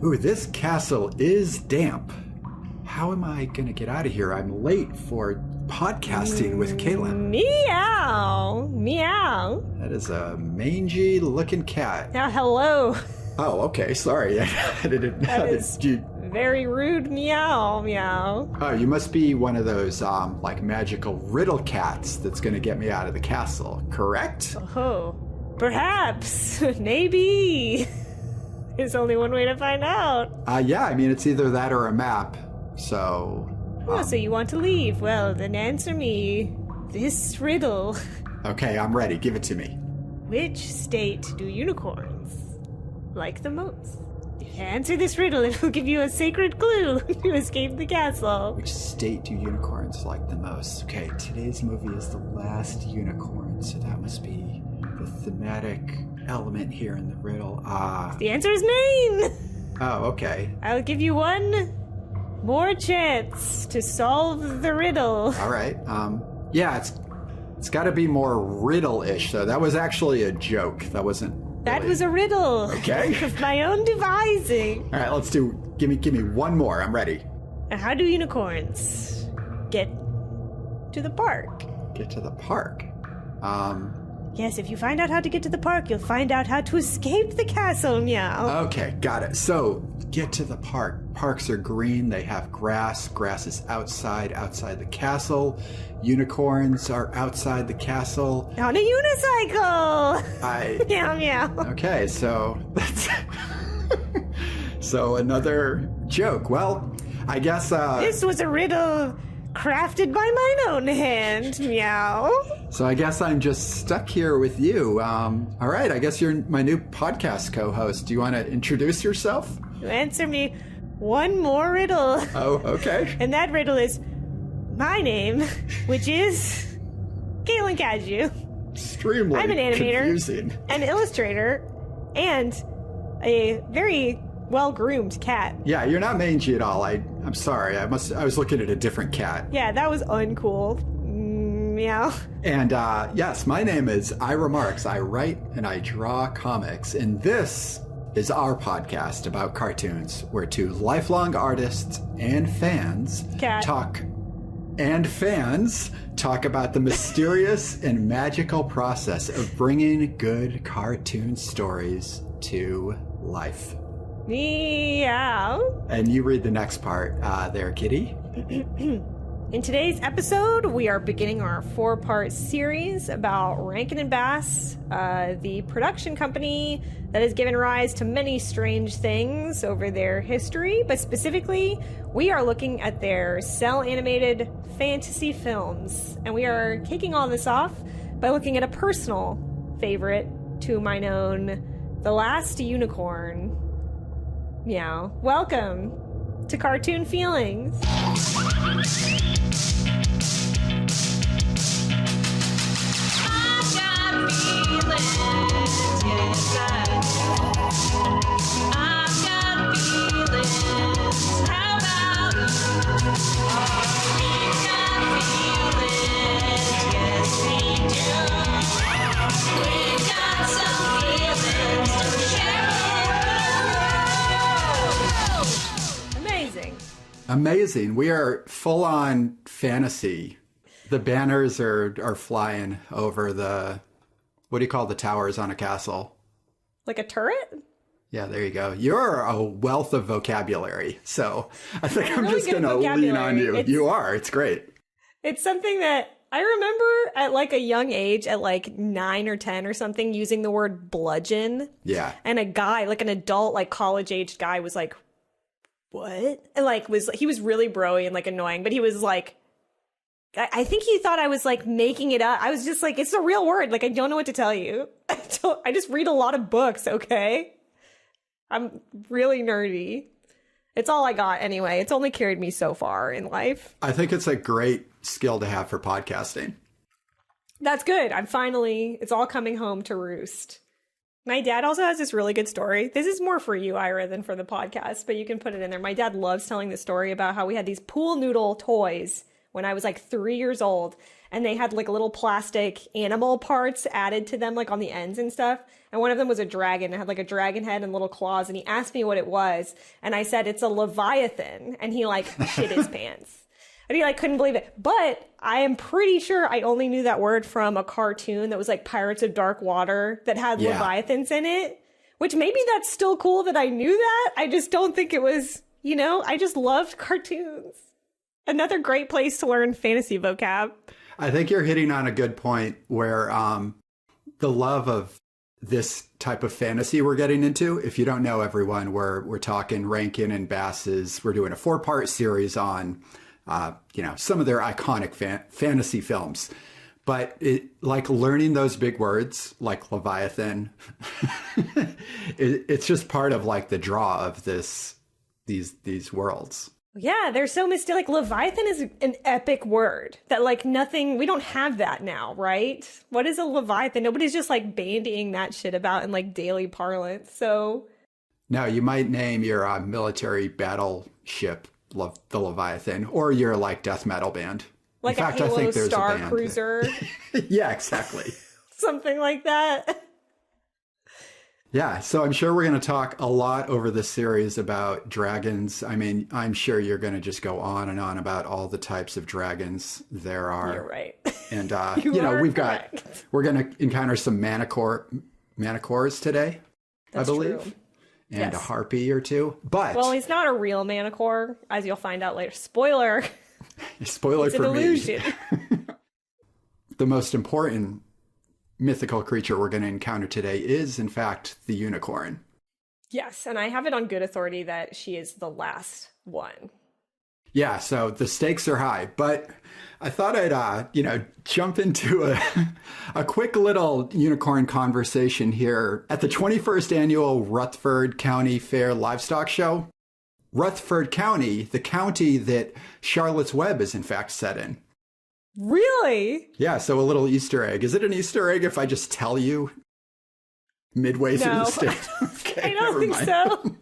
Ooh, this castle is damp. How am I going to get out of here? I'm late for podcasting with Caitlin. Meow. Meow. That is a mangy-looking cat. Now, hello. Oh, okay. Sorry. I didn't. That is very rude. Meow. Meow. Oh, you must be one of those, like, magical riddle cats that's going to get me out of the castle, correct? Oh, perhaps. Maybe. There's only one way to find out. Yeah, I mean, it's either that or a map, so... Oh, so you want to leave? Well, then answer me this riddle. Okay, I'm ready. Give it to me. Which state do unicorns like the most? Answer this riddle and it'll give you a sacred clue to escape the castle. Which state do unicorns like the most? Okay, today's movie is The Last Unicorn, so that must be the thematic element here in the riddle. The answer is Maine! Oh, okay. I'll give you one more chance to solve the riddle. All right. Yeah, it's got to be more riddle-ish, though. That was actually a joke. That wasn't really... That was a riddle. Okay. Of my own devising. All right, let's do... Give me one more. I'm ready. How do unicorns get to the park? Get to the park? Yes, if you find out how to get to the park, you'll find out how to escape the castle, meow. Okay, got it. So, get to the park. Parks are green, they have grass. Grass is outside the castle. Unicorns are outside the castle. On a unicycle! Meow, meow. Okay, so that's... So, another joke. Well, I guess... This was a riddle crafted by mine own hand, meow. So I guess I'm just stuck here with you. All right, I guess you're my new podcast co-host. Do you want to introduce yourself? You answer me one more riddle. Oh, okay. And that riddle is my name, which is Caitlin Cadieux. Extremely I'm an animator, confusing. An illustrator, and a very well-groomed cat. Yeah, you're not mangy at all. I'm sorry. I was looking at a different cat. Yeah, that was uncool. Meow. And yes, my name is Ira Marcks. I write and I draw comics, and this is our podcast about cartoons, where two lifelong artists and fans talk about the mysterious and magical process of bringing good cartoon stories to life. Meow. And you read the next part there, kitty. In today's episode, we are beginning our 4-part series about Rankin and Bass, the production company that has given rise to many strange things over their history, but specifically, we are looking at their cel-animated fantasy films, and we are kicking all this off by looking at a personal favorite to mine own, The Last Unicorn. Meow. Welcome to Cartoon Feelings. Amazing. We are full on fantasy. The banners are flying over the, what do you call the towers on a castle? Like a turret? Yeah, there you go. You're a wealth of vocabulary. So I think I'm really just going to lean on you. You are. It's great. It's something that I remember at like a young age, at like 9 or 10 or something, using the word bludgeon. Yeah. And a guy, like an adult, like college-aged guy was like, what? And like he was really broy and like annoying, but he was like, I think he thought I was like making it up. I was just like, it's a real word. Like, I don't know what to tell you. I just read a lot of books, okay? I'm really nerdy. It's all I got anyway. It's only carried me so far in life. I think it's a great skill to have for podcasting. That's good. It's all coming home to roost. My dad also has this really good story. This is more for you, Ira, than for the podcast, but you can put it in there. My dad loves telling the story about how we had these pool noodle toys when I was like 3 years old, and they had like little plastic animal parts added to them, like on the ends and stuff. And one of them was a dragon. It had like a dragon head and little claws. And he asked me what it was. And I said, it's a Leviathan. And he like shit his pants. And he like couldn't believe it. But I am pretty sure I only knew that word from a cartoon that was like Pirates of Dark Water that had Leviathans in it. Which maybe that's still cool that I knew that. I just don't think it was, you know, I just loved cartoons. Another great place to learn fantasy vocab. I think you're hitting on a good point where the love of this type of fantasy we're getting into. If you don't know, everyone, we're talking Rankin and Bass's. We're doing a 4-part series on, some of their iconic fantasy films. But like learning those big words like Leviathan, it's just part of like the draw of these worlds. Yeah, they're so mysterious. Like Leviathan is an epic word that like nothing, we don't have that now, right? What is a Leviathan? Nobody's just like bandying that shit about in like daily parlance. So no, you might name your military battleship the Leviathan, or your like death metal band. Like in fact, a Halo I think there's Star a band Cruiser. Yeah, exactly. Something like that. Yeah, so I'm sure we're going to talk a lot over this series about dragons. I mean, I'm sure you're going to just go on and on about all the types of dragons there are. You're right. And, correct. we're going to encounter some manicores today, That's I believe. True. And a harpy or two. But well, he's not a real manicore, as you'll find out later. Spoiler. Spoiler it's for an illusion. me. The most important mythical creature we're going to encounter today is, in fact, the unicorn. Yes, and I have it on good authority that she is the last one. Yeah, so the stakes are high, but I thought I'd, jump into a quick little unicorn conversation here at the 21st annual Rutherford County Fair Livestock Show. Rutherford County, the county that Charlotte's Web is in fact set in. Really? Yeah, so a little Easter egg. Is it an Easter egg if I just tell you midway through the state? Okay, I don't think so.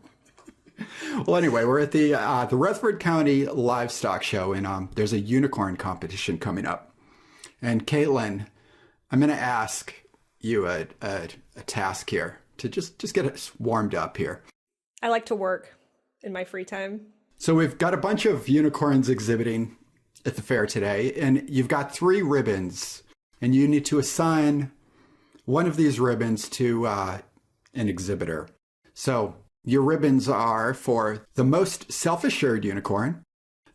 Well, anyway, we're at the Rutherford County Livestock Show, and there's a unicorn competition coming up. And Caitlin, I'm going to ask you a task here to just get us warmed up here. I like to work in my free time. So we've got a bunch of unicorns exhibiting at the fair today, and you've got 3 ribbons, and you need to assign one of these ribbons to an exhibitor. So your ribbons are for the most self-assured unicorn,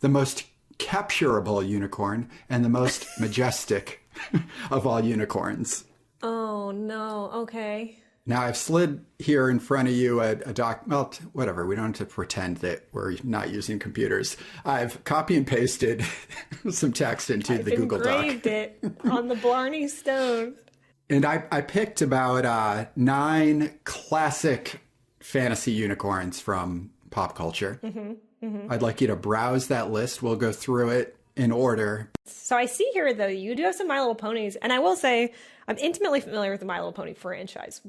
the most capturable unicorn, and the most majestic of all unicorns. Oh, no. Okay. Now, I've slid here in front of you well, whatever. We don't have to pretend that we're not using computers. I've copy and pasted some text into the Google Doc. I've engraved it on the Blarney Stone. And I picked about 9 classic fantasy unicorns from pop culture. I'd like you to browse that list. We'll go through it in order. So I see here, though, you do have some My Little Ponies. And I will say, I'm intimately familiar with the My Little Pony franchise.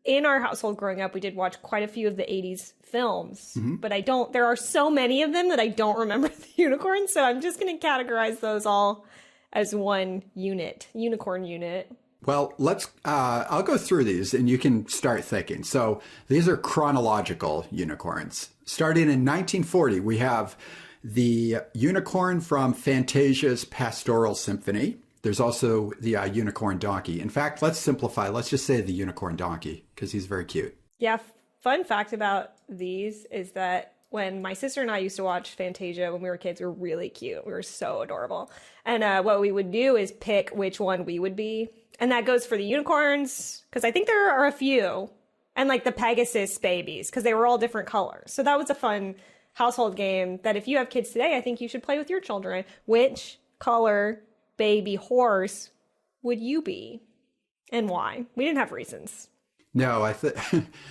In our household growing up, we did watch quite a few of the 80s films. But there are so many of them that I don't remember the unicorns. So I'm just going to categorize those all as one unit, unicorn unit. Well, I'll go through these and you can start thinking. So these are chronological unicorns. Starting in 1940, we have the unicorn from Fantasia's Pastoral Symphony. There's also the unicorn donkey. In fact, let's simplify. Let's just say the unicorn donkey because he's very cute. Yeah. Fun fact about these is that when my sister and I used to watch Fantasia when we were kids, we were really cute. We were so adorable. And what we would do is pick which one we would be. And that goes for the unicorns, because I think there are a few, and like the Pegasus babies, because they were all different colors. So that was a fun household game that if you have kids today, I think you should play with your children. Which color baby horse would you be and why? We didn't have reasons. No,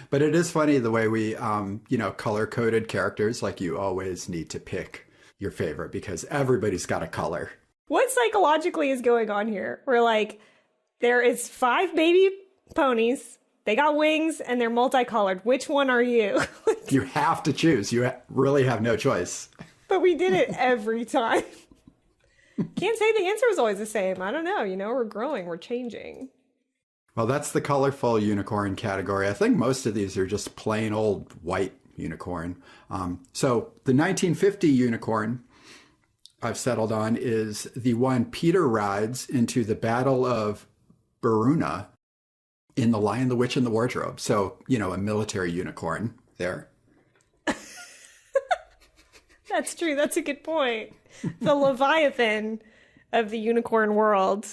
but it is funny the way we, color-coded characters. Like you always need to pick your favorite because everybody's got a color. What psychologically is going on here? We're like, there is 5 baby ponies. They got wings and they're multicolored. Which one are you? You have to choose. You really have no choice. But we did it every time. Can't say the answer was always the same. I don't know. We're growing, we're changing. Well, that's the colorful unicorn category. I think most of these are just plain old white unicorn. So the 1950 unicorn I've settled on is the one Peter rides into the Battle of Baruna in The Lion, the Witch, and the Wardrobe. So, a military unicorn there. That's true. That's a good point. The Leviathan of the unicorn world.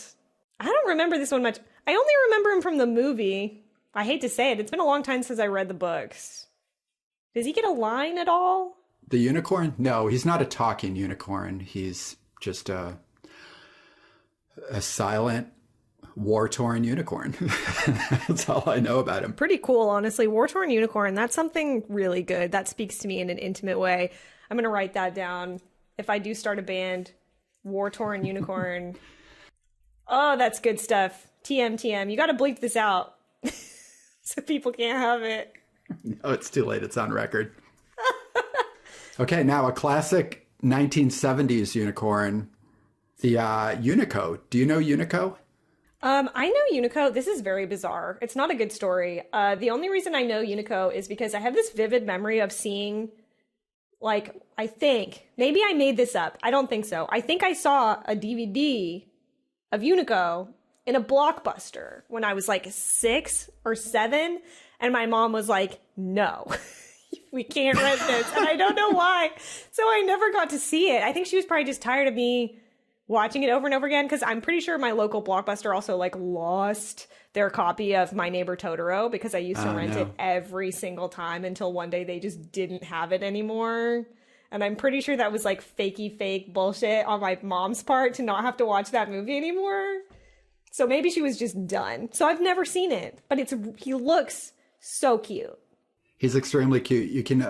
I don't remember this one much. I only remember him from the movie. I hate to say it. It's been a long time since I read the books. Does he get a line at all? The unicorn? No, he's not a talking unicorn. He's just a silent, war-torn unicorn. That's all I know about him. Pretty cool, honestly. War-torn unicorn. That's something really good. That speaks to me in an intimate way. I'm going to write that down. If I do start a band, war-torn unicorn. Oh, that's good stuff. TM. You got to bleep this out so people can't have it. No, it's too late. It's on record. Okay, now a classic 1970s unicorn, the Unico. Do you know Unico? I know Unico. This is very bizarre. It's not a good story. The only reason I know Unico is because I have this vivid memory of seeing, I think, maybe I made this up. I don't think so. I think I saw a DVD of Unico in a Blockbuster when I was 6 or 7, and my mom was like, no, we can't rent this. And I don't know why. So I never got to see it. I think she was probably just tired of me watching it over and over again, because I'm pretty sure my local Blockbuster also lost their copy of My Neighbor Totoro, because I used to rent it every single time until one day they just didn't have it anymore. And I'm pretty sure that was fakey fake bullshit on my mom's part to not have to watch that movie anymore. So maybe she was just done. So I've never seen it, but he looks so cute. He's extremely cute. You can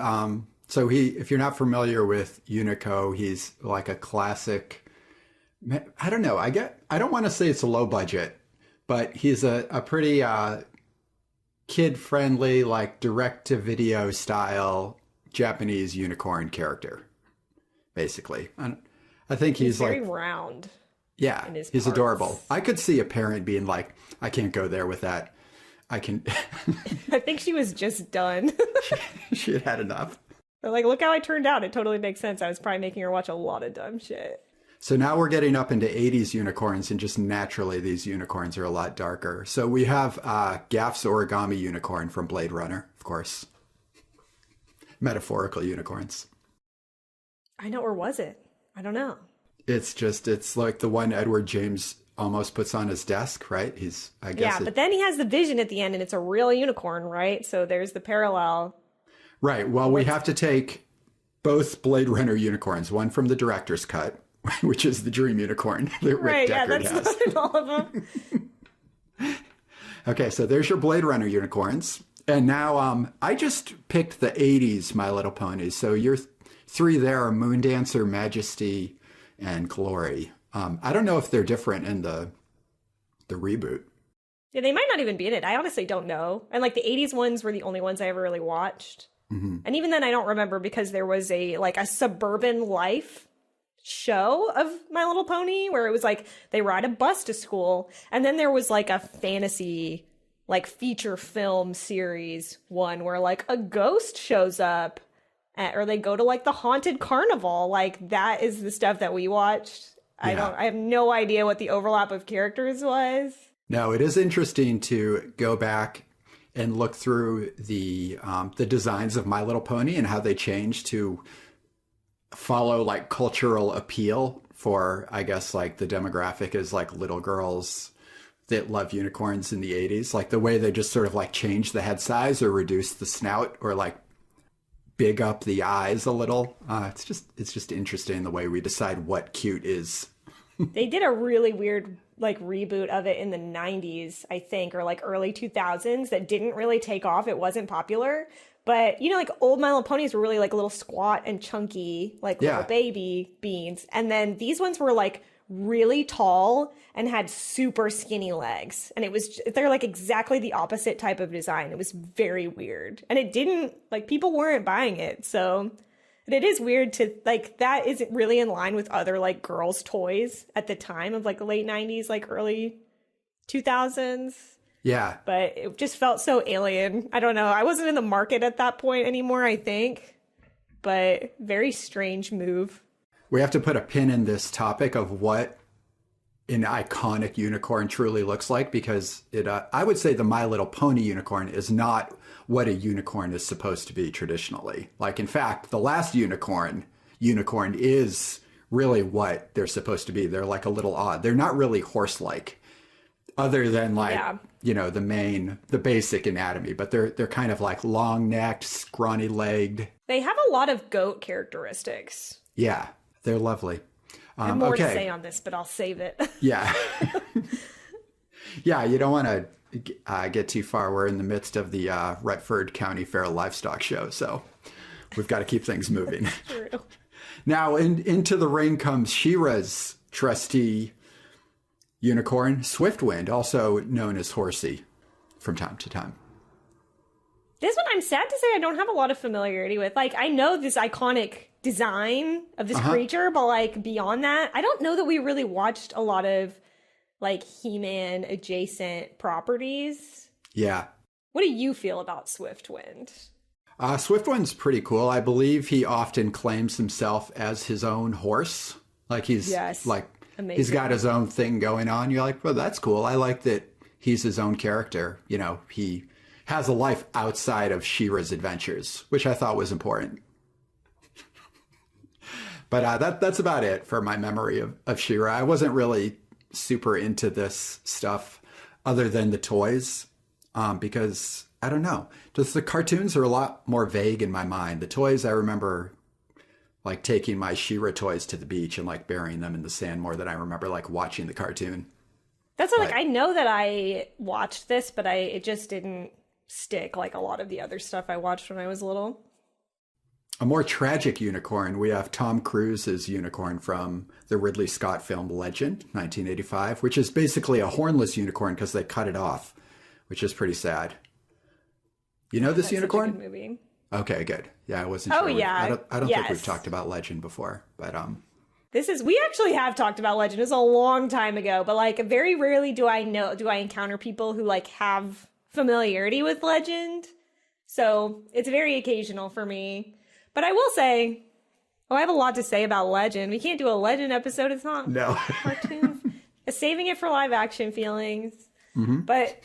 if you're not familiar with Unico, he's like a classic. I don't know. I don't want to say it's a low budget, but he's a pretty kid-friendly, direct-to-video style Japanese unicorn character, basically. I think he's very round. Yeah, he's adorable. I could see a parent being like, I can't go there with that. I think she was just done. She had had enough. They're like, look how I turned out. It totally makes sense. I was probably making her watch a lot of dumb shit. So now we're getting up into 80s unicorns, and just naturally these unicorns are a lot darker. So we have Gaff's Origami Unicorn from Blade Runner, of course. Metaphorical unicorns. I know, or was it? I don't know. It's like the one Edward James almost puts on his desk, right? But then he has the vision at the end, and it's a real unicorn, right? So there's the parallel. Right. Well, we have to take both Blade Runner unicorns, one from the director's cut, which is the Dream Unicorn that Rick Deckard has. Not in all of them. Okay, so there's your Blade Runner unicorns. And now I just picked the 80s My Little Ponies. So your three there are Moondancer, Majesty, and Glory. I don't know if they're different in the reboot. Yeah, they might not even be in it. I honestly don't know. And the 80s ones were the only ones I ever really watched. Mm-hmm. And even then I don't remember, because there was a suburban life show of My Little Pony where it was they ride a bus to school, and then there was a fantasy feature film series one where a ghost shows up or they go to the haunted carnival. That is the stuff that we watched. Yeah. I have no idea what the overlap of characters was. No, it is interesting to go back and look through the designs of My Little Pony and how they changed to follow cultural appeal for, I guess, the demographic is little girls that love unicorns in the 80s. The way they just sort of changed the head size or reduced the snout or big up the eyes a little. It's just interesting the way we decide what cute is. They did a really weird reboot of it in the 90s, I think, or early 2000s that didn't really take off. It wasn't popular. But, old My Little Ponies were really little squat and chunky, little baby beans. And then these ones were really tall and had super skinny legs. And they're exactly the opposite type of design. It was very weird. And it didn't, people weren't buying it. So But it is weird to, like, that isn't really in line with other, like, girls' toys at the time of, like, late 90s, like, early 2000s. Yeah. But it just felt so alien. I don't know. I wasn't in the market at that point anymore, I think. But very strange move. We have to put a pin in this topic of what an iconic unicorn truly looks like, because I would say the My Little Pony unicorn is not what a unicorn is supposed to be traditionally. Like, in fact, the last unicorn is really what they're supposed to be. They're like a little odd. They're not really horse-like, other than like, you know, the basic anatomy, but they're kind of like long-necked, scrawny-legged. They have a lot of goat characteristics. Yeah, they're lovely. I have more to say on this, but I'll save it. Yeah. Yeah, you don't want to get too far. We're in the midst of the Retford County Fair Livestock Show, so we've got to keep things moving. True. Now, into the ring comes She-Ra's trusty unicorn, Swiftwind, also known as Horsey from time to time. This one, I'm sad to say I don't have a lot of familiarity with. Like, I know this iconic design of this creature, but, like, beyond that, I don't know that we really watched a lot of, like, He-Man adjacent properties. Yeah. What do you feel about Swiftwind? Swiftwind's pretty cool. I believe he often claims himself as his own horse. Like, he's amazing. He's got his own thing going on. You're like, well, that's cool. I like that he's his own character. You know, he has a life outside of She-Ra's adventures, which I thought was important. But that's about it for my memory of She-Ra. I wasn't really super into this stuff other than the toys, because, I don't know, just the cartoons are a lot more vague in my mind. The toys, I remember, like, taking my She-Ra toys to the beach and, like, burying them in the sand more than I remember, like, watching the cartoon. That's like, I know that I watched this, but it just didn't stick like a lot of the other stuff I watched when I was little. A more tragic unicorn, we have Tom Cruise's unicorn from the Ridley Scott film Legend, 1985, which is basically a hornless unicorn because they cut it off, which is pretty sad. You know this unicorn? Such a good movie. Okay, good. Yeah, I wasn't sure. Yeah. I don't think we've talked about Legend before, but we actually have talked about Legend. It was a long time ago, but, like, very rarely do I encounter people who, like, have familiarity with Legend. So it's very occasional for me. But I will say, I have a lot to say about Legend. We can't do a Legend episode. It's not cartoons. Saving it for live action feelings. Mm-hmm. But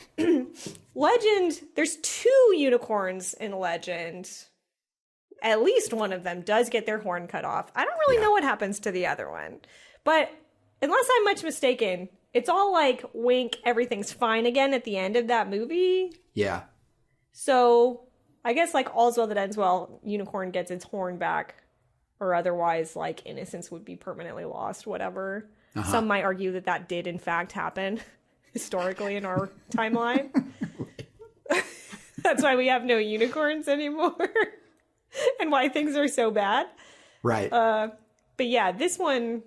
Legend, there's 2 unicorns in Legend. At least one of them does get their horn cut off. I don't really know what happens to the other one. But unless I'm much mistaken, it's all like wink, everything's fine again at the end of that movie. Yeah. So I guess, like, all's well that ends well, unicorn gets its horn back, or otherwise, like, innocence would be permanently lost, whatever. Some might argue that did, in fact, happen historically in our timeline. That's why we have no unicorns anymore. And why things are so bad. Right. But yeah, this one's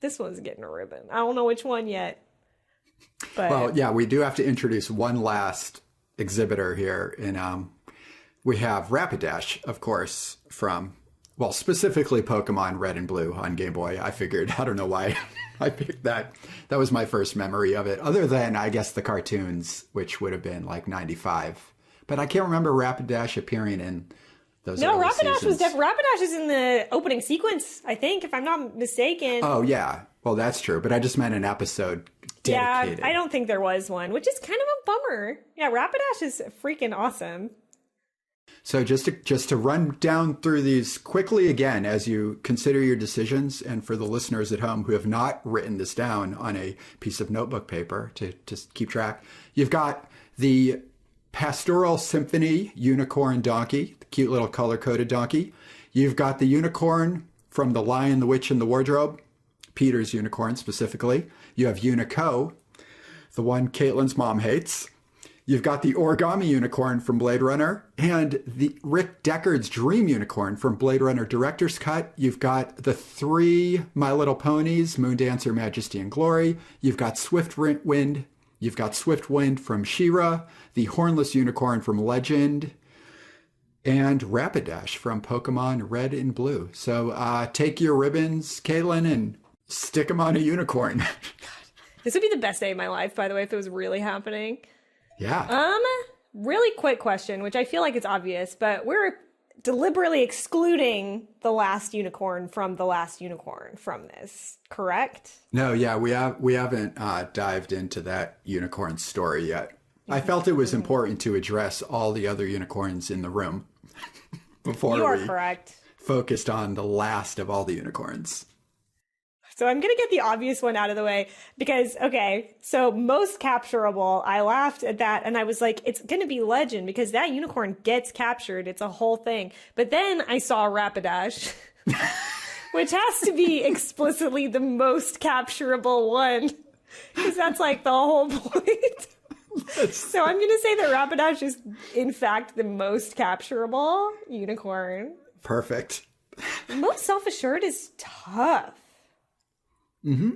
getting a ribbon. I don't know which one yet. But well, yeah, we do have to introduce one last exhibitor here. And we have Rapidash, of course, from, well, specifically Pokemon Red and Blue on Game Boy. I figured, I don't know why I picked that. That was my first memory of it, other than, I guess, the cartoons, which would have been like 95. But I can't remember Rapidash appearing in those early Rapidash seasons. Rapidash is in the opening sequence, I think, if I'm not mistaken. Oh, yeah. Well, that's true. But I just meant an episode dedicated. Yeah, I don't think there was one, which is kind of a bummer. Yeah, Rapidash is freaking awesome. So just to run down through these quickly again, as you consider your decisions, and for the listeners at home who have not written this down on a piece of notebook paper to keep track, you've got the Pastoral Symphony unicorn donkey, the cute little color-coded donkey. You've got the unicorn from The Lion, the Witch, and the Wardrobe, Peter's unicorn specifically. You have Unico, the one Caitlin's mom hates. You've got the origami unicorn from Blade Runner and the Rick Deckard's dream unicorn from Blade Runner Director's Cut. You've got the 3 My Little Ponies, Moondancer, Majesty, and Glory. You've got Swiftwind. You've got Swiftwind from She-Ra, the hornless unicorn from Legend. and Rapidash from Pokemon Red and Blue. So take your ribbons, Caitlin, and stick them on a unicorn. This would be the best day of my life, by the way, if it was really happening. Yeah. Really quick question, which I feel like it's obvious, but we're deliberately excluding the last unicorn from the last unicorn from this, correct? No, yeah, we haven't dived into that unicorn story yet. I felt it was important to address all the other unicorns in the room before you are we correct. Focused on the last of all the unicorns. So I'm going to get the obvious one out of the way because, okay, so most capturable, I laughed at that and I was like, it's going to be Legend because that unicorn gets captured. It's a whole thing. But then I saw Rapidash, which has to be explicitly the most capturable one because that's like the whole point. So I'm going to say that Rapidash is, in fact, the most capturable unicorn. Perfect. Most self-assured is tough. Mm-hmm.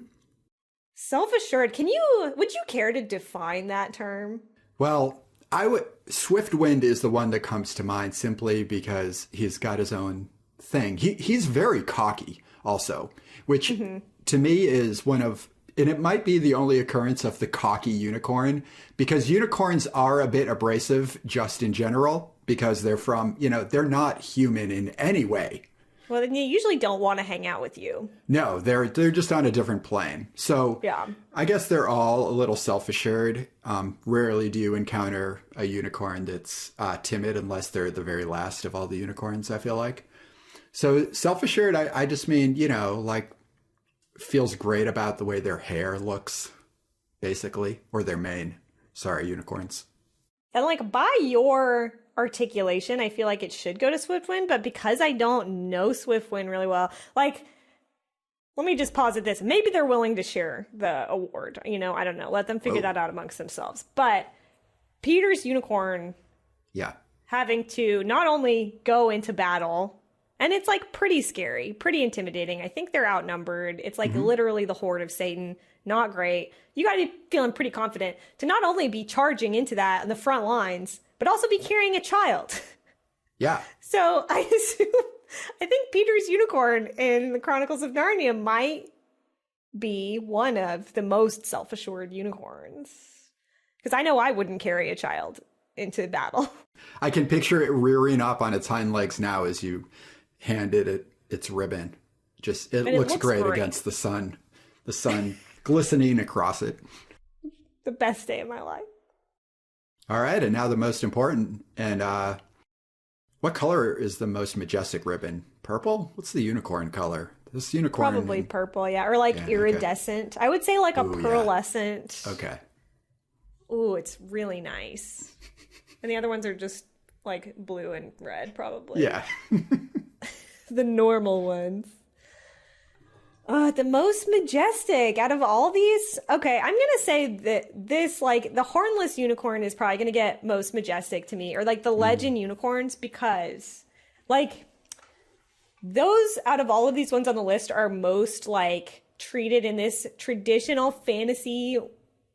Self-assured. Would you care to define that term? Well, Swiftwind is the one that comes to mind simply because he's got his own thing. He's very cocky also, which to me is and it might be the only occurrence of the cocky unicorn because unicorns are a bit abrasive just in general because they're not human in any way. Well, then you usually don't want to hang out with you. No, they're just on a different plane. So yeah. I guess they're all a little self-assured. Rarely do you encounter a unicorn that's timid unless they're the very last of all the unicorns, I feel like. So self-assured, I just mean, like feels great about the way their hair looks, basically, or their mane. Sorry, unicorns. And like by your articulation, I feel like it should go to Swiftwind, but because I don't know Swiftwind really well, like, let me just posit this. Maybe they're willing to share the award. I don't know. Let them figure that out amongst themselves. But Peter's unicorn having to not only go into battle, and it's like pretty scary, pretty intimidating. I think they're outnumbered. It's like literally the horde of Satan. Not great. You got to be feeling pretty confident to not only be charging into that in the front lines, but also be carrying a child. Yeah. So I think Peter's unicorn in the Chronicles of Narnia might be one of the most self-assured unicorns. Because I know I wouldn't carry a child into battle. I can picture it rearing up on its hind legs now as you handed it its ribbon. It looks great against the sun. The sun glistening across it. The best day of my life. All right, and now the most important. And what color is the most majestic ribbon? Purple? What's the unicorn color? This unicorn. Probably purple, yeah. Or like iridescent. Okay. I would say like a pearlescent. Yeah. Okay. Ooh, it's really nice. And the other ones are just like blue and red, probably. Yeah. The normal ones. The most majestic out of all these? Okay, I'm going to say that this, like, the hornless unicorn is probably going to get most majestic to me, or like the legend unicorns, because, like, those out of all of these ones on the list are most, like, treated in this traditional fantasy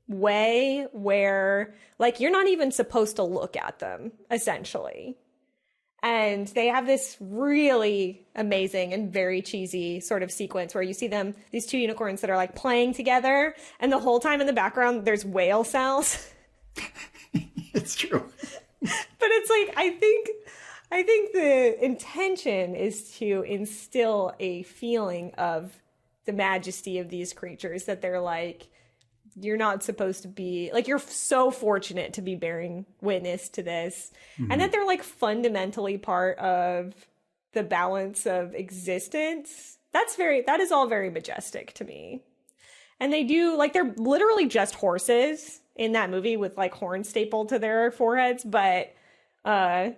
way where, like, you're not even supposed to look at them, essentially. And they have this really amazing and very cheesy sort of sequence where you see them, these two unicorns that are like playing together, and the whole time in the background there's whale sounds. It's true. But it's like, I think the intention is to instill a feeling of the majesty of these creatures, that they're like, you're not supposed to be, like, you're so fortunate to be bearing witness to this. And that they're, like, fundamentally part of the balance of existence. That is all very majestic to me. And they do, like, they're literally just horses in that movie with, like, horns stapled to their foreheads. But, so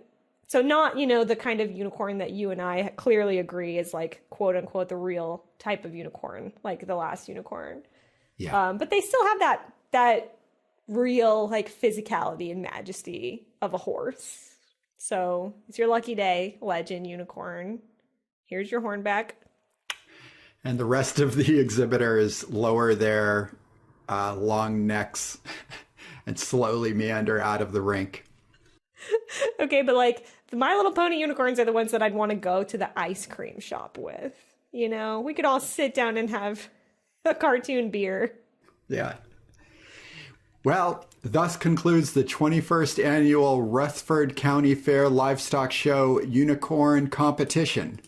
not, the kind of unicorn that you and I clearly agree is, like, quote unquote, the real type of unicorn, like the last unicorn. Yeah. But they still have that real, like, physicality and majesty of a horse. So it's your lucky day, legend unicorn. Here's your horn back. And the rest of the exhibitors lower their long necks and slowly meander out of the rink. Okay, but, like, the My Little Pony unicorns are the ones that I'd want to go to the ice cream shop with. You know, we could all sit down and have a cartoon beer. Yeah. Well, thus concludes the 21st annual Rutherford County Fair Livestock Show Unicorn Competition.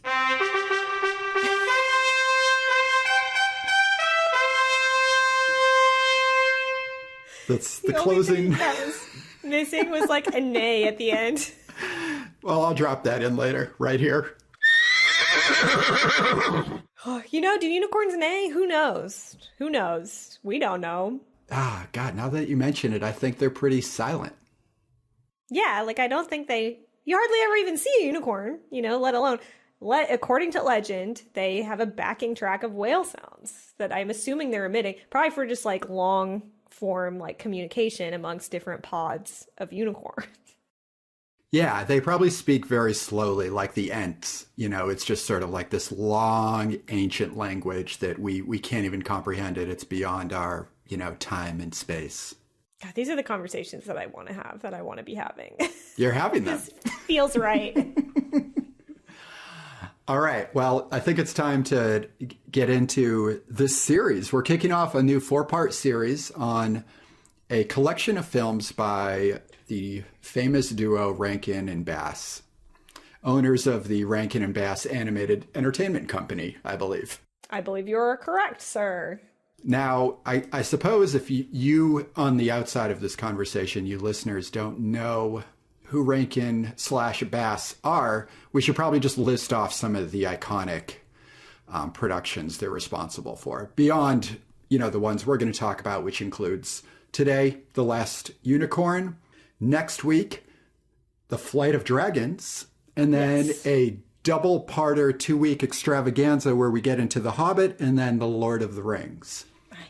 That's the closing. Only thing that was missing was like a neigh at the end. Well, I'll drop that in later, right here. You know, do unicorns neigh? Who knows? Who knows? We don't know. Ah, God, now that you mention it, I think they're pretty silent. Yeah, like I don't think you hardly ever even see a unicorn, you know, let alone, according to legend, they have a backing track of whale sounds that I'm assuming they're emitting, probably for just like long form, like communication amongst different pods of unicorns. Yeah, they probably speak very slowly, like the Ents. You know, it's just sort of like this long, ancient language that we can't even comprehend it. It's beyond our, you know, time and space. God, these are the conversations that I want to have, that I want to be having. You're having them. This feels right. All right. Well, I think it's time to get into this series. We're kicking off a new 4-part series on a collection of films by the famous duo Rankin and Bass, owners of the Rankin and Bass Animated Entertainment Company, I believe. I believe you're correct, sir. Now, I suppose if you on the outside of this conversation, you listeners don't know who Rankin/Bass are, we should probably just list off some of the iconic productions they're responsible for. Beyond, you know, the ones we're going to talk about, which includes today, The Last Unicorn, next week, The Flight of Dragons, and then a double-parter 2-week extravaganza where we get into The Hobbit and then The Lord of the Rings.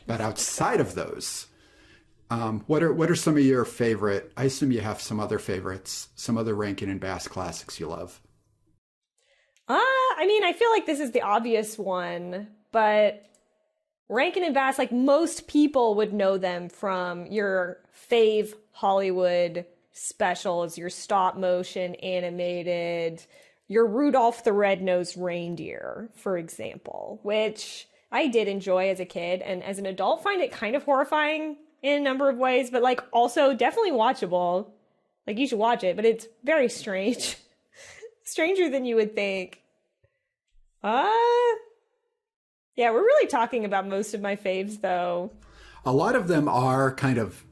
But outside of those, what are some of your favorite? I assume you have some other favorites, some other Rankin and Bass classics you love. I mean, I feel like this is the obvious one, but Rankin and Bass, like most people would know them from your fave Hollywood specials, your stop motion animated, your Rudolph the Red-Nosed Reindeer, for example, which I did enjoy as a kid, and as an adult find it kind of horrifying in a number of ways, but like also definitely watchable. Like you should watch it, but it's very strange. Stranger than you would think. Yeah, we're really talking about most of my faves though. A lot of them are kind of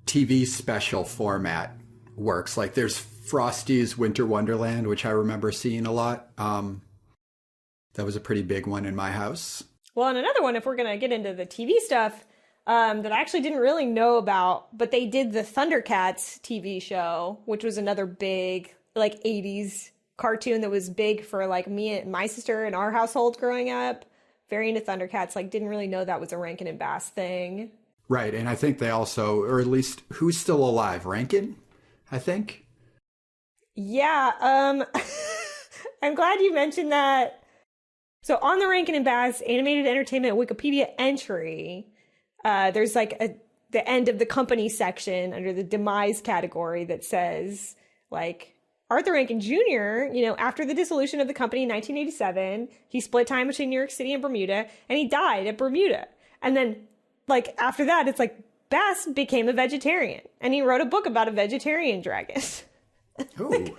TV special format works. Like there's Frosty's Winter Wonderland, which I remember seeing a lot. That was a pretty big one in my house. Well, and another one, if we're going to get into the TV stuff, that I actually didn't really know about, but they did the Thundercats TV show, which was another big, like, 80s cartoon that was big for, like, me and my sister in our household growing up. Very into Thundercats, like, didn't really know that was a Rankin and Bass thing. Right, and I think they also, or at least, who's still alive? Rankin, I think? Yeah, I'm glad you mentioned that. So on the Rankin and Bass Animated Entertainment Wikipedia entry, there's like the end of the company section under the demise category that says, like, Arthur Rankin Jr., you know, after the dissolution of the company in 1987, he split time between New York City and Bermuda, and he died at Bermuda. And then, like, after that, it's like, Bass became a vegetarian, and he wrote a book about a vegetarian dragon. Like,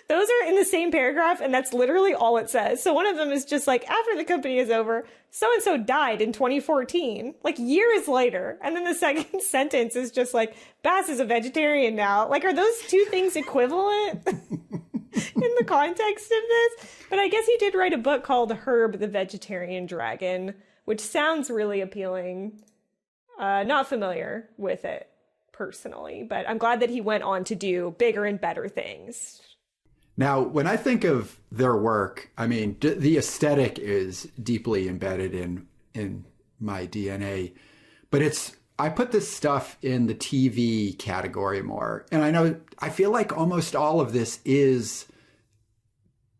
those are in the same paragraph, and that's literally all it says. So one of them is just like, after the company is over, so-and-so died in 2014, like years later. And then the second sentence is just like, Bass is a vegetarian now. Like, are those two things equivalent in the context of this? But I guess he did write a book called Herb the Vegetarian Dragon, which sounds really appealing. Not familiar with it personally, but I'm glad that he went on to do bigger and better things. Now, when I think of their work, I mean, the aesthetic is deeply embedded in my DNA, but I put this stuff in the TV category more. And I feel like almost all of this is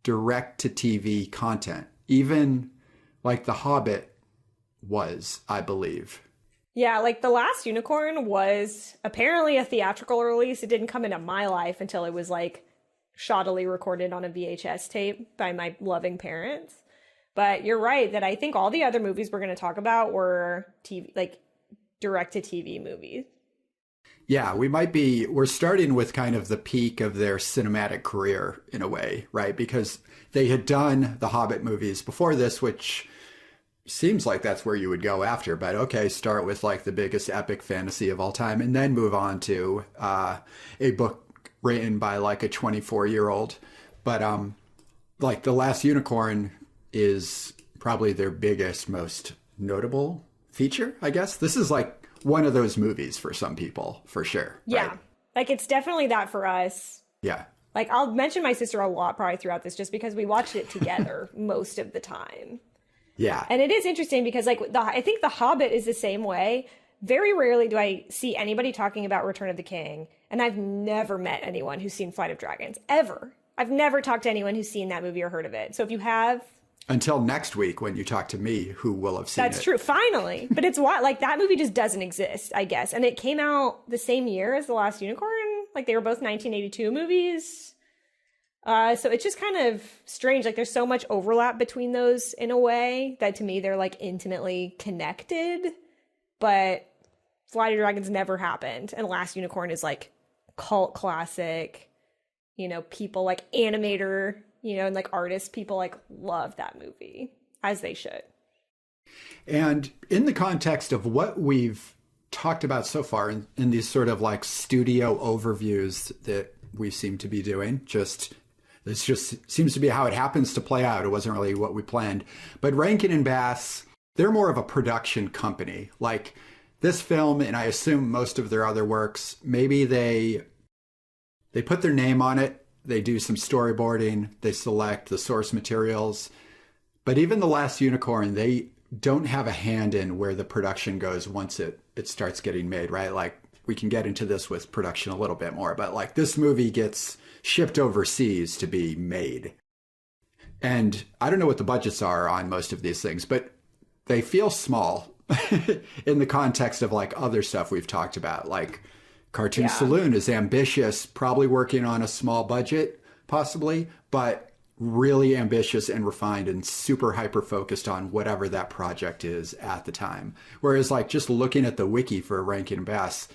direct to TV content, even like The Hobbit was, I believe. Yeah, like The Last Unicorn was apparently a theatrical release. It didn't come into my life until it was like shoddily recorded on a VHS tape by my loving parents. But you're right that I think all the other movies we're going to talk about were TV, like direct-to-TV movies. Yeah, we're starting with kind of the peak of their cinematic career in a way, right? Because they had done the Hobbit movies before this, which seems like that's where you would go after. But okay, start with like the biggest epic fantasy of all time and then move on to a book written by like a 24-year-old. But like The Last Unicorn is probably their biggest, most notable feature, I guess. This is like one of those movies for some people, for sure. Yeah. Right? Like it's definitely that for us. Yeah. Like I'll mention my sister a lot probably throughout this just because we watched it together most of the time. Yeah. And it is interesting because like I think The Hobbit is the same way. Very rarely do I see anybody talking about Return of the King. And I've never met anyone who's seen Flight of Dragons, ever. I've never talked to anyone who's seen that movie or heard of it. So if you have... Until next week when you talk to me, who will have seen it. That's true, finally. But it's why, like, that movie just doesn't exist, I guess. And it came out the same year as The Last Unicorn. Like, they were both 1982 movies. So it's just kind of strange. Like, there's so much overlap between those in a way that to me they're, like, intimately connected. But Flight of Dragons never happened. And Last Unicorn is, like, cult classic. You know, people like animator... You know, and like artists, people like love that movie, as they should. And in the context of what we've talked about so far in these sort of like studio overviews that we seem to be doing, this just seems to be how it happens to play out. It wasn't really what we planned. But Rankin and Bass, they're more of a production company. Like this film, and I assume most of their other works, maybe they put their name on it. They do some storyboarding, they select the source materials. But even The Last Unicorn, they don't have a hand in where the production goes once it starts getting made, right? Like we can get into this with production a little bit more, but like this movie gets shipped overseas to be made. And I don't know what the budgets are on most of these things, but they feel small in the context of like other stuff we've talked about, like Cartoon Saloon is ambitious, probably working on a small budget, possibly, but really ambitious and refined and super hyper-focused on whatever that project is at the time. Whereas like just looking at the wiki for Rankin and Bass,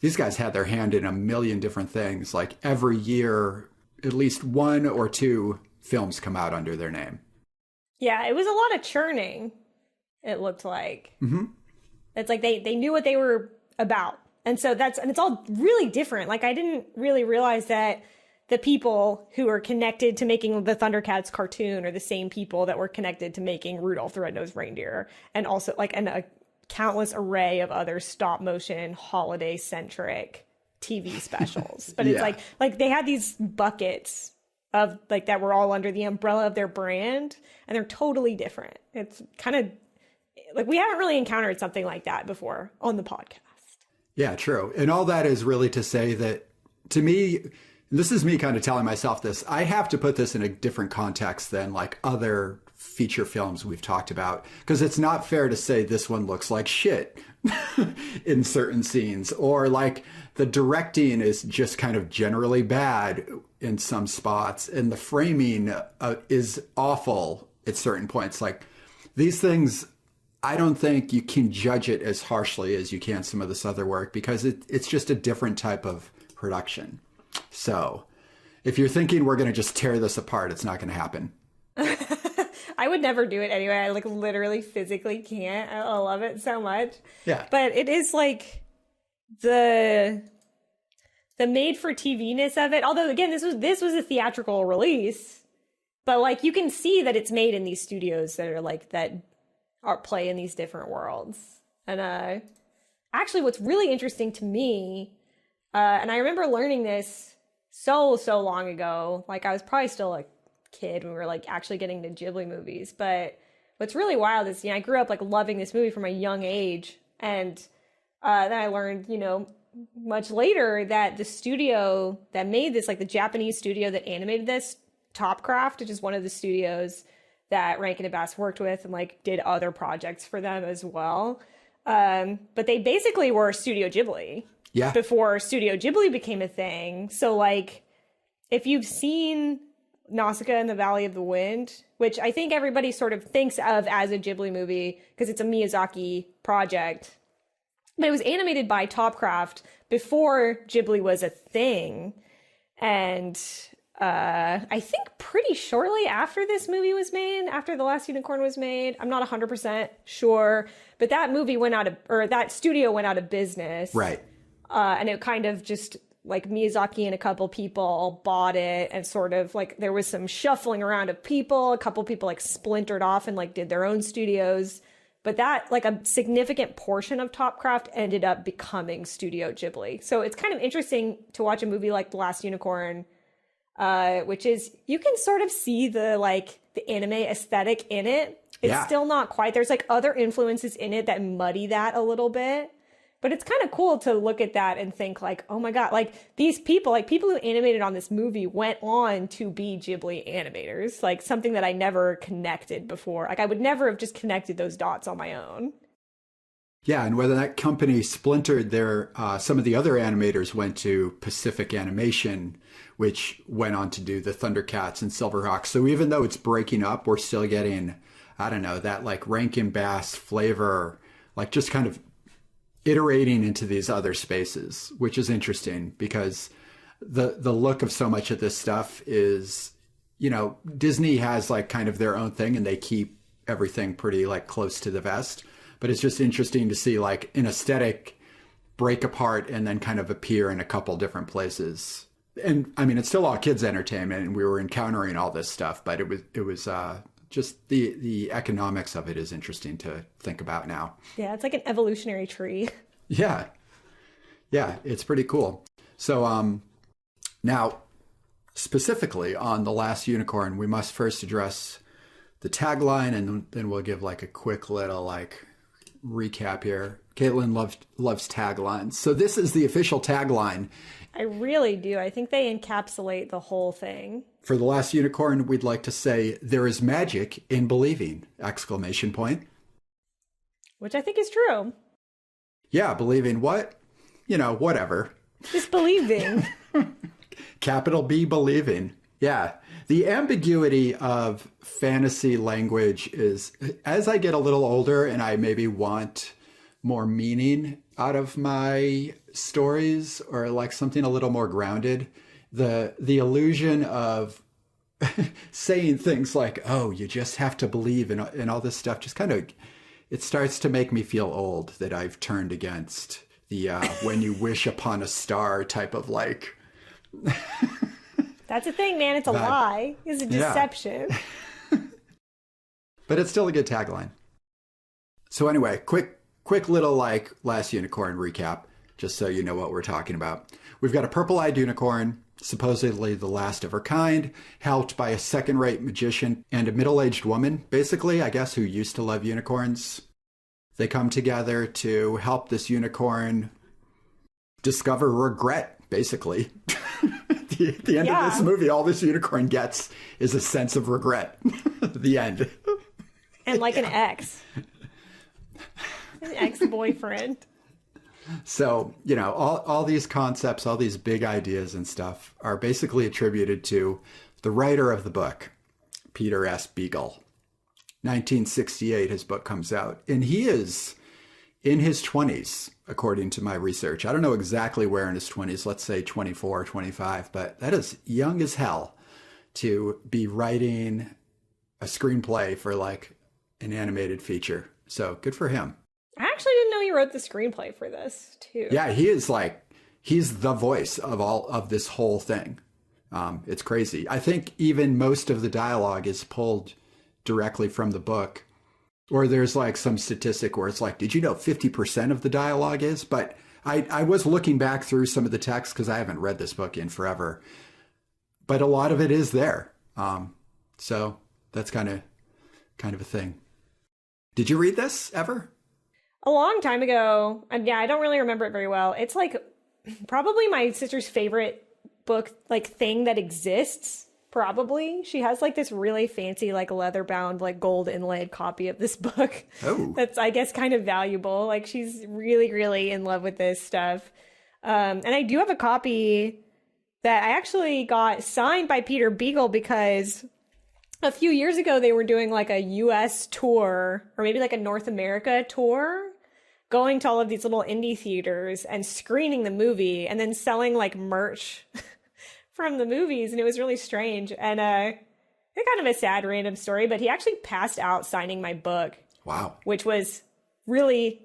these guys had their hand in a million different things. Like every year, at least one or two films come out under their name. Yeah, it was a lot of churning, it looked like. Mm-hmm. It's like they knew what they were about. And so it's all really different. Like I didn't really realize that the people who are connected to making the Thundercats cartoon are the same people that were connected to making Rudolph the Red-Nosed Reindeer. And also like a countless array of other stop motion holiday centric TV specials. But it's like they had these buckets of like that were all under the umbrella of their brand and they're totally different. It's kind of like we haven't really encountered something like that before on the podcast. Yeah, true. And all that is really to say that, to me, this is me kind of telling myself this, I have to put this in a different context than like other feature films we've talked about, because it's not fair to say this one looks like shit in certain scenes, or like the directing is just kind of generally bad in some spots, and the framing is awful at certain points. Like these things... I don't think you can judge it as harshly as you can some of this other work because it's just a different type of production. So if you're thinking we're going to just tear this apart, it's not going to happen. I would never do it anyway. I like literally physically can't. I love it so much. Yeah. But it is like the made for TV-ness of it. Although again, this was a theatrical release, but like you can see that it's made in these studios that are like that are play in these different worlds. And actually what's really interesting to me, and I remember learning this so long ago, like I was probably still a kid when we were like actually getting to Ghibli movies, but what's really wild is, you know, I grew up like loving this movie from a young age, and then I learned, you know, much later that the studio that made this, like the Japanese studio that animated this, Topcraft, which is one of the studios that Rankin and Bass worked with and like did other projects for them as well. But they basically were Studio Ghibli before Studio Ghibli became a thing. So like if you've seen Nausicaa and the Valley of the Wind, which I think everybody sort of thinks of as a Ghibli movie because it's a Miyazaki project, but it was animated by Topcraft before Ghibli was a thing. And I think pretty shortly after this movie was made, after The Last Unicorn was made, I'm not 100% sure, but that movie went out of, or that studio went out of business. Right. And it kind of just like Miyazaki and a couple people bought it, and sort of like there was some shuffling around of people. A couple people like splintered off and like did their own studios. But that, like, a significant portion of Topcraft ended up becoming Studio Ghibli. So it's kind of interesting to watch a movie like The Last Unicorn, which is, you can sort of see the, like, the anime aesthetic in it. It's still not quite. There's, like, other influences in it that muddy that a little bit. But it's kind of cool to look at that and think, like, oh my God, like, these people, like, people who animated on this movie went on to be Ghibli animators. Like, something that I never connected before. Like, I would never have just connected those dots on my own. Yeah, and whether that company splintered, their some of the other animators went to Pacific Animation, which went on to do the Thundercats and Silverhawks. So even though it's breaking up, we're still getting, I don't know, that, like, Rankin Bass flavor, like, just kind of iterating into these other spaces, which is interesting because the look of so much of this stuff is, you know, Disney has like kind of their own thing and they keep everything pretty like close to the vest. But it's just interesting to see like an aesthetic break apart and then kind of appear in a couple different places. And I mean, it's still all kids entertainment and we were encountering all this stuff, but it was just the economics of it is interesting to think about now. Yeah, it's like an evolutionary tree. Yeah, it's pretty cool. So now, specifically on The Last Unicorn, we must first address the tagline, and then we'll give like a quick little like recap here. Caitlin loves taglines. So this is the official tagline. I really do. I think they encapsulate the whole thing. For The Last Unicorn, we'd like to say, there is magic in believing, ! Which I think is true. Yeah, believing what? You know, whatever. Just believing. Capital B, believing. Yeah. The ambiguity of fantasy language is, as I get a little older and I maybe want more meaning out of my stories or like something a little more grounded, the illusion of saying things like, oh, you just have to believe in all this stuff just kind of, it starts to make me feel old that I've turned against the when you wish upon a star type of like. That's a thing, man. It's a lie. It's a deception. Yeah. But it's still a good tagline. So anyway, quick little like Last Unicorn recap, just so you know what we're talking about. We've got a purple-eyed unicorn, supposedly the last of her kind, helped by a second-rate magician and a middle-aged woman, basically, I guess, who used to love unicorns. They come together to help this unicorn discover regret, basically. At the end of this movie, all this unicorn gets is a sense of regret. The end. And like an ex. An ex-boyfriend. So, you know, all these concepts, all these big ideas and stuff are basically attributed to the writer of the book, Peter S. Beagle. 1968, his book comes out. And he is in his 20s, according to my research. I don't know exactly where in his 20s, let's say 24, 25, but that is young as hell to be writing a screenplay for like an animated feature. So good for him. I actually didn't know he wrote the screenplay for this too. Yeah, he's the voice of all of this whole thing. It's crazy. I think even most of the dialogue is pulled directly from the book. Or there's like some statistic where it's like, did you know 50% of the dialogue is? But I was looking back through some of the text because I haven't read this book in forever. But a lot of it is there. So that's kind of a thing. Did you read this ever? A long time ago. And yeah, I don't really remember it very well. It's like probably my sister's favorite book, like thing that exists. Probably. She has like this really fancy, like leather bound, like gold inlaid copy of this book. Oh. That's, I guess, kind of valuable. Like she's really, really in love with this stuff. And I do have a copy that I actually got signed by Peter Beagle because a few years ago they were doing like a US tour, or maybe like a North America tour, going to all of these little indie theaters and screening the movie and then selling like merch from the movies. And it was really strange. And it's kind of a sad random story, but he actually passed out signing my book. Wow. Which was really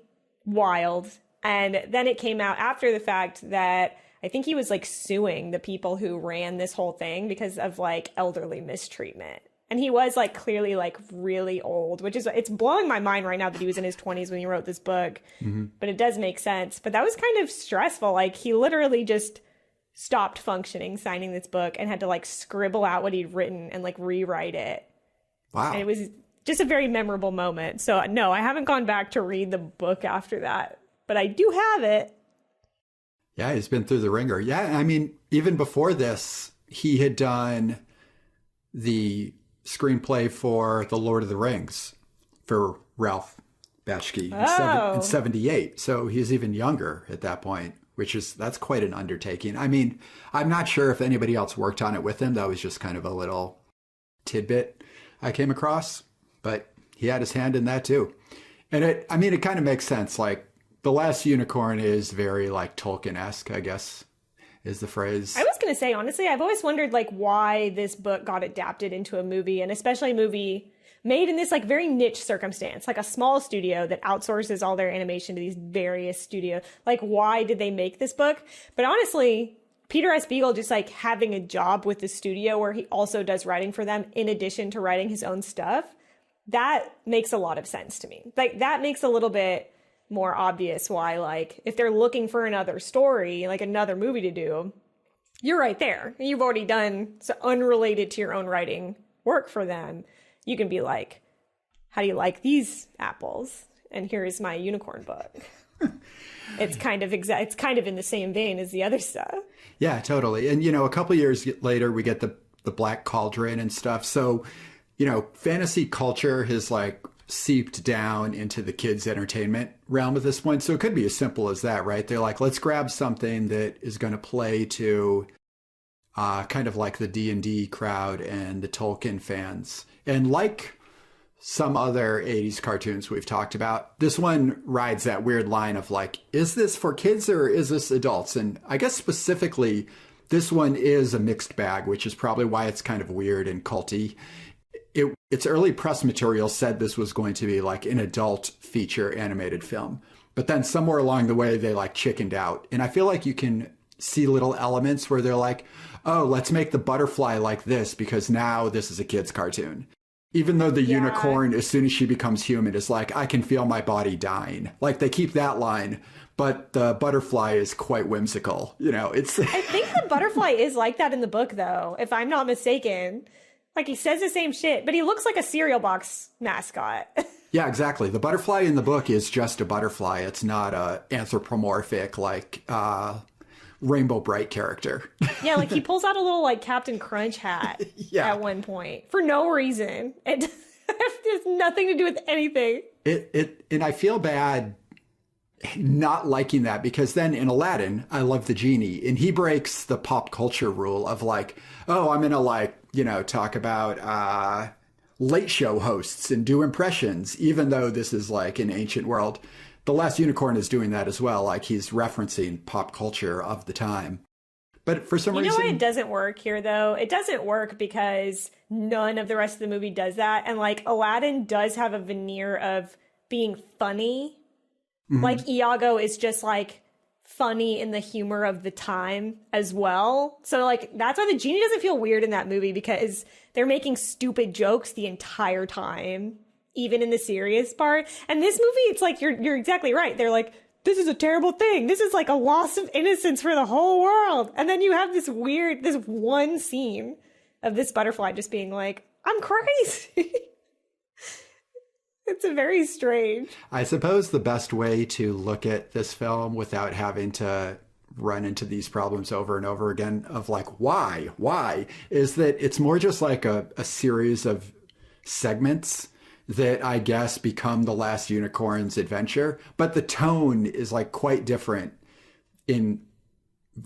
wild. And then it came out after the fact that I think he was like suing the people who ran this whole thing because of like elderly mistreatment. And he was like clearly like really old, which is, it's blowing my mind right now that he was in his 20s when he wrote this book. Mm-hmm. But it does make sense. But that was kind of stressful. Like he literally just stopped functioning signing this book and had to like scribble out what he'd written and like rewrite it. Wow. And it was just a very memorable moment. So no, I haven't gone back to read the book after that, but I do have it. Yeah, he's been through the ringer. Yeah, I mean, even before this, he had done the screenplay for The Lord of the Rings for Ralph Bakshi in 78. So he's even younger at that point, that's quite an undertaking. I mean, I'm not sure if anybody else worked on it with him. That was just kind of a little tidbit I came across, but he had his hand in that too. And it kind of makes sense. Like, The Last Unicorn is very like Tolkien-esque, I guess, is the phrase. I was going to say, honestly, I've always wondered like why this book got adapted into a movie, and especially a movie made in this like very niche circumstance, like a small studio that outsources all their animation to these various studios. Like, why did they make this book? But honestly, Peter S. Beagle just like having a job with the studio where he also does writing for them in addition to writing his own stuff, that makes a lot of sense to me. Like, that makes a little bit more obvious why, like, if they're looking for another story, like another movie to do, you're right there. You've already done so unrelated to your own writing work for them. You can be like, how do you like these apples? And here's my unicorn book. It's kind of in the same vein as the other stuff. Yeah, totally. And, a couple years later, we get the Black Cauldron and stuff. So, fantasy culture has like seeped down into the kids' entertainment realm at this point. So it could be as simple as that, right? They're like, let's grab something that is going to play to kind of like the D&D crowd and the Tolkien fans. And like some other 80s cartoons we've talked about, this one rides that weird line of like, is this for kids or is this adults? And I guess specifically, this one is a mixed bag, which is probably why it's kind of weird and culty. Its early press material said this was going to be like an adult feature animated film. But then somewhere along the way, they like chickened out. And I feel like you can see little elements where they're like, oh, let's make the butterfly like this because now this is a kid's cartoon. Even though the unicorn, as soon as she becomes human, is like, I can feel my body dying. Like, they keep that line, but the butterfly is quite whimsical. It's... I think the butterfly is like that in the book, though, if I'm not mistaken. Like, he says the same shit, but he looks like a cereal box mascot. Yeah, exactly. The butterfly in the book is just a butterfly. It's not a anthropomorphic, like, Rainbow Bright character. Yeah, like he pulls out a little like Captain Crunch hat at one point for no reason. It has nothing to do with anything. And I feel bad not liking that because then in Aladdin, I love the genie and he breaks the pop culture rule of like, oh, I'm gonna like, talk about late show hosts and do impressions, even though this is like an ancient world. The Last Unicorn is doing that as well. Like he's referencing pop culture of the time. But for some reason... You know why it doesn't work here, though? It doesn't work because none of the rest of the movie does that. And like Aladdin does have a veneer of being funny. Mm-hmm. Like Iago is just like funny in the humor of the time as well. So like that's why the genie doesn't feel weird in that movie because they're making stupid jokes the entire time. Even in the serious part. And this movie, it's like, you're exactly right. They're like, this is a terrible thing. This is like a loss of innocence for the whole world. And then you have this one scene of this butterfly just being like, I'm crazy. It's very strange. I suppose the best way to look at this film without having to run into these problems over and over again of like, why, is that it's more just like a series of segments that I guess become The Last Unicorn's adventure. But the tone is like quite different in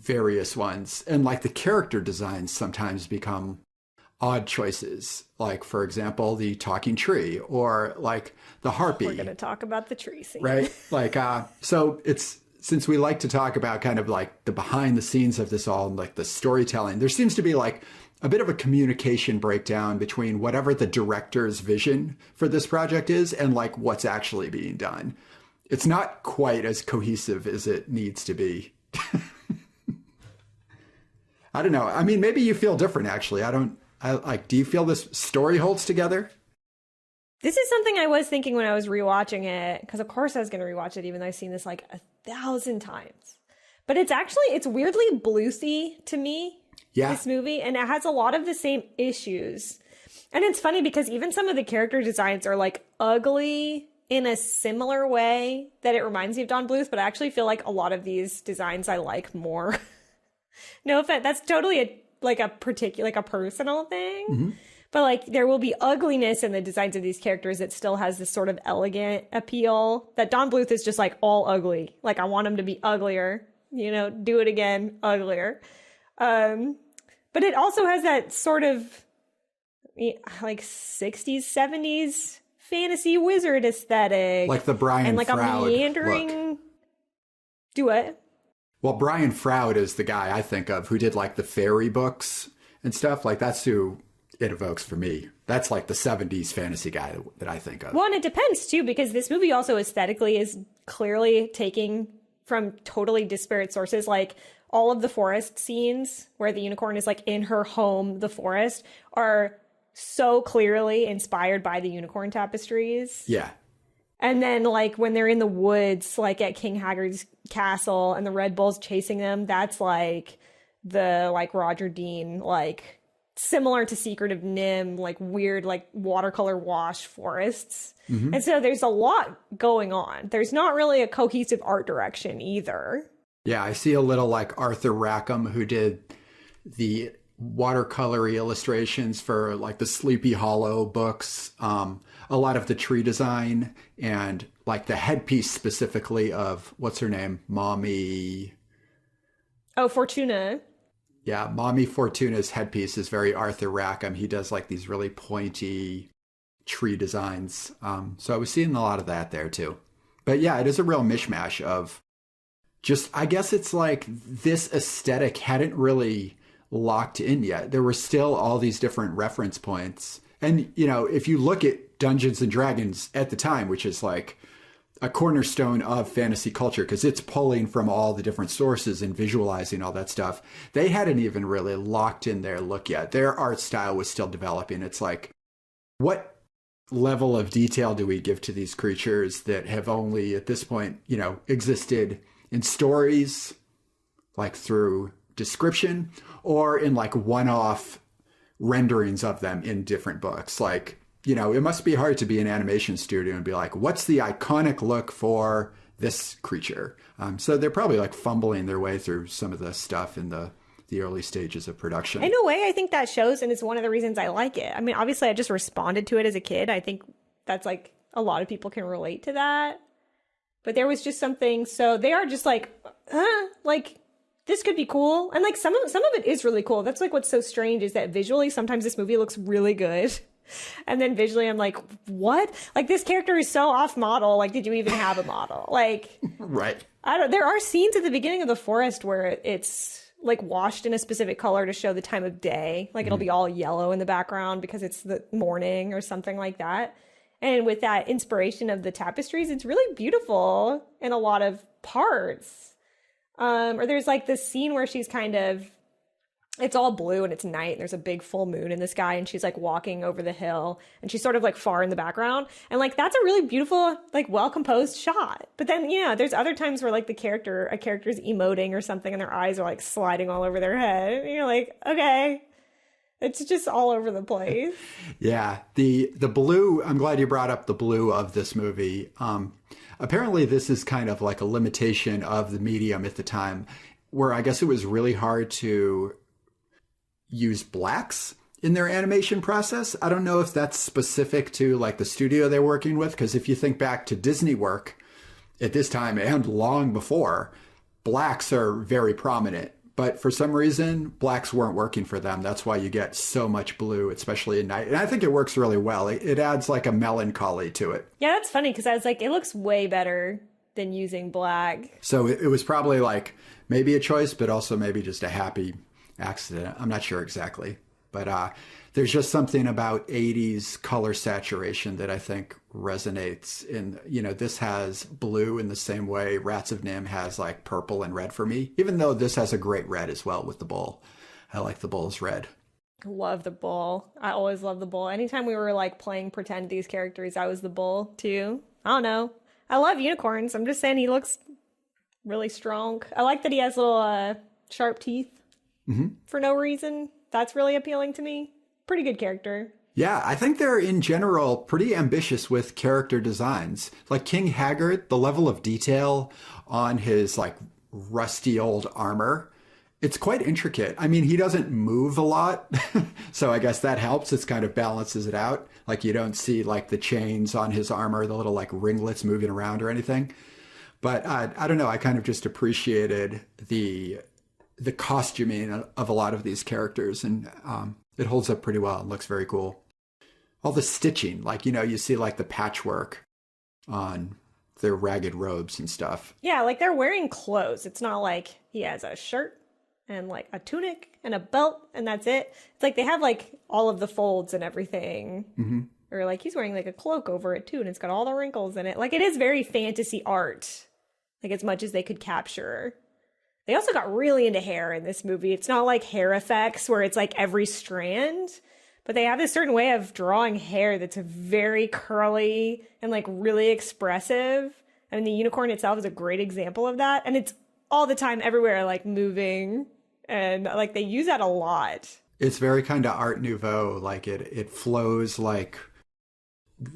various ones. And like the character designs sometimes become odd choices. Like, for example, the talking tree or like the harpy. We're going to talk about the tree scene. Right? Like, so it's, since we like to talk about kind of like the behind the scenes of this all and like the storytelling, there seems to be like a bit of a communication breakdown between whatever the director's vision for this project is and like what's actually being done. It's not quite as cohesive as it needs to be. I don't know. I mean, maybe you feel different, actually. Do you feel this story holds together? This is something I was thinking when I was rewatching it, because of course I was going to rewatch it, even though I've seen this like 1,000 times. But it's weirdly Bluethy to me, this movie, and it has a lot of the same issues. And it's funny because even some of the character designs are like ugly in a similar way that it reminds me of Don Bluth, but I actually feel like a lot of these designs I like more. No offense, that's totally a personal thing. Mm-hmm. But like there will be ugliness in the designs of these characters that still has this sort of elegant appeal that Don Bluth is just like all ugly. Like I want him to be uglier, do it again, uglier. But it also has that sort of like 60s, 70s fantasy wizard aesthetic. Like the Brian and like Froud a meandering look. Do it. Well, Brian Froud is the guy I think of who did like the fairy books and stuff. Like that's who it evokes for me. That's like the 70s fantasy guy that I think of. Well, and it depends too, because this movie also aesthetically is clearly taking from totally disparate sources. Like all of the forest scenes where the unicorn is like in her home, the forest, are so clearly inspired by the unicorn tapestries. Yeah. And then like when they're in the woods, like at King Haggard's castle and the Red Bull's chasing them, that's like the like Roger Dean, like similar to Secret of Nim, like weird, like watercolor wash forests. Mm-hmm. And so there's a lot going on. There's not really a cohesive art direction either. Yeah, I see a little like Arthur Rackham, who did the watercolor illustrations for like the Sleepy Hollow books, a lot of the tree design, and like the headpiece specifically of what's her name, Mommy. Oh, Fortuna. Yeah, Mommy Fortuna's headpiece is very Arthur Rackham. He does like these really pointy tree designs. So I was seeing a lot of that there too. But yeah, it is a real mishmash of just, I guess it's like this aesthetic hadn't really locked in yet. There were still all these different reference points. And, if you look at Dungeons and Dragons at the time, which is like a cornerstone of fantasy culture, because it's pulling from all the different sources and visualizing all that stuff, they hadn't even really locked in their look yet. Their art style was still developing. It's like, what level of detail do we give to these creatures that have only at this point, existed in stories, like through description, or in like one-off renderings of them in different books? Like, it must be hard to be an animation studio and be like, what's the iconic look for this creature? So they're probably like fumbling their way through some of the stuff in the early stages of production. In a way, I think that shows, and it's one of the reasons I like it. I mean, obviously, I just responded to it as a kid. I think that's like a lot of people can relate to that. But there was just something, so they are just like, like, this could be cool. And like some of it is really cool. That's like what's so strange is that visually, sometimes this movie looks really good. And then visually, I'm like, what? Like, this character is so off model. Like, did you even have a model? Like, right. There are scenes at the beginning of the forest where it's like washed in a specific color to show the time of day. Like, it'll be all yellow in the background because it's the morning or something like that. And with that inspiration of the tapestries, it's really beautiful in a lot of parts. Or there's like this scene where she's kind of, it's all blue and it's night and there's a big full moon in the sky and she's like walking over the hill and she's sort of like far in the background. And like, that's a really beautiful, like well-composed shot. But then, there's other times where like a character's emoting or something and their eyes are like sliding all over their head. And you're like, okay. It's just all over the place. Yeah. The blue, I'm glad you brought up the blue of this movie. Apparently this is kind of like a limitation of the medium at the time, where I guess it was really hard to use blacks in their animation process. I don't know if that's specific to like the studio they're working with, because if you think back to Disney work at this time and long before, blacks are very prominent. But for some reason, blacks weren't working for them. That's why you get so much blue, especially at night. And I think it works really well. It adds like a melancholy to it. Yeah, that's funny because I was like, it looks way better than using black. So it was probably like maybe a choice, but also maybe just a happy accident. I'm not sure exactly. But there's just something about 80s color saturation that I think resonates in, this has blue in the same way Rats of Nim has like purple and red for me, even though this has a great red as well with the bull. I like the bull's red. Love the bull. I always love the bull. Anytime we were like playing pretend these characters, I was the bull too. I don't know. I love unicorns. I'm just saying he looks really strong. I like that he has little sharp teeth for no reason. That's really appealing to me. Pretty good character. Yeah, I think they're in general pretty ambitious with character designs. Like King Haggard, the level of detail on his like rusty old armor, it's quite intricate. I mean, he doesn't move a lot, so I guess that helps. It kind of balances it out. Like you don't see like the chains on his armor, the little like ringlets moving around or anything. But I don't know, I kind of just appreciated the costuming of a lot of these characters, and it holds up pretty well and looks very cool. All the stitching, like, you see like the patchwork on their ragged robes and stuff. Yeah, like they're wearing clothes. It's not like he has a shirt and like a tunic and a belt and that's it. It's like they have like all of the folds and everything. Or like he's wearing like a cloak over it too, and it's got all the wrinkles in it. Like it is very fantasy art, like as much as they could capture. They also got really into hair in this movie. It's not like hair effects where it's like every strand, but they have this certain way of drawing hair that's very curly and like really expressive. I mean, the unicorn itself is a great example of that. And it's all the time everywhere, like moving, and like they use that a lot. It's very kind of Art Nouveau. Like it flows like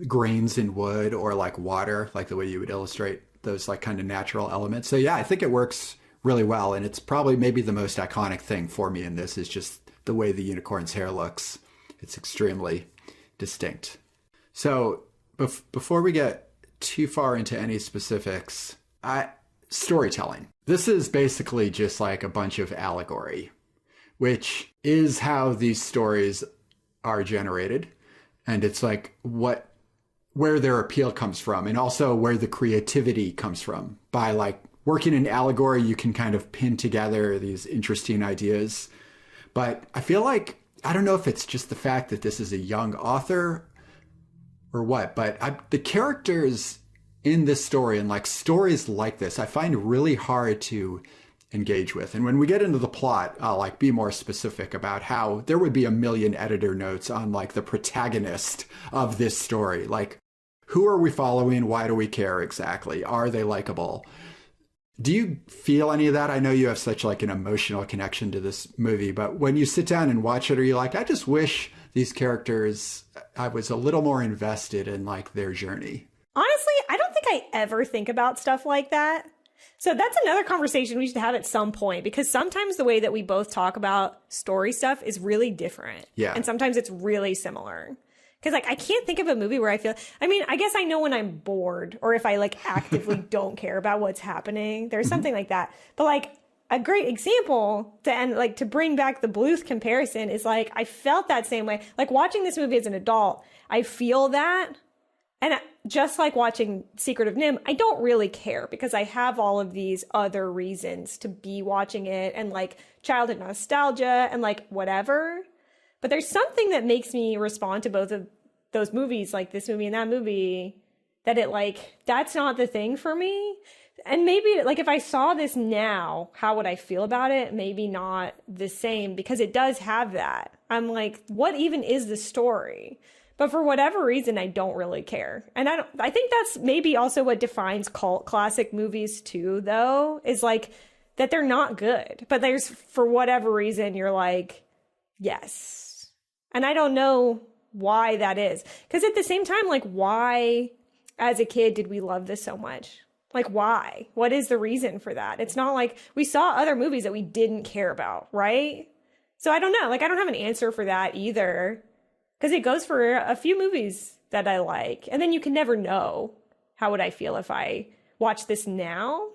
grains in wood or like water, like the way you would illustrate those like kind of natural elements. So yeah, I think it works really well, and it's probably maybe the most iconic thing for me in this is just the way the unicorn's hair looks. It's extremely distinct. So before we get too far into any specifics, storytelling. This is basically just like a bunch of allegory, which is how these stories are generated, and it's like where their appeal comes from, and also where the creativity comes from. By like working in allegory, you can kind of pin together these interesting ideas. But I feel like, I don't know if it's just the fact that this is a young author or what, but the characters in this story and like stories like this, I find really hard to engage with. And when we get into the plot, I'll like be more specific about how there would be a million editor notes on like the protagonist of this story. Like, who are we following? Why do we care exactly? Are they likable? Do you feel any of that? I know you have such like an emotional connection to this movie, but when you sit down and watch it, are you like, I just wish these characters, I was a little more invested in like their journey? Honestly, I don't think I ever think about stuff like that. So that's another conversation we should have at some point, because sometimes the way that we both talk about story stuff is really different. Yeah. And sometimes it's really similar. Because like I can't think of a movie where I feel, I mean, I guess I know when I'm bored or if I like actively don't care about what's happening. There's something like that. But like a great example to end, like to bring back the Bluth comparison is like I felt that same way. Like watching this movie as an adult, I feel that. And just like watching Secret of NIMH, I don't really care because I have all of these other reasons to be watching it and like childhood nostalgia and like whatever. But there's something that makes me respond to both of those movies, like this movie and that movie, that it like, that's not the thing for me. And maybe like if I saw this now, how would I feel about it? Maybe not the same, because it does have that. I'm like, what even is the story? But for whatever reason, I don't really care. And I think that's maybe also what defines cult classic movies too, though, is like that they're not good. But there's, for whatever reason, you're like, yes. And I don't know why that is. Because at the same time, like, why as a kid did we love this so much? Like, why? What is the reason for that? It's not like we saw other movies that we didn't care about, right? So I don't know. Like, I don't have an answer for that either. Because it goes for a few movies that I like. And then you can never know how would I feel if I watch this now.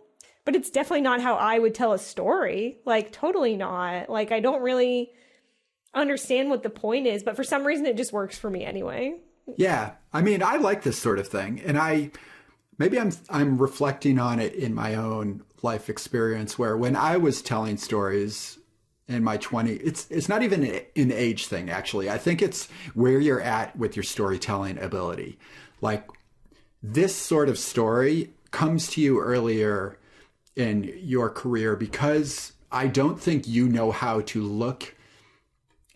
but it's definitely not how I would tell a story. Like, totally not. Like, I don't really understand what the point is, but for some reason it just works for me anyway. Yeah. I mean, I like this sort of thing. And maybe I'm reflecting on it in my own life experience, where when I was telling stories in my 20s, it's not even an age thing, actually. I think it's where you're at with your storytelling ability. Like, this sort of story comes to you earlier in your career because I don't think you know how to look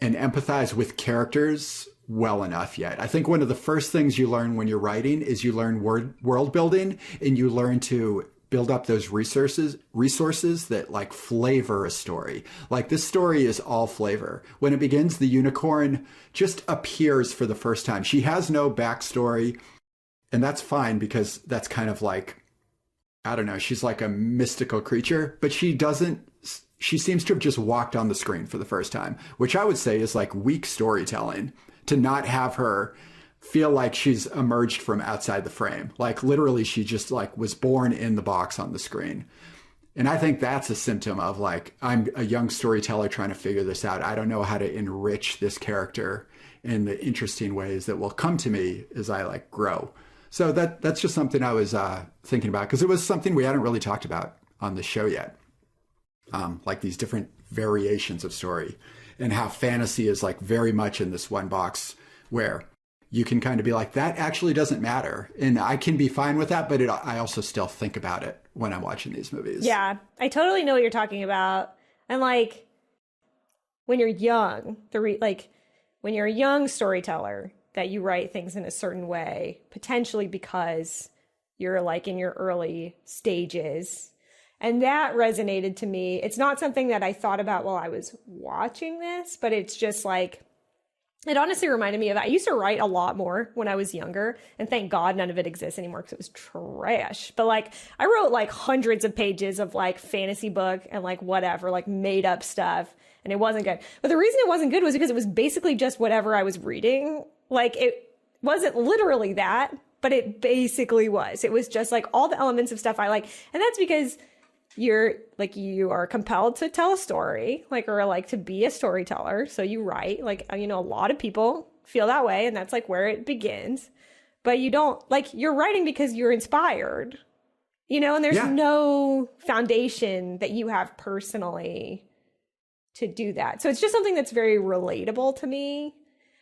and empathize with characters well enough yet. I think one of the first things you learn when you're writing is you learn world building, and you learn to build up those resources that like flavor a story. Like, this story is all flavor. When it begins, the unicorn just appears for the first time. She has no backstory, and that's fine because that's kind of like, I don't know, she's like a mystical creature, but she seems to have just walked on the screen for the first time, which I would say is like weak storytelling, to not have her feel like she's emerged from outside the frame. Like, literally, she just like was born in the box on the screen. And I think that's a symptom of like, I'm a young storyteller trying to figure this out. I don't know how to enrich this character in the interesting ways that will come to me as I like grow. So that's just something I was thinking about, because it was something we hadn't really talked about on the show yet. Like these different variations of story, and how fantasy is like very much in this one box where you can kind of be like, that actually doesn't matter. And I can be fine with that, but I also still think about it when I'm watching these movies. Yeah, I totally know what you're talking about. And like, when you're young, when you're a young storyteller, that you write things in a certain way, potentially because you're like in your early stages. And that resonated to me. It's not something that I thought about while I was watching this, but it's just like, it honestly reminded me of, I used to write a lot more when I was younger, and thank God none of it exists anymore because it was trash. But like, I wrote like hundreds of pages of like fantasy book and like whatever, like made up stuff, and it wasn't good. But the reason it wasn't good was because it was basically just whatever I was reading. Like, it wasn't literally that, but it basically was. It was just like all the elements of stuff I like. And that's because you are compelled to tell a story, like, or like to be a storyteller. So you write, like, you know, a lot of people feel that way, and that's like where it begins. But you don't, like, you're writing because you're inspired, you know, and there's no foundation that you have personally to do that. So it's just something that's very relatable to me.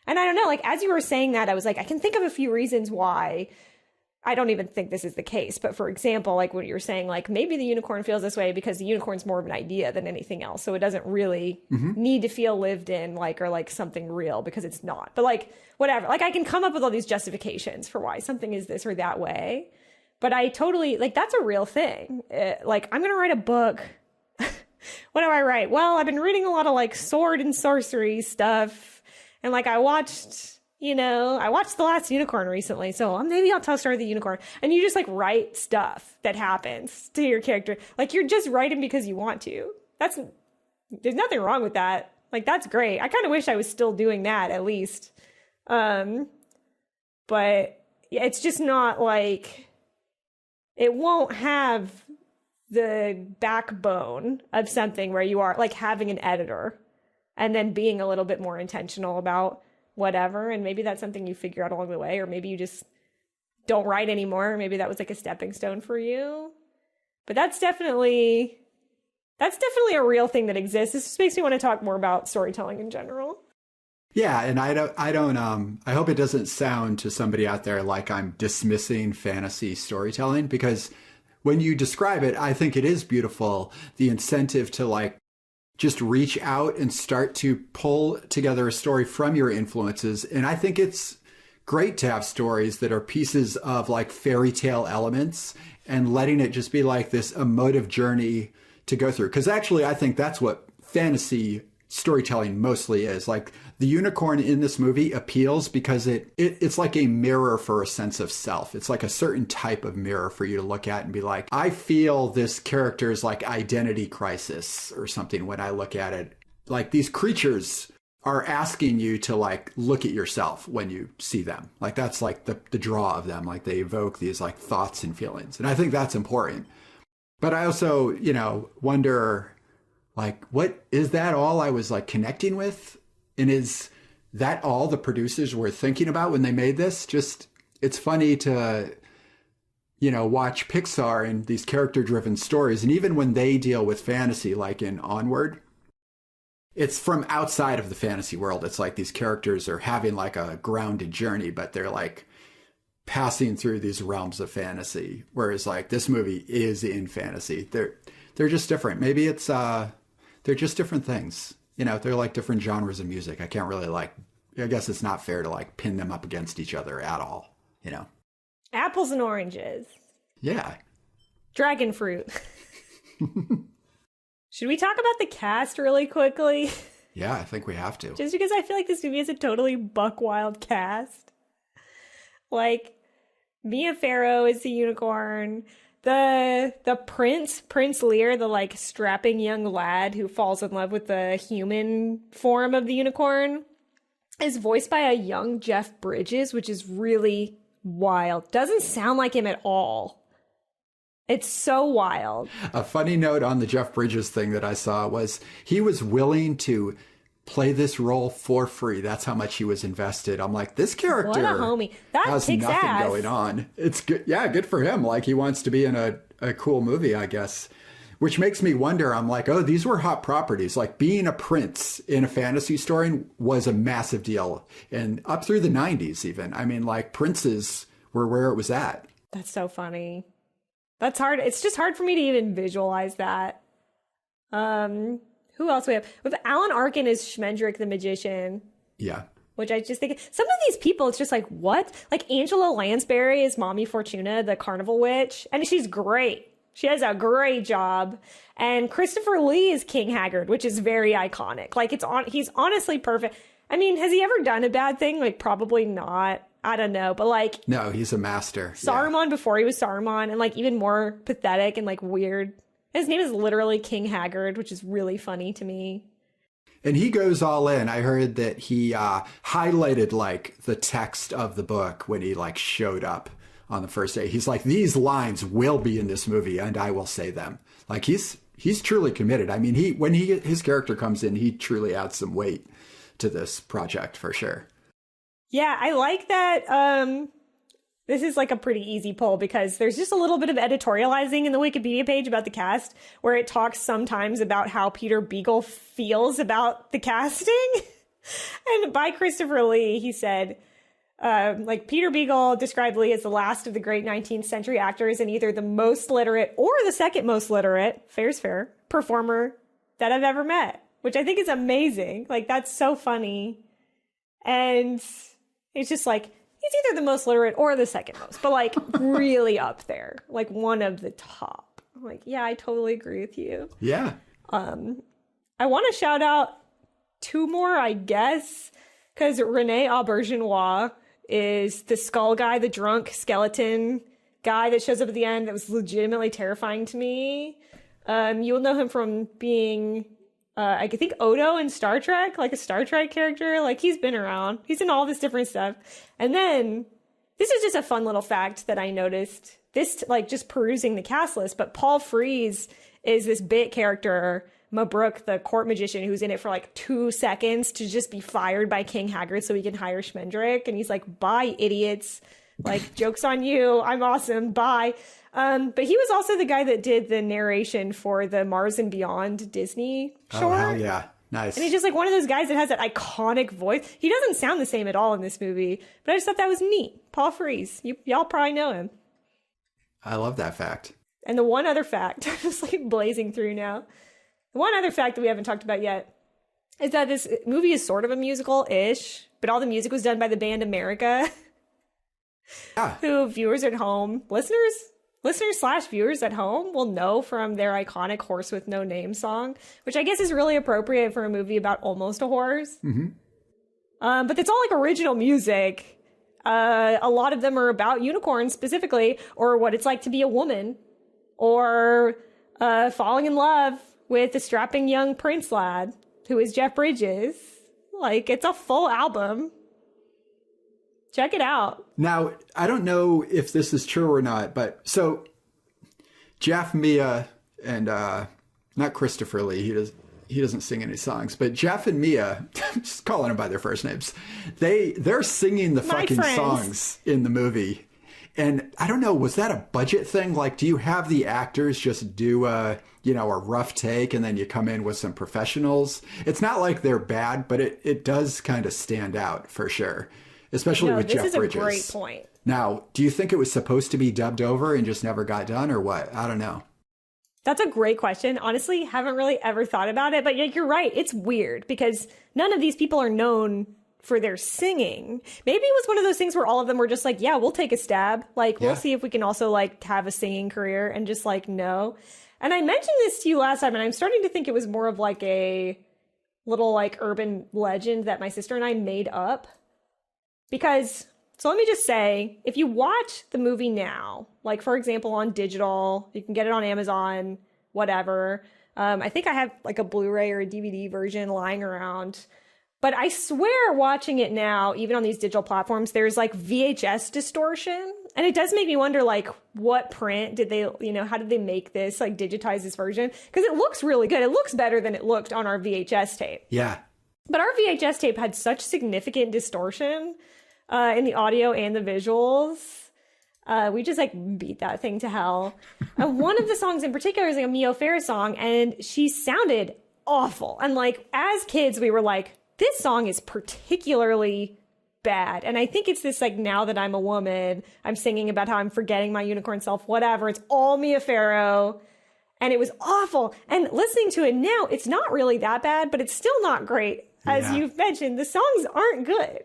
And I don't know, like, as you were saying that, I was like, I can think of a few reasons why. I don't even think this is the case. But for example, like what you're saying, like maybe the unicorn feels this way because the unicorn's more of an idea than anything else. So it doesn't really need to feel lived in, like, or like something real, because it's not. But like, whatever, like I can come up with all these justifications for why something is this or that way. But I totally, like, that's a real thing. Like, I'm going to write a book. What do I write? Well, I've been reading a lot of like sword and sorcery stuff. And like, I watched The Last Unicorn recently, so maybe I'll tell a story of the unicorn. And you just like write stuff that happens to your character. Like, you're just writing because you want to. There's nothing wrong with that. Like, that's great. I kind of wish I was still doing that at least. But yeah, it's just not like, it won't have the backbone of something where you are like having an editor and then being a little bit more intentional about whatever. And maybe that's something you figure out along the way, or maybe you just don't write anymore. Maybe that was like a stepping stone for you. But that's definitely a real thing that exists. This just makes me want to talk more about storytelling in general. Yeah, and I hope it doesn't sound to somebody out there like I'm dismissing fantasy storytelling, because when you describe it, I think it is beautiful. The incentive to like just reach out and start to pull together a story from your influences. And I think it's great to have stories that are pieces of like fairy tale elements and letting it just be like this emotive journey to go through. Because actually, I think that's what fantasy storytelling mostly is. Like, the unicorn in this movie appeals because it's like a mirror for a sense of self. It's like a certain type of mirror for you to look at and be like, I feel this character's like identity crisis or something when I look at it. Like, these creatures are asking you to like look at yourself when you see them. Like, that's like the draw of them. Like, they evoke these like thoughts and feelings. And I think that's important. But I also, wonder, like, what is that all I was like connecting with? And is that all the producers were thinking about when they made this? Just, it's funny to, watch Pixar and these character-driven stories. And even when they deal with fantasy, like in Onward, it's from outside of the fantasy world. It's like these characters are having like a grounded journey, but they're like passing through these realms of fantasy. Whereas like this movie is in fantasy. They're just different. Maybe it's, they're just different things. They're like different genres of music. I can't really I guess it's not fair to like pin them up against each other at all, Apples and oranges. Yeah. Dragon fruit. Should we talk about the cast really quickly? Yeah, I think we have to. Just because I feel like this movie is a totally buck wild cast. Like, Mia Farrow is the unicorn. The Prince Lear, the like strapping young lad who falls in love with the human form of the unicorn, is voiced by a young Jeff Bridges, which is really wild. Doesn't sound like him at all. It's so wild. A funny note on the Jeff Bridges thing that I saw was he was willing to play this role for free. That's how much he was invested. I'm like, this character what a homie. That has kicks nothing ass. going on. It's good. Yeah, good for him. Like he wants to be in a cool movie, I guess. Which makes me wonder, I'm like, oh, these were hot properties. Like being a prince in a fantasy story was a massive deal. And up through the 90s even. I mean, like princes were where it was at. That's so funny. That's hard. It's just hard for me to even visualize that. Who else we have? With Alan Arkin as Schmendrick the magician. Yeah. Which I just think, some of these people, it's just like, what? Like Angela Lansbury is Mommy Fortuna, the carnival witch. And she's great. She has a great job. And Christopher Lee is King Haggard, which is very iconic. Like he's honestly perfect. I mean, has he ever done a bad thing? Like probably not. I don't know, but like... No, he's a master. Saruman before he was Saruman, and like even more pathetic and like weird. His name is literally King Haggard, which is really funny to me. And he goes all in. I heard that he highlighted like the text of the book when he like showed up on the first day. He's like, these lines will be in this movie and I will say them. Like he's truly committed. I mean, his character comes in, he truly adds some weight to this project for sure. Yeah, I like that. This is like a pretty easy poll because there's just a little bit of editorializing in the Wikipedia page about the cast where it talks sometimes about how Peter Beagle feels about the casting. And by Christopher Lee, he said, like Peter Beagle described Lee as the last of the great 19th century actors and either the most literate or the second most literate, fair's fair, performer that I've ever met, which I think is amazing. Like, that's so funny. And it's just like, he's either the most literate or the second most, but like really up there, like one of the top. I'm like, yeah, I totally agree with you. Yeah. I want to shout out two more, I guess, because Rene Aubergenois is the skull guy, the drunk skeleton guy that shows up at the end that was legitimately terrifying to me. You'll know him from being... I think Odo in Star Trek, like a Star Trek character, like he's been around. He's in all this different stuff. And then this is just a fun little fact that I noticed this, like just perusing the cast list, but Paul Frees is this bit character, Mabruk, the court magician, who's in it for like 2 seconds to just be fired by King Haggard so he can hire Schmendrick. And he's like, bye, idiots. Like, joke's on you. I'm awesome. Bye. But he was also the guy that did the narration for the Mars and Beyond Disney short. Oh, hell yeah. Nice. And he's just like one of those guys that has that iconic voice. He doesn't sound the same at all in this movie, but I just thought that was neat. Paul Frees. Y'all probably know him. I love that fact. And the one other fact, I'm just like blazing through now. The one other fact that we haven't talked about yet is that this movie is sort of a musical-ish, but all the music was done by the band America. Yeah. Who viewers at home, listeners/viewers at home will know from their iconic Horse with No Name song, which I guess is really appropriate for a movie about almost a horse. Mm-hmm. But it's all like original music. A lot of them are about unicorns specifically, or what it's like to be a woman, or falling in love with a strapping young prince lad who is Jeff Bridges. Like, it's a full album. Check it out. Now, I don't know if this is true or not, but so Jeff, Mia, and not Christopher Lee. He doesn't sing any songs, but Jeff and Mia, just calling them by their first names, they're singing the fucking songs in the movie. And I don't know, was that a budget thing? Like, do you have the actors just do a rough take and then you come in with some professionals? It's not like they're bad, but it does kind of stand out for sure, especially with Jeff Bridges. This is a great point. Now, do you think it was supposed to be dubbed over and just never got done or what? I don't know. That's a great question. Honestly, haven't really ever thought about it, but you're right. It's weird because none of these people are known for their singing. Maybe it was one of those things where all of them were just like, yeah, we'll take a stab. Like, we'll see if we can also like have a singing career, and just like, no. And I mentioned this to you last time, and I'm starting to think it was more of like a little like urban legend that my sister and I made up. Because, so let me just say, if you watch the movie now, like for example, on digital, you can get it on Amazon, whatever. I think I have like a Blu-ray or a DVD version lying around. But I swear watching it now, even on these digital platforms, there's like VHS distortion. And it does make me wonder, like, what print did they, how did they make this, like, digitize this version? Because it looks really good. It looks better than it looked on our VHS tape. Yeah. But our VHS tape had such significant distortion in the audio and the visuals. We just, like, beat that thing to hell. And one of the songs in particular is like a Mia Farrow song, and she sounded awful. And, like, as kids, we were like, this song is particularly bad. And I think it's this, like, now that I'm a woman, I'm singing about how I'm forgetting my unicorn self, whatever. It's all Mia Farrow. And it was awful. And listening to it now, it's not really that bad, but it's still not great. As you've mentioned, the songs aren't good.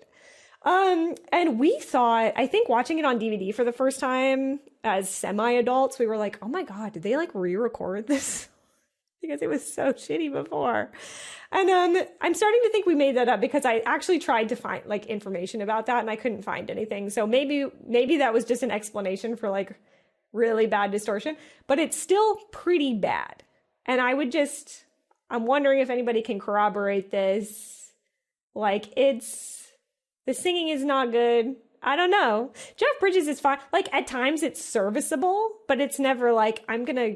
And we thought, I think watching it on DVD for the first time as semi-adults, we were like, oh my God, did they like re-record this? Because it was so shitty before. And I'm starting to think we made that up because I actually tried to find like information about that and I couldn't find anything. So maybe that was just an explanation for like really bad distortion, but it's still pretty bad. And I'm wondering if anybody can corroborate this. Like, the singing is not good. I don't know. Jeff Bridges is fine. Like, at times it's serviceable, but it's never like, I'm gonna,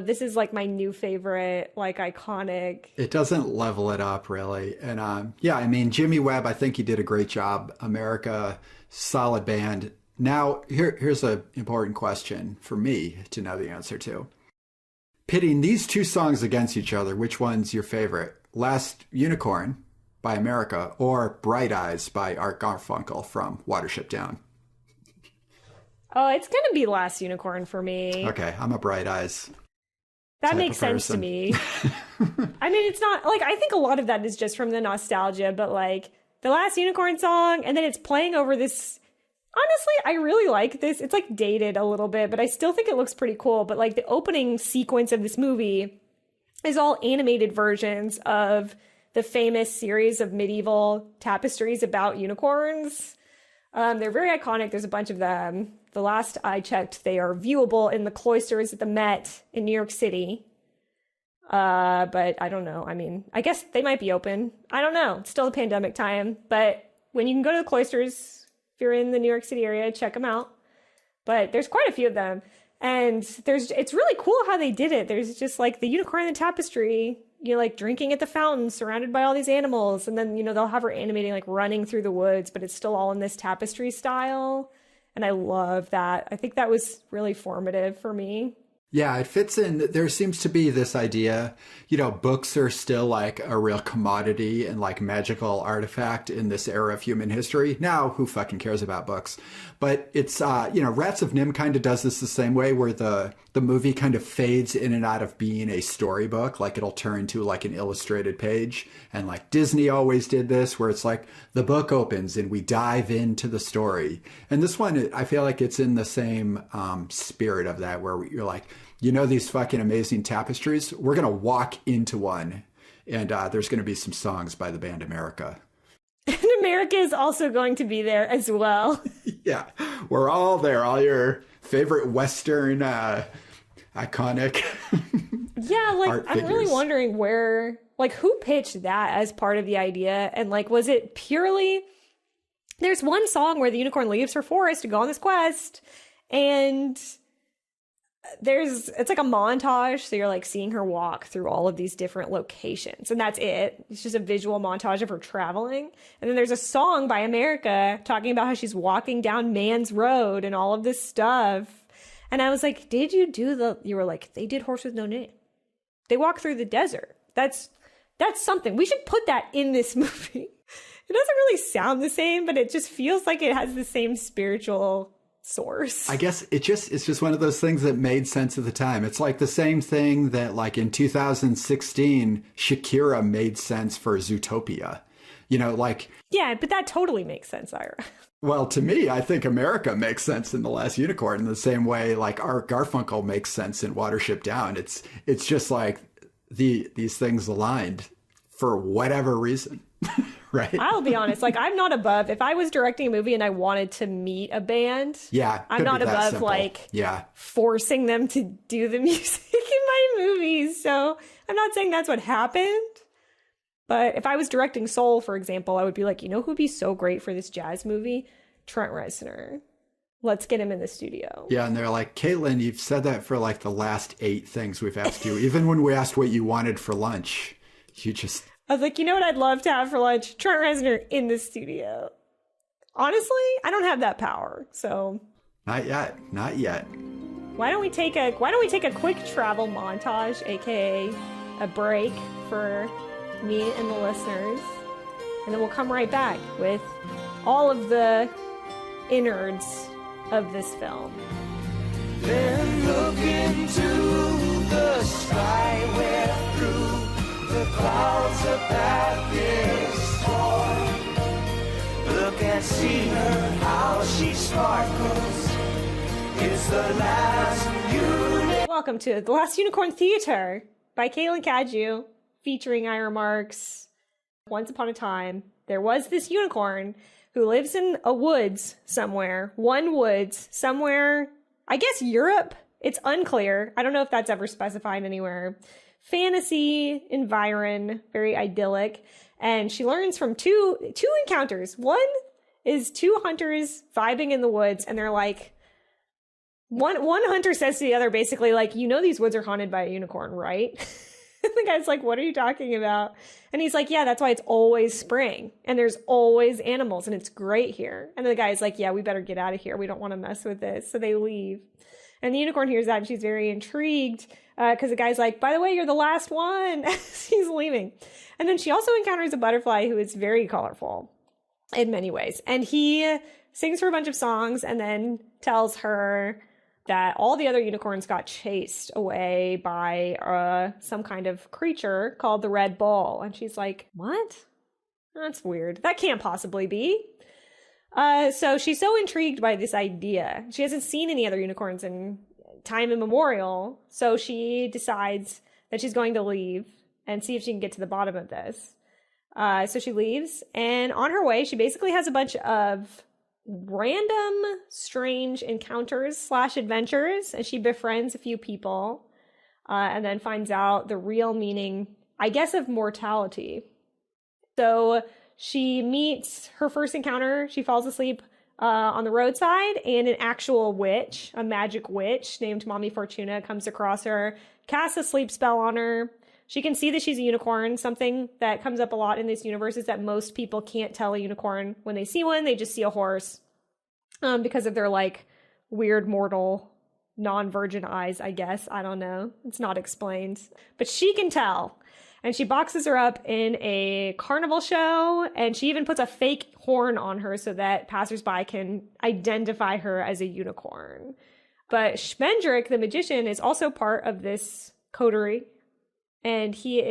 this is like my new favorite, like, iconic. It doesn't level it up, really. And I mean, Jimmy Webb, I think he did a great job. America, solid band. Now, here's an important question for me to know the answer to. Pitting these two songs against each other, which one's your favorite? Last Unicorn by America or Bright Eyes by Art Garfunkel from Watership Down? Oh, it's going to be Last Unicorn for me. Okay, I'm a Bright Eyes. That makes sense to me. I mean, it's not, like, I think a lot of that is just from the nostalgia, but, like, the Last Unicorn song, and then it's playing over this. Honestly, I really like this. It's, like, dated a little bit, but I still think it looks pretty cool. But, like, the opening sequence of this movie is all animated versions of the famous series of medieval tapestries about unicorns. They're very iconic. There's a bunch of them. The last I checked, they are viewable in the cloisters at the Met in New York City. But I don't know. I mean, I guess they might be open. I don't know. It's still a pandemic time. But when you can go to the cloisters, if you're in the New York City area, check them out. But there's quite a few of them. And it's really cool how they did it. There's just like the unicorn and the tapestry, like drinking at the fountain, surrounded by all these animals. And then, they'll have her animating, like running through the woods, but it's still all in this tapestry style. And I love that. I think that was really formative for me. Yeah, it fits in. There seems to be this idea, books are still like a real commodity and like magical artifact in this era of human history. Now, who fucking cares about books? But it's, Rats of Nim kind of does this the same way where the movie kind of fades in and out of being a storybook. Like it'll turn to like an illustrated page. And like Disney always did this where it's like the book opens and we dive into the story. And this one, I feel like it's in the same spirit of that where you're like, these fucking amazing tapestries, we're going to walk into one and there's going to be some songs by the band America. And America is also going to be there as well. Yeah, we're all there. All your favorite Western iconic yeah, like art I'm figures. Really wondering where, like, who pitched that as part of the idea? And like, was it purely, there's one song where the unicorn leaves her forest to go on this quest and it's like a montage, so you're like seeing her walk through all of these different locations, and that's it. It's just a visual montage of her traveling. And then there's a song by America talking about how she's walking down Man's Road and all of this stuff. And I was like, you were like, they did Horse with No Name. They walk through the desert. That's something. We should put that in this movie. It doesn't really sound the same, but it just feels like it has the same spiritual source. I guess it's just one of those things that made sense at the time. It's like the same thing that like in 2016, Shakira made sense for Zootopia. You know, like... Yeah, but that totally makes sense, Ira. Well, to me, I think America makes sense in The Last Unicorn in the same way like Art Garfunkel makes sense in Watership Down. It's just like these things aligned for whatever reason. Right. I'll be honest, like I'm not above if I was directing a movie and I wanted to meet a band. Yeah. I'm not above simple. like yeah. forcing them to do the music in my movies. So I'm not saying that's what happened. But if I was directing Soul, for example, I would be like, you know who'd be so great for this jazz movie? Trent Reznor. Let's get him in the studio. Yeah, and they're like, Caitlin, you've said that for like the last 8 things we've asked you. Even when we asked what you wanted for lunch, you just... I was like, you know what I'd love to have for lunch? Trent Reznor in the studio. Honestly, I don't have that power, so... Not yet. Why don't we take a quick travel montage, aka a break for me and the listeners, and then we'll come right back with all of the innards of this film. Then look into the sky where through the clouds of darkness torn. Look and see her, how she sparkles. It's the last unicorn. Welcome to The Last Unicorn Theater by Caitlin Cadieux, featuring Ira Marcks. Once upon a time, there was this unicorn who lives in a woods somewhere. One woods somewhere, I guess Europe. It's unclear. I don't know if that's ever specified anywhere. Fantasy environ, very idyllic. And she learns from two encounters. One is 2 hunters vibing in the woods, and they're like, one hunter says to the other basically like, you know these woods are haunted by a unicorn, right? The guy's like, what are you talking about? And he's like, yeah, that's why it's always spring and there's always animals and it's great here. And the guy's like, yeah, we better get out of here. We don't want to mess with this. So they leave. And the unicorn hears that and she's very intrigued because the guy's like, by the way, you're the last one. She's leaving. And then she also encounters a butterfly who is very colorful in many ways. And he sings her a bunch of songs and then tells her that all the other unicorns got chased away by some kind of creature called the Red Bull. And she's like, what? That's weird. That can't possibly be. So she's so intrigued by this idea. She hasn't seen any other unicorns in time immemorial. So she decides that she's going to leave and see if she can get to the bottom of this. So she leaves. And on her way, she basically has a bunch of random strange encounters / adventures, and she befriends a few people and then finds out the real meaning, I guess, of mortality. So she meets her first encounter. She falls asleep on the roadside, and an actual witch, a magic witch named Mommy Fortuna, comes across her, casts a sleep spell on her. She can see that she's a unicorn. Something that comes up a lot in this universe is that most people can't tell a unicorn when they see one. They just see a horse because of their like weird mortal non-virgin eyes, I guess. I don't know. It's not explained. But she can tell. And she boxes her up in a carnival show. And she even puts a fake horn on her so that passersby can identify her as a unicorn. But Schmendrick, the magician, is also part of this coterie. And he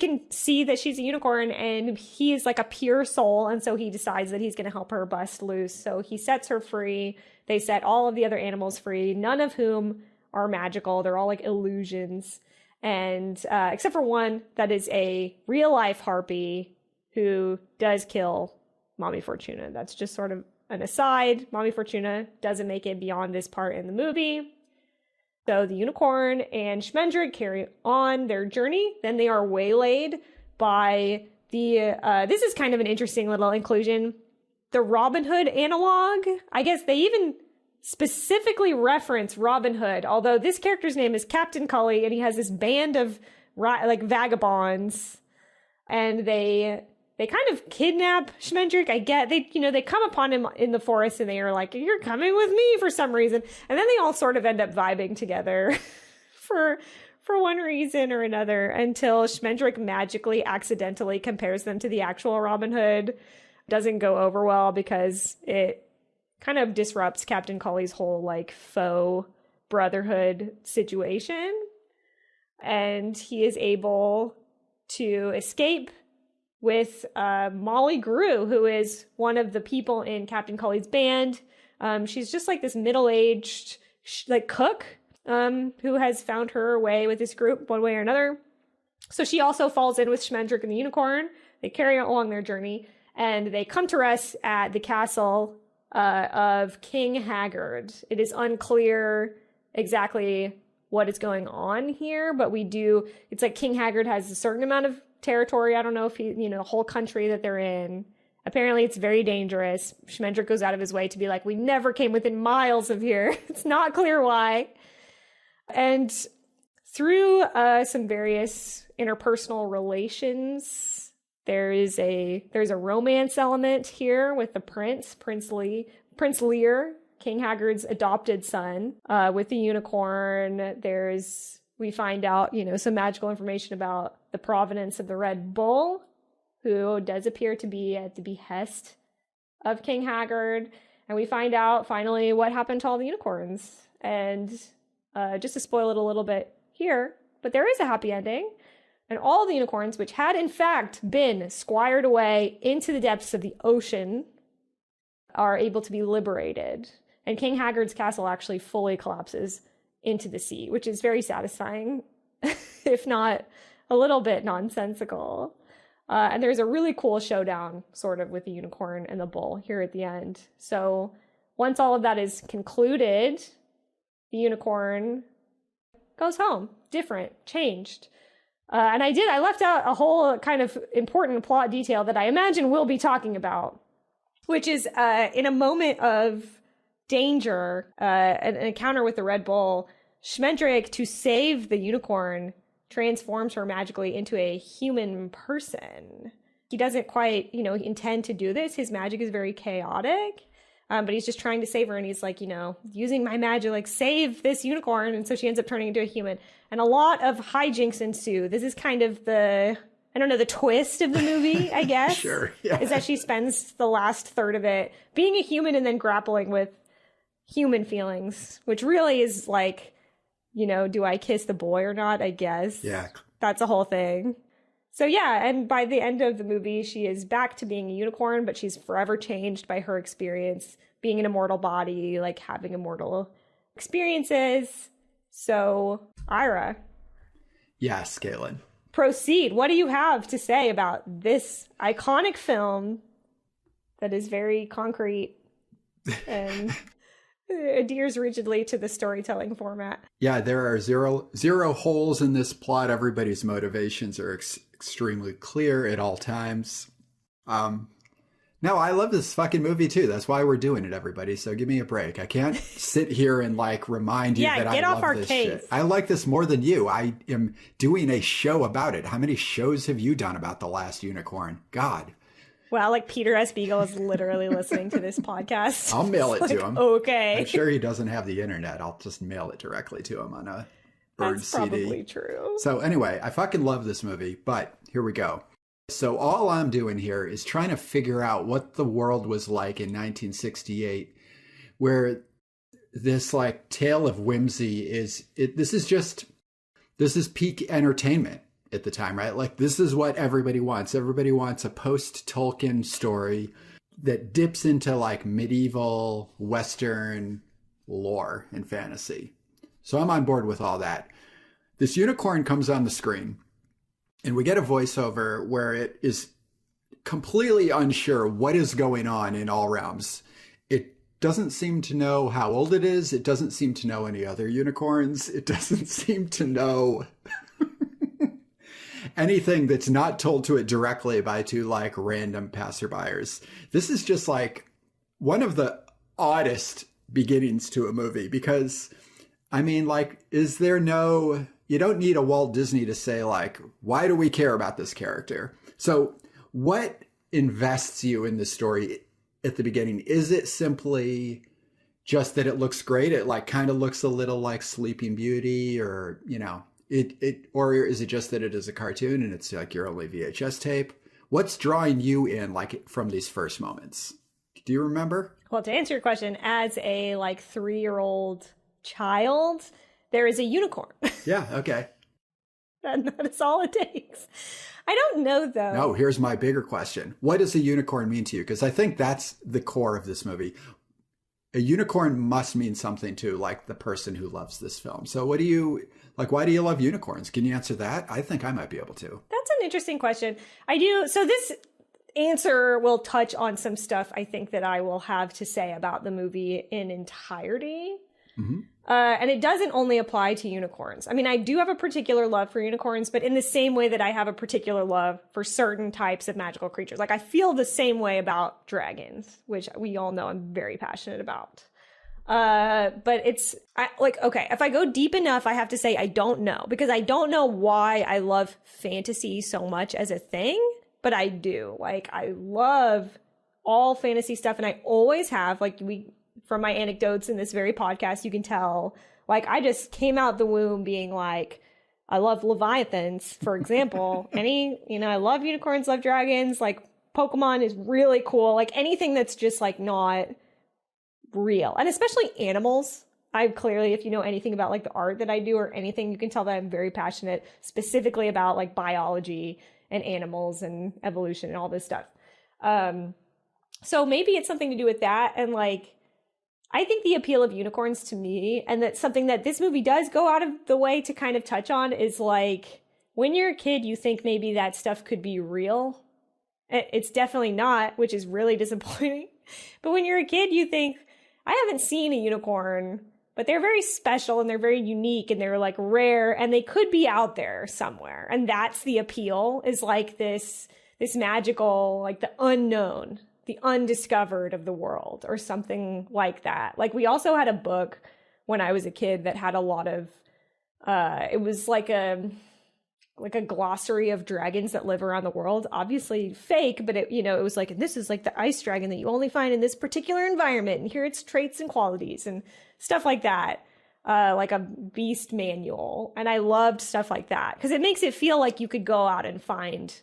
can see that she's a unicorn, and he is like a pure soul, and so he decides that he's going to help her bust loose. So he sets her free. They set all of the other animals free, none of whom are magical. They're all like illusions. And except for one that is a real-life harpy who does kill Mommy Fortuna. That's just sort of an aside. Mommy Fortuna doesn't make it beyond this part in the movie. So the unicorn and Schmendrick carry on their journey. Then they are waylaid by the, this is kind of an interesting little inclusion, the Robin Hood analog. I guess they even specifically reference Robin Hood, although this character's name is Captain Cully, and he has this band of like vagabonds, and they kind of kidnap Schmendrick. I get they come upon him in the forest, and they are like, "You're coming with me" for some reason, and then they all sort of end up vibing together for one reason or another, until Schmendrick magically accidentally compares them to the actual Robin Hood. Doesn't go over well because it kind of disrupts Captain Cully's whole like faux brotherhood situation, and he is able to escape with Molly Grew, who is one of the people in Captain Cully's band. She's just like this middle-aged like cook who has found her way with this group one way or another. So she also falls in with Schmendrick and the unicorn. They carry along their journey, and they come to rest at the castle of King Haggard. It is unclear exactly what is going on here, but it's like King Haggard has a certain amount of territory. I don't know if the whole country that they're in. Apparently it's very dangerous. Schmendrick goes out of his way to be like, we never came within miles of here. It's not clear why. And through some various interpersonal relations, there's a romance element here with the Prince Lear, King Haggard's adopted son, with the unicorn. We find out, some magical information about the provenance of the Red Bull, who does appear to be at the behest of King Haggard. And we find out finally what happened to all the unicorns. And just to spoil it a little bit here, but there is a happy ending. And all the unicorns, which had in fact been squired away into the depths of the ocean, are able to be liberated. And King Haggard's castle actually fully collapses into the sea, which is very satisfying, if not a little bit nonsensical. And there's a really cool showdown, sort of, with the unicorn and the bull here at the end. So once all of that is concluded, the unicorn goes home, different, changed. And I left out a whole kind of important plot detail that I imagine we'll be talking about, which is in a moment of danger, an encounter with the Red Bull, Schmendrick, to save the unicorn, transforms her magically into a human person. He doesn't quite, intend to do this. His magic is very chaotic. But he's just trying to save her, and he's like, using my magic, like, save this unicorn. And so she ends up turning into a human. And a lot of hijinks ensue. This is kind of the twist of the movie, I guess. Sure, yeah. Is that she spends the last third of it being a human and then grappling with human feelings, which really is like, do I kiss the boy or not, I guess. Yeah. That's a whole thing. So yeah, and by the end of the movie, she is back to being a unicorn, but she's forever changed by her experience being an immortal body, like having immortal experiences. So, Ira. Yes, Caitlin. Proceed. What do you have to say about this iconic film that is very concrete and adheres rigidly to the storytelling format? Yeah, there are zero holes in this plot. Everybody's motivations are extremely clear at all times. No, I love this fucking movie too. That's why we're doing it, everybody. So give me a break. I can't sit here and like remind you that I love this shit. I like this more than you. I am doing a show about it. How many shows have you done about The Last Unicorn? God. Well, like Peter S. Beagle is literally listening to this podcast. I'll mail it to him. Okay. I'm sure he doesn't have the internet. I'll just mail it directly to him on a bird That's CD. Probably true. So anyway, I fucking love this movie, but here we go. So all I'm doing here is trying to figure out what the world was like in 1968, where this like tale of whimsy this is peak entertainment at the time, right? Like this is what everybody wants. Everybody wants a post-Tolkien story that dips into like medieval Western lore and fantasy. So I'm on board with all that. This unicorn comes on the screen, and we get a voiceover where it is completely unsure what is going on in all realms. It doesn't seem to know how old it is. It doesn't seem to know any other unicorns. It doesn't seem to know anything that's not told to it directly by two like random passerbyers. This is just like one of the oddest beginnings to a movie because, I mean, like, is there no, you don't need a Walt Disney to say, like, why do we care about this character? So what invests you in the story at the beginning? Is it simply just that it looks great? It like kind of looks a little like Sleeping Beauty, or, you know, or is it just that it is a cartoon and it's like your only VHS tape? What's drawing you in, like, from these first moments? Do you remember? Well, to answer your question, as a like 3-year-old child, there is a unicorn. Yeah, okay. And that is all it takes. I don't know, though. No, here's my bigger question. What does a unicorn mean to you? Because I think that's the core of this movie. A unicorn must mean something to, like, the person who loves this film. So what do you, like, why do you love unicorns? Can you answer that? I think I might be able to. That's an interesting question. I do. So this answer will touch on some stuff I think that I will have to say about the movie in entirety. Mm-hmm. And it doesn't only apply to unicorns. I mean, I do have a particular love for unicorns, but in the same way that I have a particular love for certain types of magical creatures. Like, I feel the same way about dragons, which we all know I'm very passionate about. But it's okay, if I go deep enough, I have to say I don't know, because I don't know why I love fantasy so much as a thing, but I do. Like, I love all fantasy stuff, and I always have. Like, from my anecdotes in this very podcast, you can tell, like, I just came out the womb being like, I love Leviathans, for example. I love unicorns, love dragons, like, Pokemon is really cool. Like, anything that's just, like, not real. And especially animals. I clearly, if you know anything about, like, the art that I do or anything, you can tell that I'm very passionate specifically about, like, biology and animals and evolution and all this stuff. So maybe it's something to do with that. And, like, I think the appeal of unicorns to me, and that's something that this movie does go out of the way to kind of touch on, is like, when you're a kid, you think maybe that stuff could be real. It's definitely not, which is really disappointing. But when you're a kid, you think, I haven't seen a unicorn, but they're very special and they're very unique and they're, like, rare and they could be out there somewhere. And that's the appeal, is like this magical, like, the unknown, the undiscovered of the world, or something like that. Like, we also had a book when I was a kid that had a lot of, it was like a glossary of dragons that live around the world. Obviously fake, but it was like, and this is like the ice dragon that you only find in this particular environment, and here its traits and qualities and stuff like that. Like a beast manual. And I loved stuff like that because it makes it feel like you could go out and find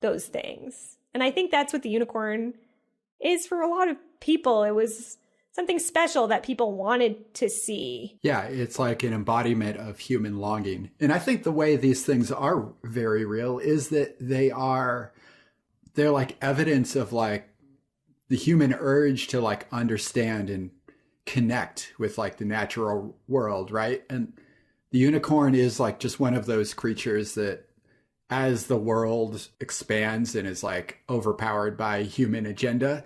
those things. And I think that's what the unicorn is for a lot of people. It was something special that people wanted to see. Yeah, it's like an embodiment of human longing. And I think the way these things are very real is that they're like evidence of, like, the human urge to, like, understand and connect with, like, the natural world, right? And the unicorn is, like, just one of those creatures that, as the world expands and is, like, overpowered by human agenda,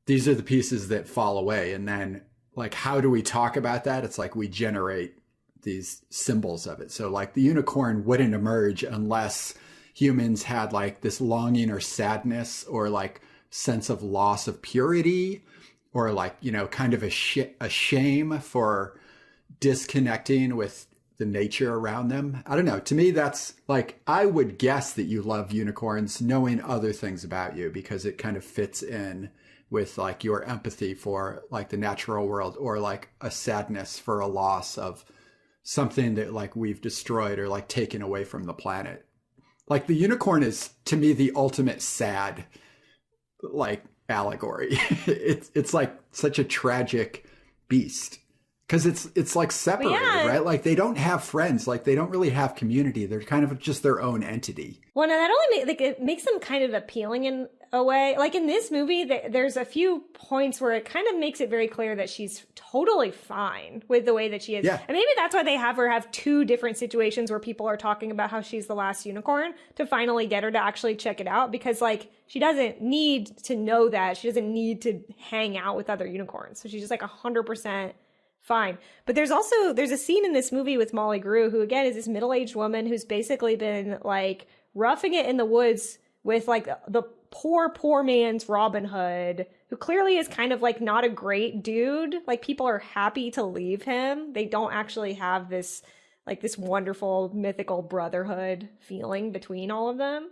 these are the pieces that fall away. And then, like, how do we talk about that? It's like we generate these symbols of it. So, like, the unicorn wouldn't emerge unless humans had, like, this longing or sadness or, like, sense of loss of purity, or, like, kind of a shame for disconnecting with the nature around them. I don't know. To me, that's, like, I would guess that you love unicorns knowing other things about you, because it kind of fits in with, like, your empathy for, like, the natural world, or, like, a sadness for a loss of something that, like, we've destroyed or, like, taken away from the planet. Like, the unicorn is, to me, the ultimate sad, like, allegory. It's like such a tragic beast. Because it's like separated, right? Like, they don't have friends. Like, they don't really have community. They're kind of just their own entity. Well, no, that only it makes them kind of appealing in a way. Like, in this movie, there's a few points where it kind of makes it very clear that she's totally fine with the way that she is. Yeah. And maybe that's why they have her have two different situations where people are talking about how she's the last unicorn, to finally get her to actually check it out. Because, like, she doesn't need to know that. She doesn't need to hang out with other unicorns. So she's just, like, 100% fine. But there's a scene in this movie with Molly Grew, who, again, is this middle-aged woman who's basically been, like, roughing it in the woods with, like, the poor man's Robin Hood, who clearly is kind of like not a great dude. Like people are happy to leave him. They don't actually have this like this wonderful mythical brotherhood feeling between all of them.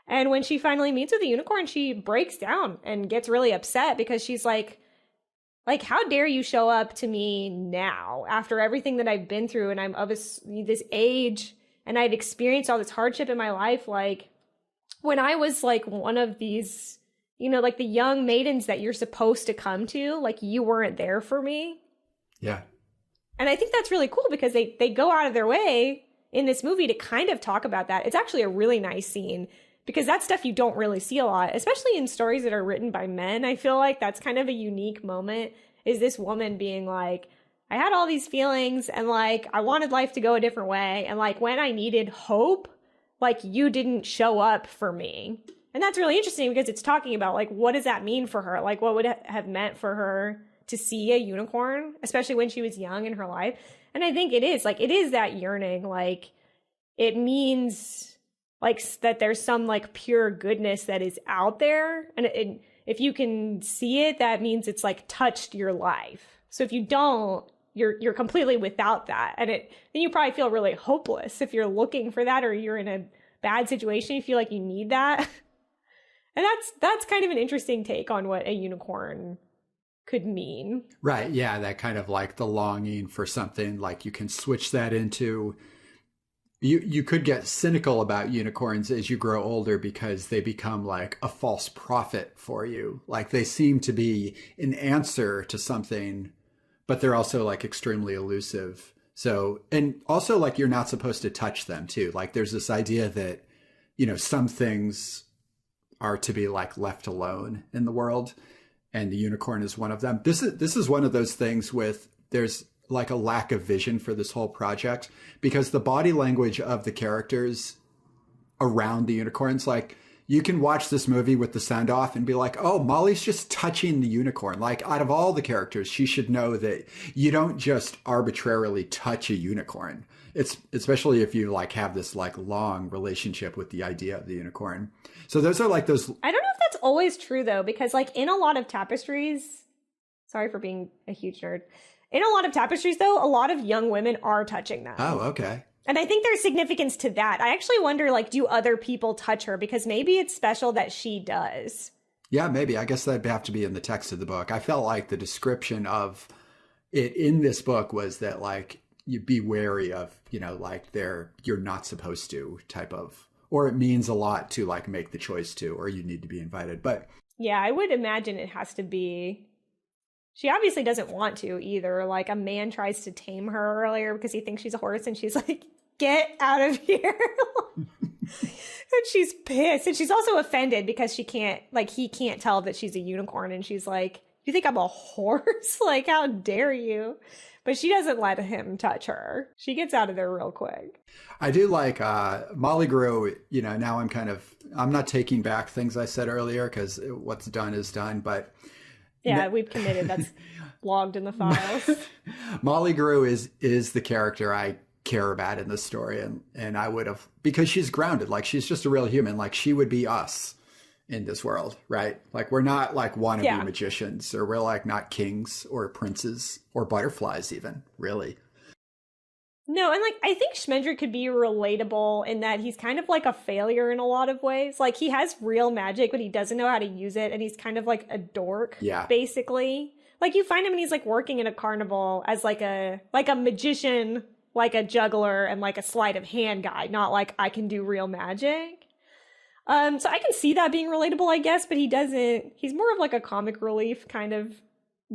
And when she finally meets with the unicorn, she breaks down and gets really upset because she's like, how dare you show up to me now after everything that I've been through and I'm of this age and I've experienced all this hardship in my life. Like when I was like one of these, you know, like the young maidens that you're supposed to come to, like you weren't there for me. Yeah. And I think that's really cool because they go out of their way in this movie to kind of talk about that. It's actually a really nice scene because that's stuff you don't really see a lot, especially in stories that are written by men. I feel like that's kind of a unique moment, is this woman being like, I had all these feelings and like I wanted life to go a different way. And like when I needed hope, like you didn't show up for me. And that's really interesting because it's talking about like, what does that mean for her? Like what would it have meant for her to see a unicorn, especially when she was young in her life? And I think it is that yearning. Like it means like that there's some like pure goodness that is out there. And if you can see it, that means it's like touched your life. So if you don't, you're completely without that. And then you probably feel really hopeless if you're looking for that or you're in a bad situation. You feel like you need that. And that's kind of an interesting take on what a unicorn could mean. Right. Yeah. That kind of like the longing for something, like you can switch that into, you could get cynical about unicorns as you grow older because they become like a false prophet for you. Like they seem to be an answer to something, but they're also like extremely elusive. So, and also like you're not supposed to touch them too. Like there's this idea that, you know, some things are to be like left alone in the world. And the unicorn is one of them. This is one of those things there's like a lack of vision for this whole project because the body language of the characters around the unicorns, like you can watch this movie with the sound off and be like, oh, Molly's just touching the unicorn. Like out of all the characters, she should know that you don't just arbitrarily touch a unicorn. It's especially if you like have this like long relationship with the idea of the unicorn. So those are like those. I don't know if that's always true though, because like in a lot of tapestries, sorry for being a huge nerd. In a lot of tapestries, though, a lot of young women are touching them. Oh, okay. And I think there's significance to that. I actually wonder, like, do other people touch her? Because maybe it's special that she does. Yeah, maybe. I guess that'd have to be in the text of the book. I felt like the description of it in this book was that, like, you'd be wary of, you know, like you're not supposed to type of, or it means a lot to, like, make the choice to, or you need to be invited. But yeah, I would imagine it has to be. She obviously doesn't want to either. Like a man tries to tame her earlier because he thinks she's a horse and she's like, get out of here. And she's pissed. And she's also offended because he can't tell that she's a unicorn. And she's like, you think I'm a horse? Like, how dare you? But she doesn't let him touch her. She gets out of there real quick. I do like Molly Grew, you know, now I'm not taking back things I said earlier because what's done is done, but yeah, we've committed. That's logged in the files. Molly Grew is the character I care about in this story. And I would have, because she's grounded, like she's just a real human. Like she would be us in this world, right? Like we're not like wannabe magicians, or we're like not kings or princes or butterflies even, really. No, and like I think Schmendrick could be relatable in that he's kind of like a failure in a lot of ways. Like he has real magic, but he doesn't know how to use it, and he's kind of like a dork, basically. Like you find him and he's like working in a carnival as like a magician, like a juggler, and like a sleight of hand guy, not like I can do real magic. So I can see that being relatable, I guess, but he's more of like a comic relief kind of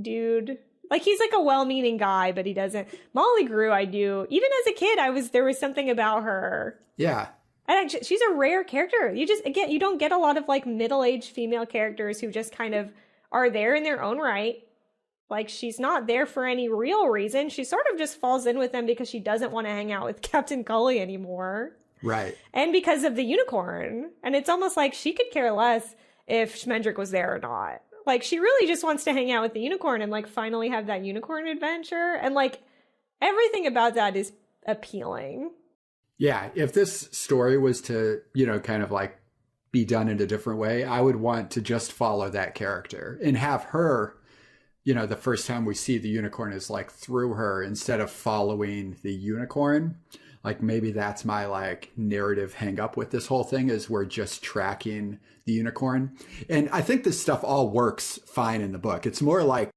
dude. Like he's like a well-meaning guy, but he doesn't. Molly Grew, I do. Even as a kid, there was something about her. Yeah. And she's a rare character. You don't get a lot of like middle-aged female characters who just kind of are there in their own right. Like she's not there for any real reason. She sort of just falls in with them because she doesn't want to hang out with Captain Cully anymore. Right. And because of the unicorn. And it's almost like she could care less if Schmendrick was there or not. Like, she really just wants to hang out with the unicorn and, like, finally have that unicorn adventure. And, like, everything about that is appealing. Yeah. If this story was to, you know, kind of, like, be done in a different way, I would want to just follow that character and have her, you know, the first time we see the unicorn is like through her instead of following the unicorn. Like maybe that's my like narrative hang up with this whole thing is we're just tracking the unicorn. And I think this stuff all works fine in the book. It's more like,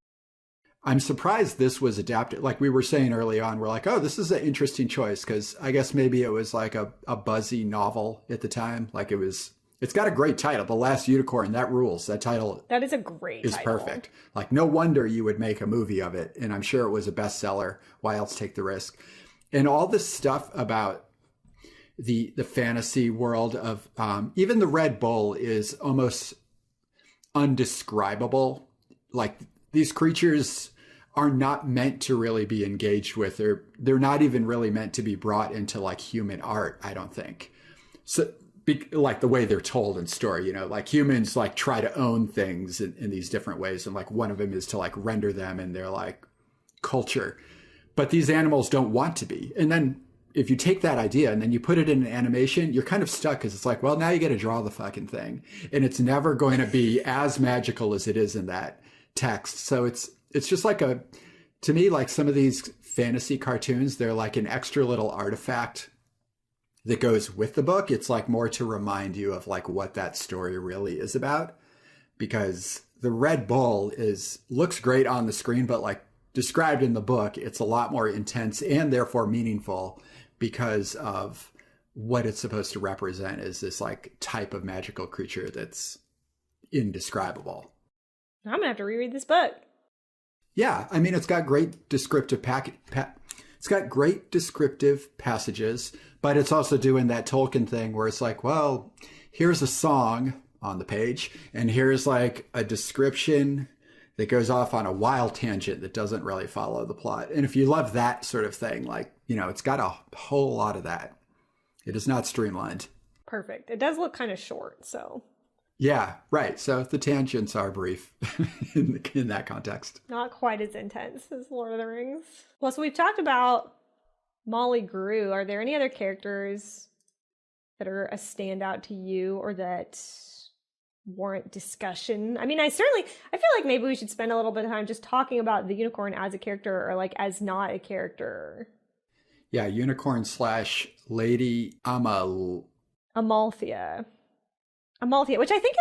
I'm surprised this was adapted. Like we were saying early on, we're like, oh, this is an interesting choice. Cause I guess maybe it was like a buzzy novel at the time. Like it's got a great title. The Last Unicorn, that rules. That title that is a great is title. Perfect. Like no wonder you would make a movie of it. And I'm sure it was a bestseller. Why else take the risk? And all this stuff about the fantasy world of even the Red Bull is almost undescribable. Like these creatures are not meant to really be engaged with. They're not even really meant to be brought into like human art, I don't think. So like the way they're told in story, you know, like humans like try to own things in these different ways. And like one of them is to like render them in their like culture. But these animals don't want to be. And then if you take that idea and then you put it in an animation, you're kind of stuck because it's like, well, now you got to draw the fucking thing. And it's never going to be as magical as it is in that text. So it's just like to me, like some of these fantasy cartoons, they're like an extra little artifact that goes with the book. It's like more to remind you of like what that story really is about. Because the Red Bull looks great on the screen, but like described in the book, it's a lot more intense and therefore meaningful because of what it's supposed to represent is this like type of magical creature that's indescribable. I'm gonna have to reread this book. Yeah, I mean, it's got great descriptive it's got great descriptive passages, but it's also doing that Tolkien thing where it's like, well, here's a song on the page, and here's like a description that goes off on a wild tangent that doesn't really follow the plot. And if you love that sort of thing, like, you know, it's got a whole lot of that. It is not streamlined. Perfect. It does look kind of short, so. Yeah, right. So the tangents are brief in that context. Not quite as intense as Lord of the Rings. Well, so we've talked about Molly Grew. Are there any other characters that are a standout to you or that warrant discussion? I mean, I feel like maybe we should spend a little bit of time just talking about the unicorn as a character or like as not a character. Yeah, unicorn / Lady Amalthea, which I think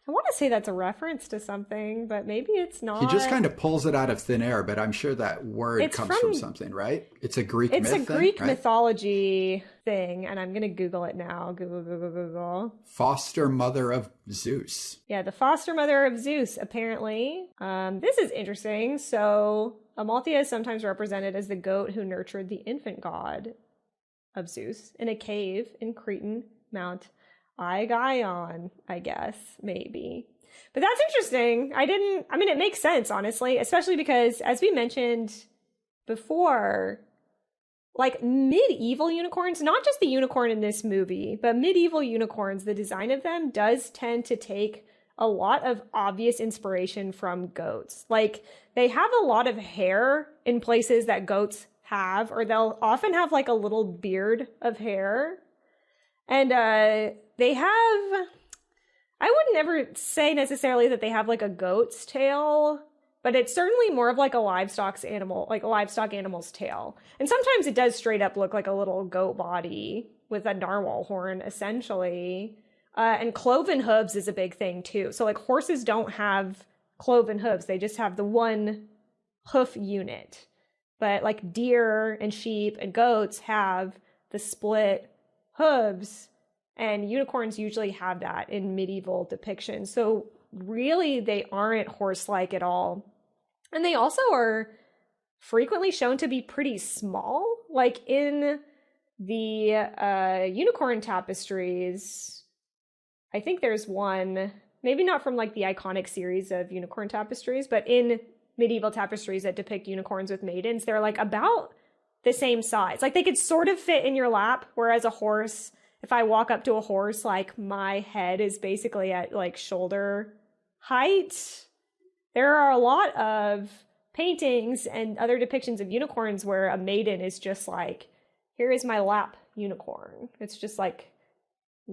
I want to say that's a reference to something, but maybe it's not. He just kind of pulls it out of thin air, but I'm sure that word comes from something, right? It's a Greek myth. It's a Greek mythology thing, and I'm going to Google it now. Google. Foster mother of Zeus. Yeah, the foster mother of Zeus, apparently. This is interesting. So Amalthea is sometimes represented as the goat who nurtured the infant god of Zeus in a cave in Cretan Mount Aigion, I guess, maybe. But that's interesting. It makes sense, honestly, especially because, as we mentioned before, like medieval unicorns, not just the unicorn in this movie, but medieval unicorns, the design of them does tend to take a lot of obvious inspiration from goats. Like, they have a lot of hair in places that goats have, or they'll often have like a little beard of hair. And they have, I would never say necessarily that they have like a goat's tail, but it's certainly more of like a livestock animal's tail. And sometimes it does straight up look like a little goat body with a narwhal horn, essentially. And cloven hooves is a big thing too. So like horses don't have cloven hooves. They just have the one hoof unit. But like deer and sheep and goats have the split hooves, and unicorns usually have that in medieval depictions. So really they aren't horse-like at all. And they also are frequently shown to be pretty small. Like in the unicorn tapestries, I think there's one, maybe not from like the iconic series of unicorn tapestries, but in medieval tapestries that depict unicorns with maidens, they're like about the same size. Like they could sort of fit in your lap, whereas a horse, if I walk up to a horse, like my head is basically at like shoulder height. There are a lot of paintings and other depictions of unicorns where a maiden is just like, here is my lap unicorn. It's just like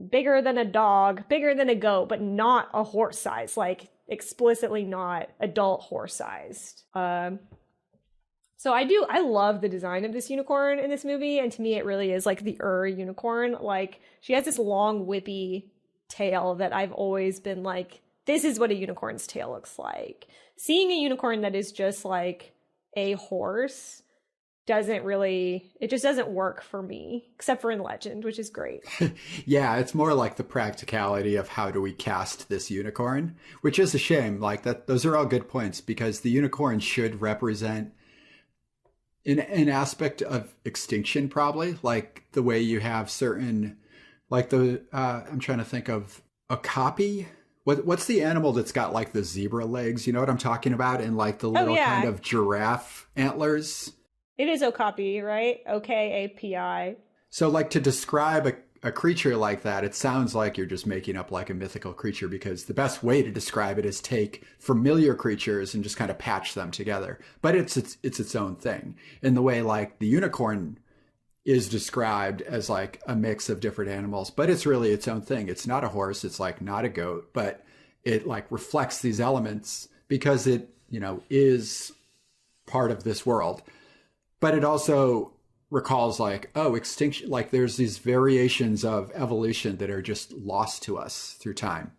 bigger than a dog, bigger than a goat, but not a horse size, like explicitly not adult horse sized. So I love the design of this unicorn in this movie. And to me, it really is like the unicorn. Like she has this long whippy tail that I've always been like, this is what a unicorn's tail looks like. Seeing a unicorn that is just like a horse it just doesn't work for me, except for in Legend, which is great. Yeah, it's more like the practicality of how do we cast this unicorn, which is a shame. Like that, those are all good points because the unicorn should represent an aspect of extinction, probably like the way you have certain, like I'm trying to think of a copy. What's the animal that's got like the zebra legs? You know what I'm talking about? And like the little kind of giraffe antlers. It is okapi, right? Okapi. So like to describe a creature like that, it sounds like you're just making up like a mythical creature because the best way to describe it is take familiar creatures and just kind of patch them together. But it's its own thing in the way like the unicorn is described as like a mix of different animals, but it's really its own thing. It's not a horse. It's like not a goat, but it like reflects these elements because it, is part of this world. But it also recalls like, extinction, like there's these variations of evolution that are just lost to us through time.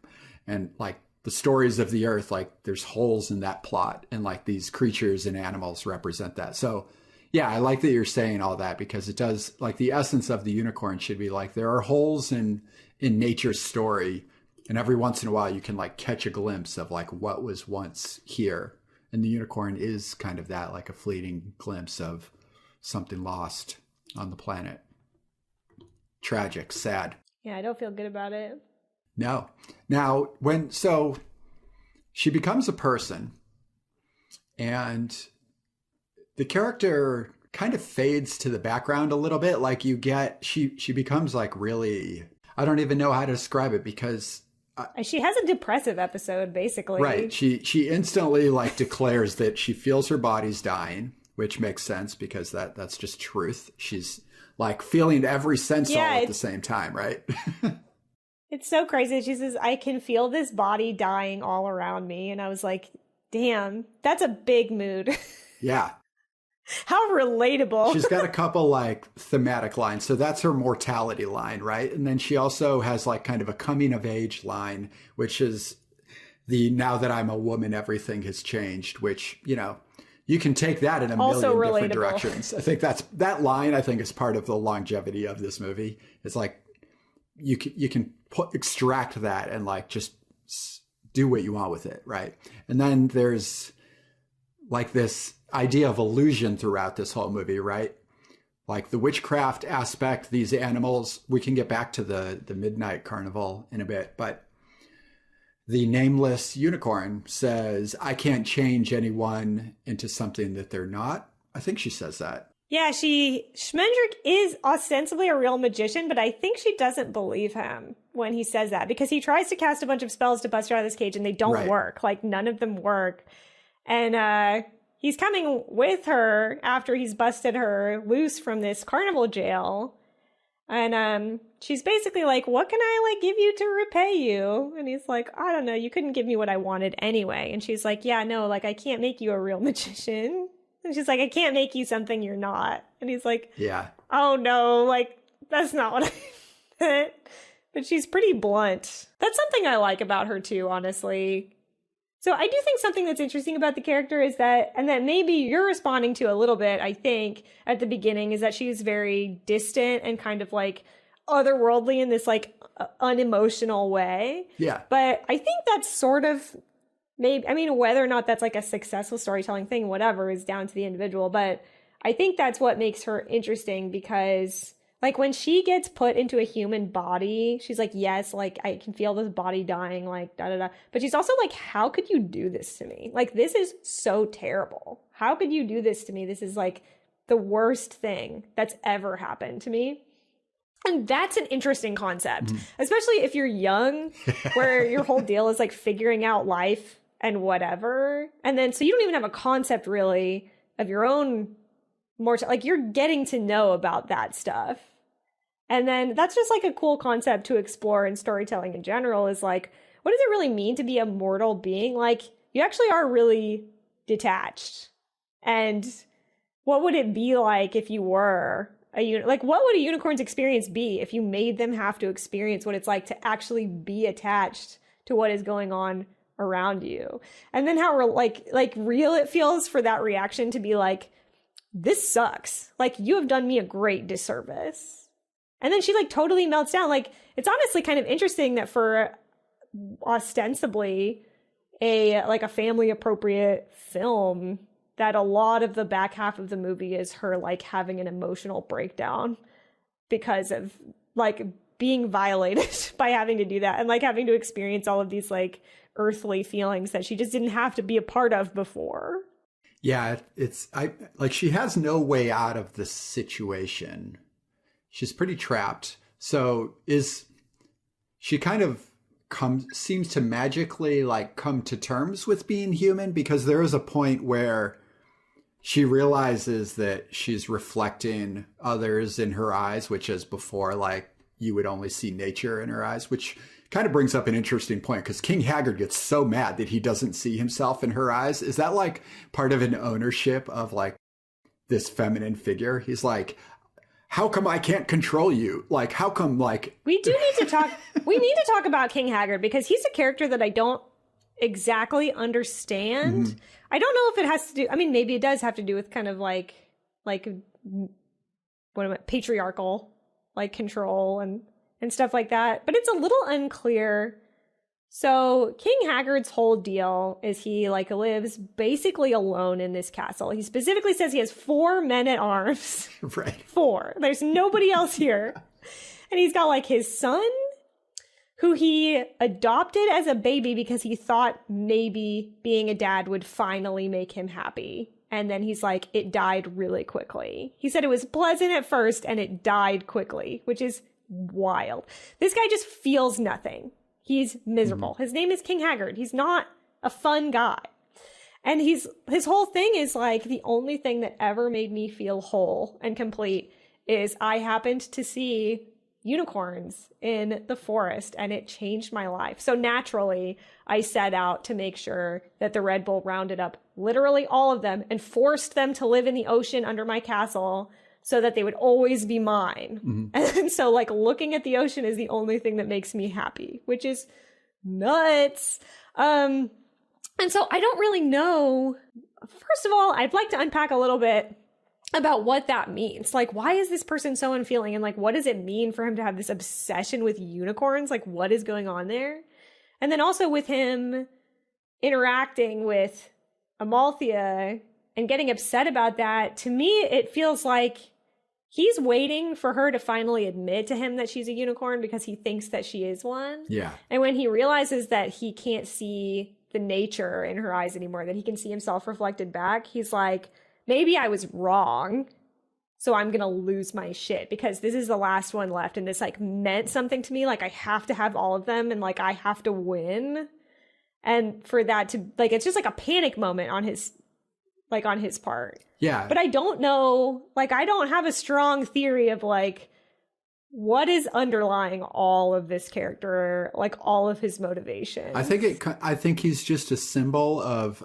And like the stories of the earth, like there's holes in that plot and like these creatures and animals represent that. So yeah, I like that you're saying all that because it does like the essence of the unicorn should be like, there are holes in nature's story. And every once in a while you can like catch a glimpse of like what was once here. And the unicorn is kind of that, like a fleeting glimpse of something lost on the planet. Tragic, sad. Yeah, I don't feel good about it. No. Now, so she becomes a person and the character kind of fades to the background a little bit. Like she becomes like really, I don't even know how to describe it because she has a depressive episode, basically. Right. She instantly like declares that she feels her body's dying, which makes sense because that's just truth. She's like feeling every sense all at the same time, right? It's so crazy. She says, I can feel this body dying all around me. And I was like, damn, that's a big mood. Yeah. How relatable. She's got a couple like thematic lines. So that's her mortality line, right? And then she also has like kind of a coming of age line, which is the now that I'm a woman, everything has changed, which, you can take that in a also million relatable. Different directions. I think that line, I think, is part of the longevity of this movie. It's like you can extract that and like just do what you want with it, right? And then there's like this idea of illusion throughout this whole movie, right? Like the witchcraft aspect, these animals, we can get back to the Midnight Carnival in a bit, but the nameless unicorn says, I can't change anyone into something that they're not. I think she says that. Yeah, Schmendrick is ostensibly a real magician, but I think she doesn't believe him when he says that because he tries to cast a bunch of spells to bust her out of this cage and they don't work. Like none of them work. And he's coming with her after he's busted her loose from this carnival jail. And she's basically like, what can I like give you to repay you? And he's like, I don't know. You couldn't give me what I wanted anyway. And she's like, yeah, no, like I can't make you a real magician. And she's like, I can't make you something you're not. And he's like, yeah, oh no, like that's not what I meant. But she's pretty blunt. That's something I like about her too, honestly. So I do think something that's interesting about the character is that, and that maybe you're responding to a little bit, I think, at the beginning, is that she's very distant and kind of like otherworldly in this like unemotional way. Yeah. But I think that's sort of maybe, I mean, whether or not that's like a successful storytelling thing, whatever, is down to the individual. But I think that's what makes her interesting because like when she gets put into a human body, she's like, yes, like I can feel this body dying, like da da da. But she's also like, how could you do this to me? Like, this is so terrible. How could you do this to me? This is like the worst thing that's ever happened to me. And that's an interesting concept, especially if you're young, where your whole deal is like figuring out life and whatever. And then, so you don't even have a concept really of your own like you're getting to know about that stuff. And then that's just like a cool concept to explore in storytelling in general, is like, what does it really mean to be a mortal being? Like, you actually are really detached. And what would it be like if you were like, what would a unicorn's experience be if you made them have to experience what it's like to actually be attached to what is going on around you? And then how like real it feels for that reaction to be like, this sucks. Like, you have done me a great disservice. And then she like totally melts down. Like, it's honestly kind of interesting that for ostensibly a family appropriate film, that a lot of the back half of the movie is her like having an emotional breakdown because of like being violated by having to do that and like having to experience all of these like earthly feelings that she just didn't have to be a part of before. Yeah, she has no way out of this situation. She's pretty trapped. So she kind of seems to magically like come to terms with being human, because there is a point where she realizes that she's reflecting others in her eyes, which is before, like, you would only see nature in her eyes, which kind of brings up an interesting point, because King Haggard gets so mad that he doesn't see himself in her eyes. Is that like part of an ownership of like this feminine figure? He's like, how come I can't control you? Like, how come, like... We need to talk about King Haggard, because he's a character that I don't exactly understand. Mm-hmm. I don't know if it has to do... I mean, maybe it does have to do with kind of like patriarchal, like, control and stuff like that. But it's a little unclear. So King Haggard's whole deal is he like lives basically alone in this castle. He specifically says he has 4 men at arms. Right. 4. There's nobody else here. And he's got like his son, who he adopted as a baby because he thought maybe being a dad would finally make him happy. And then he's like, it died really quickly. He said it was pleasant at first and it died quickly, which is wild. This guy just feels nothing. He's miserable. Mm-hmm. His name is King Haggard. He's not a fun guy. And his whole thing is like, the only thing that ever made me feel whole and complete is I happened to see unicorns in the forest and it changed my life. So naturally, I set out to make sure that the Red Bull rounded up literally all of them and forced them to live in the ocean under my castle so that they would always be mine. Mm-hmm. And so like looking at the ocean is the only thing that makes me happy, which is nuts. And so I don't really know. First of all, I'd like to unpack a little bit about what that means. Like, why is this person so unfeeling? And like, what does it mean for him to have this obsession with unicorns? Like, what is going on there? And then also with him interacting with Amalthea and getting upset about that, to me, it feels like he's waiting for her to finally admit to him that she's a unicorn because he thinks that she is one. Yeah. And when he realizes that he can't see the nature in her eyes anymore, that he can see himself reflected back, he's like, maybe I was wrong, so I'm going to lose my shit because this is the last one left and this like meant something to me. Like, I have to have all of them and like I have to win. And for that to like, it's just like a panic moment on his part. Yeah. But I don't know, like, I don't have a strong theory of like, what is underlying all of this character, like all of his motivations. I think he's just a symbol of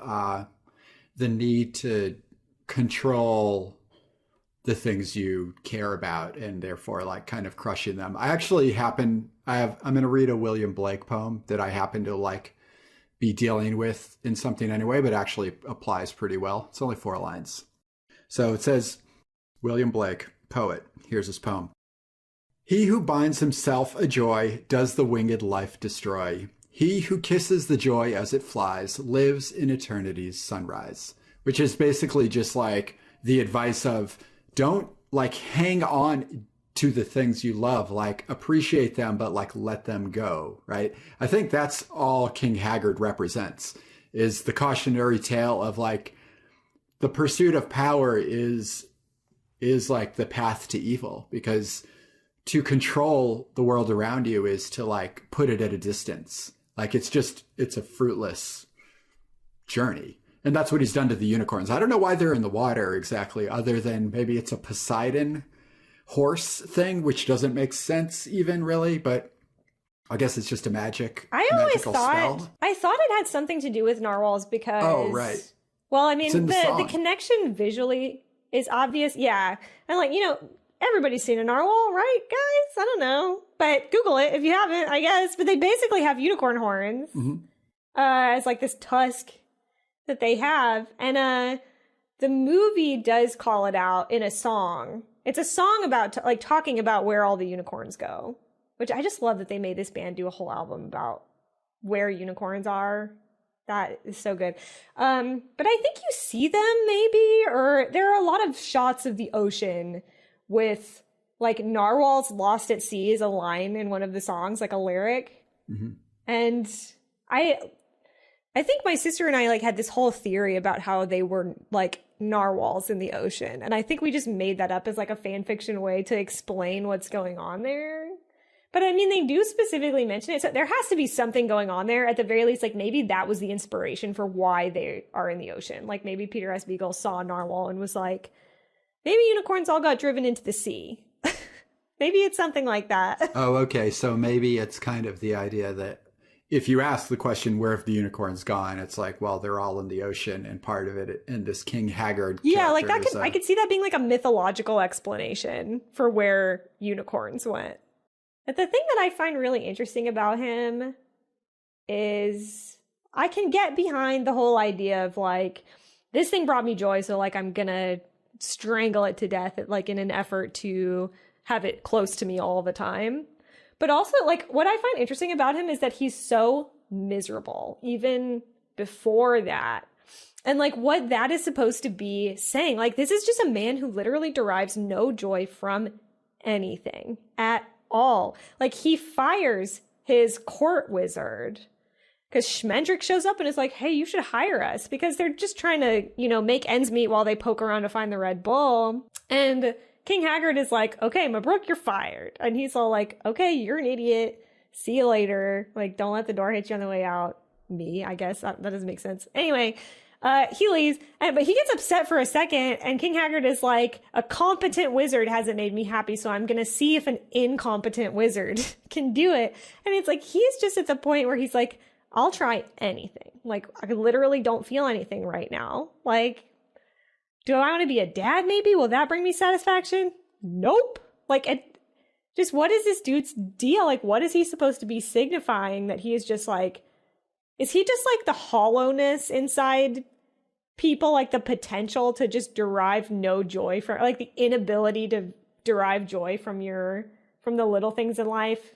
the need to control the things you care about and therefore like kind of crushing them. I'm going to read a William Blake poem that I happen to like be dealing with in something anyway, but actually applies pretty well. It's only 4 lines. So it says, William Blake, poet, here's his poem. He who binds himself a joy does the winged life destroy. He who kisses the joy as it flies lives in eternity's sunrise. Which is basically just like the advice of don't like hang on to the things you love, like appreciate them, but like let them go, right? I think that's all King Haggard represents, is the cautionary tale of like the pursuit of power is like the path to evil, because to control the world around you is to like put it at a distance. Like it's a fruitless journey. And that's what he's done to the unicorns. I don't know why they're in the water exactly, other than maybe it's a Poseidon horse thing, which doesn't make sense even really, but I guess it's just a magical spell. I thought it had something to do with narwhals because... Oh, right. Well, I mean, the connection visually is obvious. Yeah. And like, everybody's seen a narwhal, right, guys? I don't know. But Google it if you haven't, I guess. But they basically have unicorn horns as like this tusk that they have. And the movie does call it out in a song. It's a song about talking about where all the unicorns go, which I just love that they made this band do a whole album about where unicorns are. That is so good. But I think you see them maybe, or there are a lot of shots of the ocean with like narwhals lost at sea is a line in one of the songs, like a lyric. And I think my sister and I like had this whole theory about how they were like narwhals in the ocean. And I think we just made that up as like a fan fiction way to explain what's going on there. But I mean, they do specifically mention it. So there has to be something going on there. At the very least, like maybe that was the inspiration for why they are in the ocean. Like maybe Peter S. Beagle saw a narwhal and was like, maybe unicorns all got driven into the sea. Maybe it's something like that. Oh, okay. So maybe it's kind of the idea that if you ask the question, where have the unicorns gone? It's like, well, they're all in the ocean, and part of it in this King Haggard. Yeah, like that I could see that being like a mythological explanation for where unicorns went. But the thing that I find really interesting about him is I can get behind the whole idea of like, this thing brought me joy, so like I'm gonna strangle it to death like in an effort to have it close to me all the time. But also like what I find interesting about him is that he's so miserable even before that. And like what that is supposed to be saying, like this is just a man who literally derives no joy from anything at all. Like he fires his court wizard because Schmendrick shows up and is like, hey, you should hire us, because they're just trying to, make ends meet while they poke around to find the Red Bull. And King Haggard is like, okay, Mabrook, you're fired. And he's all like, okay, you're an idiot. See you later. Like, don't let the door hit you on the way out. Me, I guess. That doesn't make sense. Anyway, he leaves, but he gets upset for a second, and King Haggard is like, a competent wizard hasn't made me happy, so I'm gonna see if an incompetent wizard can do it. And it's like, he's just at the point where he's like, I'll try anything. Like, I literally don't feel anything right now. Like, do I want to be a dad maybe? Will that bring me satisfaction? Nope. Like, just what is this dude's deal? Like, what is he supposed to be signifying that he is just like, is he just like the hollowness inside people, like the potential to just derive no joy from, like the inability to derive joy from the little things in life?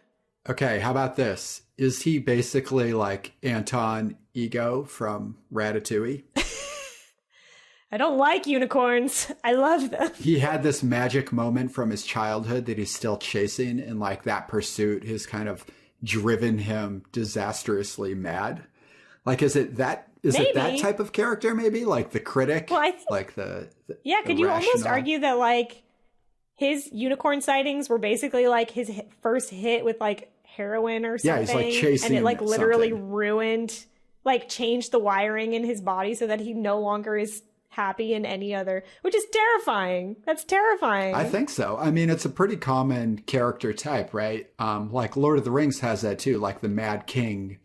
Okay, how about this? Is he basically like Anton Ego from Ratatouille? I don't like unicorns. I love them. He had this magic moment from his childhood that he's still chasing, and like that pursuit has kind of driven him disastrously mad. Like, is it that type of character maybe? Like the critic? Well, I think, like the could you almost argue that like his unicorn sightings were basically like his first hit with like heroin or something? Yeah, he's like chasing, and it like literally ruined, like changed the wiring in his body so that he no longer is happy in any other, which is terrifying. That's terrifying. I think so. I mean, it's a pretty common character type, right? Like Lord of the Rings has that too, like the Mad King,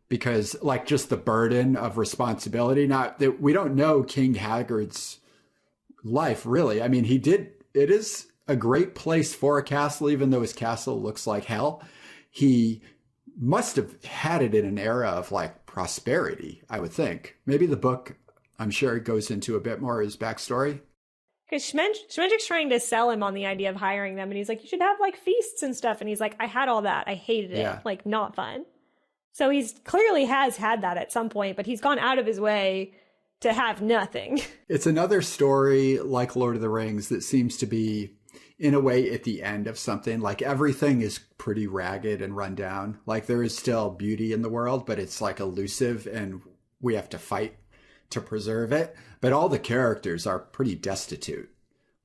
because like just the burden of responsibility. Not that we don't know King Haggard's life really. I mean, it is a great place for a castle, even though his castle looks like hell. He must have had it in an era of like prosperity, I would think. Maybe the book, I'm sure it goes into a bit more of his backstory. Because Schmendrick's trying to sell him on the idea of hiring them. And he's like, you should have like feasts and stuff. And he's like, I had all that. I hated it. Yeah. Like, not fun. So he's clearly has had that at some point, but he's gone out of his way to have nothing. It's another story like Lord of the Rings that seems to be, in a way, at the end of something. Like everything is pretty ragged and run down. Like there is still beauty in the world, but it's like elusive and we have to fight to preserve it. But all the characters are pretty destitute.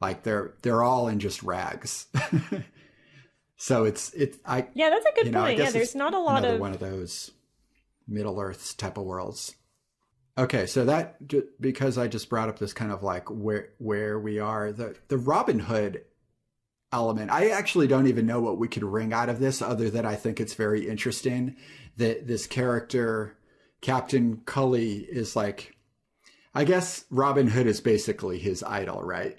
Like they're all in just rags. So yeah, that's a good point. Yeah, there's not a lot of one of those Middle Earth type of worlds. Okay, so that, because I just brought up this kind of like where we are, the Robin Hood element. I actually don't even know what we could wring out of this other than I think it's very interesting that this character, Captain Cully, is like, I guess Robin Hood is basically his idol, right?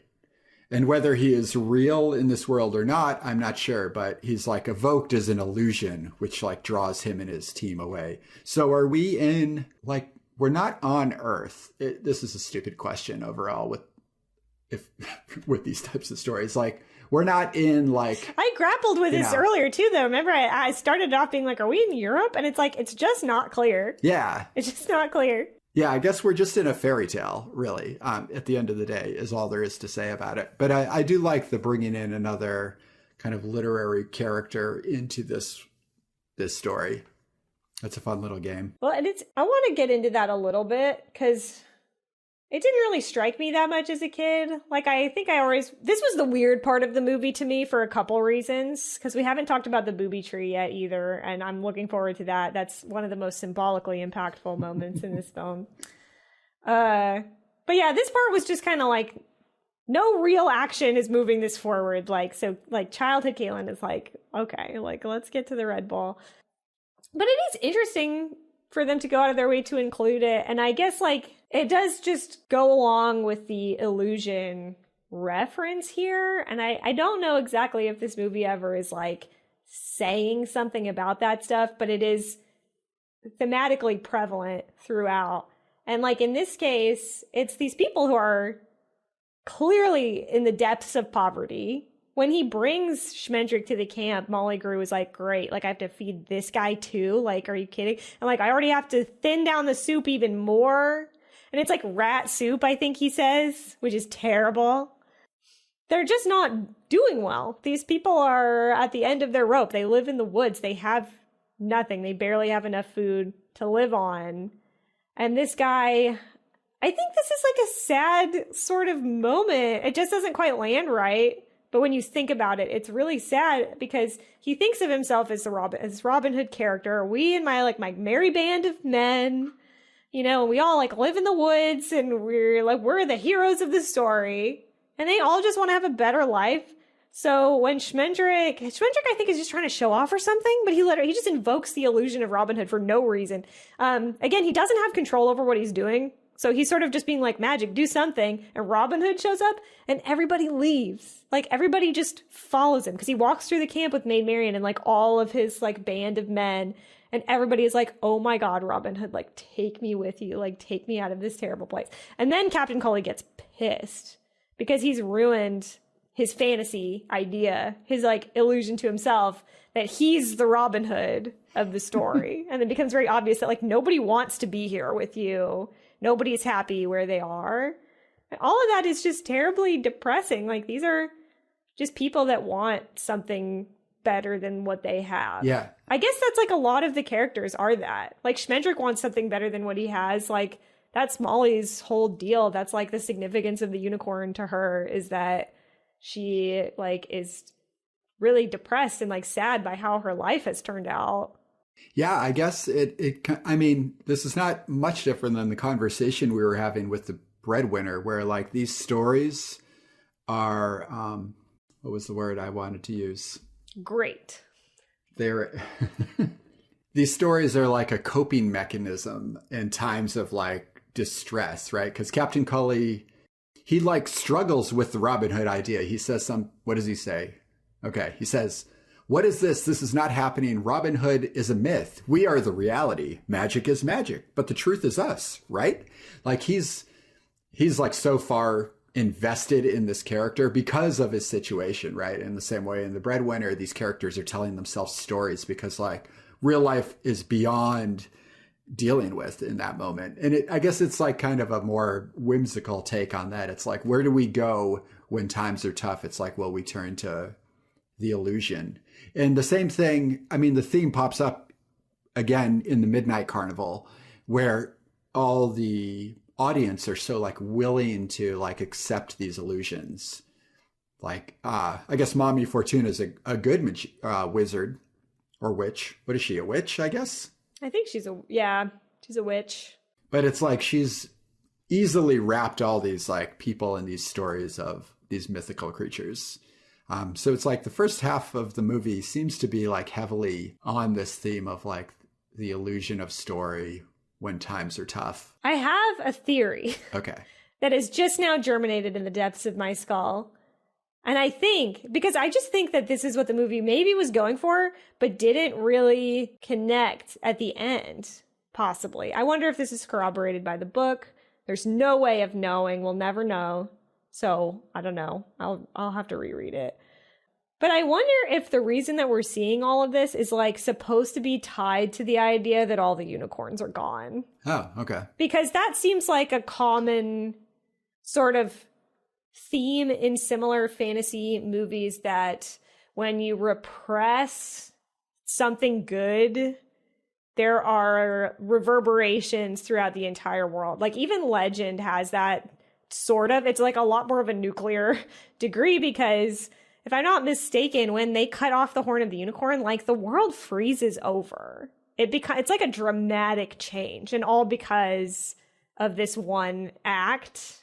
And whether he is real in this world or not, I'm not sure, but he's like evoked as an illusion, which like draws him and his team away. So are we in, like, we're not on Earth. This is a stupid question overall with these types of stories. Like, we're not in, like... I grappled with this earlier, too, though. Remember, I started off being like, are we in Europe? And it's like, it's just not clear. Yeah. It's just not clear. Yeah, I guess we're just in a fairy tale, really, at the end of the day, is all there is to say about it. But I do like the bringing in another kind of literary character into this story. That's a fun little game. Well, and I want to get into that a little bit, because it didn't really strike me that much as a kid. Like, I think this was the weird part of the movie to me for a couple reasons, because we haven't talked about the booby tree yet either, and I'm looking forward to that. That's one of the most symbolically impactful moments in this film. But yeah, this part was just kind of like, no real action is moving this forward. Like, so, like, childhood Caitlin is like, okay, like, let's get to the Red Bull. But it is interesting for them to go out of their way to include it. And I guess, like, it does just go along with the illusion reference here. And I don't know exactly if this movie ever is, like, saying something about that stuff, but it is thematically prevalent throughout. And, like, in this case, it's these people who are clearly in the depths of poverty. When he brings Schmendrick to the camp, Molly Grew was like, great, like, I have to feed this guy too? Like, are you kidding? And, like, I already have to thin down the soup even more. And it's like rat soup, I think he says, which is terrible. They're just not doing well. These people are at the end of their rope. They live in the woods. They have nothing. They barely have enough food to live on. And this guy, I think this is like a sad sort of moment. It just doesn't quite land right. But when you think about it, it's really sad because he thinks of himself as Robin Hood character. We and my merry band of men, you know, we all like live in the woods and we're the heroes of the story. And they all just want to have a better life. So when Schmendrick, I think, is just trying to show off or something, but he just invokes the illusion of Robin Hood for no reason. Again, he doesn't have control over what he's doing. So he's sort of just being like, magic, do something. And Robin Hood shows up and everybody leaves. Like, everybody just follows him because he walks through the camp with Maid Marian and like all of his like band of men. And everybody is like, oh my God, Robin Hood, like, take me with you. Like, take me out of this terrible place. And then Captain Cully gets pissed because he's ruined his fantasy idea, his like illusion to himself that he's the Robin Hood of the story. And it becomes very obvious that like nobody wants to be here with you. Nobody's happy where they are. And all of that is just terribly depressing. Like, these are just people that want something better than what they have. Yeah. I guess that's like a lot of the characters are that. Like, Schmendrick wants something better than what he has. Like, that's Molly's whole deal. That's like the significance of the unicorn to her, is that she like is really depressed and like sad by how her life has turned out. Yeah, I guess I mean, this is not much different than the conversation we were having with the breadwinner, where like these stories are, what was the word I wanted to use? Great. These stories are like a coping mechanism in times of like distress, right? Because Captain Cully, he like struggles with the Robin Hood idea. He says what does he say? Okay, he says, what is this? This is not happening. Robin Hood is a myth. We are the reality. Magic is magic, but the truth is us, right? Like he's like so far invested in this character because of his situation, right? In the same way in The Breadwinner, these characters are telling themselves stories because like real life is beyond dealing with in that moment. And I guess it's like kind of a more whimsical take on that. It's like, where do we go when times are tough? It's like, well, we turn to the illusion. And the same thing, I mean, the theme pops up again in the Midnight Carnival, where all the audience are so like willing to like accept these illusions. Like, I guess Mommy Fortuna is a good wizard or witch. What is she? A witch, I guess? I think she's a witch. But it's like she's easily wrapped all these like people in these stories of these mythical creatures. So it's like the first half of the movie seems to be like heavily on this theme of like the illusion of story when times are tough. I have a theory. Okay. That has just now germinated in the depths of my skull. And I think, because I just think that this is what the movie maybe was going for, but didn't really connect at the end, possibly. I wonder if this is corroborated by the book. There's no way of knowing. We'll never know. So, I don't know. I'll have to reread it. But I wonder if the reason that we're seeing all of this is like supposed to be tied to the idea that all the unicorns are gone. Oh, okay. Because that seems like a common sort of theme in similar fantasy movies, that when you repress something good, there are reverberations throughout the entire world. Like even Legend has that sort of. It's like a lot more of a nuclear degree, because if I'm not mistaken, when they cut off the horn of the unicorn, like the world freezes over. It's like a dramatic change, and all because of this one act.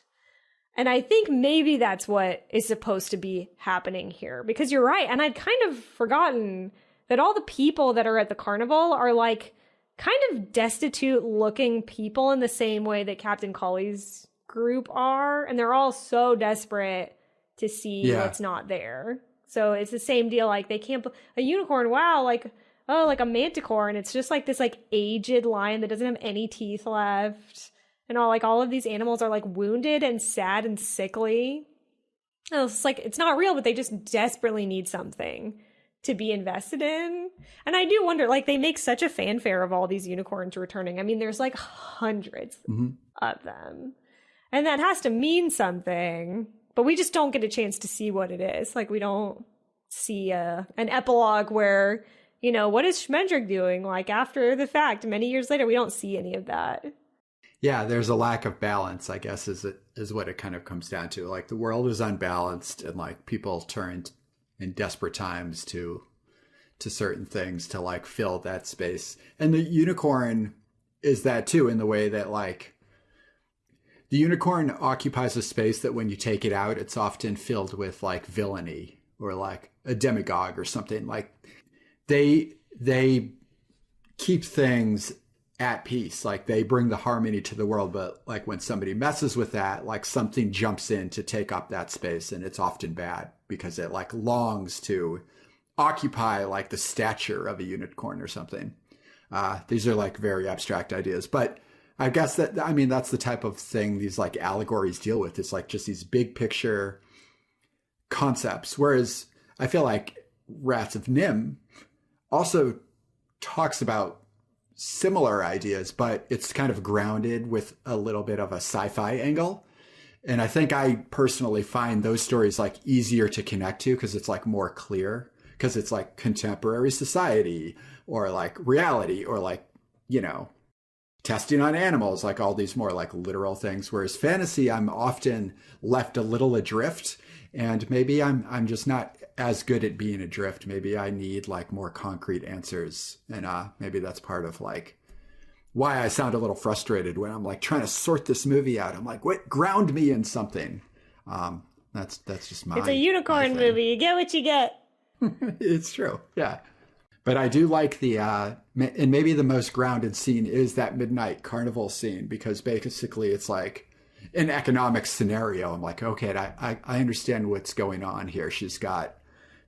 And I think maybe that's what is supposed to be happening here, because you're right. And I'd kind of forgotten that all the people that are at the carnival are like kind of destitute looking people in the same way that Captain Colley's group are. And they're all so desperate to see what's not there. So it's the same deal. Like they can't, a unicorn, wow, like, oh, like a manticore. And it's just like this like aged lion that doesn't have any teeth left. And all of these animals are like wounded and sad and sickly. And it's like, it's not real, but they just desperately need something to be invested in. And I do wonder, like they make such a fanfare of all these unicorns returning. I mean, there's like hundreds of them. And that has to mean something, but we just don't get a chance to see what it is. Like we don't see an epilogue where, you know, what is Schmendrick doing? Like after the fact, many years later, we don't see any of that. Yeah, there's a lack of balance, I guess, is what it kind of comes down to. Like the world is unbalanced, and like people turn in desperate times to certain things to like fill that space. And the unicorn is that too, in the way that like the unicorn occupies a space that when you take it out, it's often filled with like villainy or like a demagogue or something. Like they keep things at peace. Like they bring the harmony to the world, but like when somebody messes with that, like something jumps in to take up that space, and it's often bad because it like longs to occupy like the stature of a unicorn or something. These are like very abstract ideas, but I guess that's the type of thing these like allegories deal with. It's like just these big picture concepts. Whereas I feel like Rats of Nim also talks about similar ideas, but it's kind of grounded with a little bit of a sci-fi angle. And I think I personally find those stories like easier to connect to because it's like more clear, because it's like contemporary society or like reality or like, you know, testing on animals, like all these more like literal things. Whereas fantasy, I'm often left a little adrift, and maybe I'm just not as good at being adrift. Maybe I need like more concrete answers. And maybe that's part of like why I sound a little frustrated when I'm like trying to sort this movie out. I'm like, what, ground me in something. That's just my, it's a unicorn movie. You get what you get. It's true. Yeah. But I do like the, and maybe the most grounded scene is that midnight carnival scene, because basically it's like an economic scenario. I'm like, okay, I understand what's going on here. She's got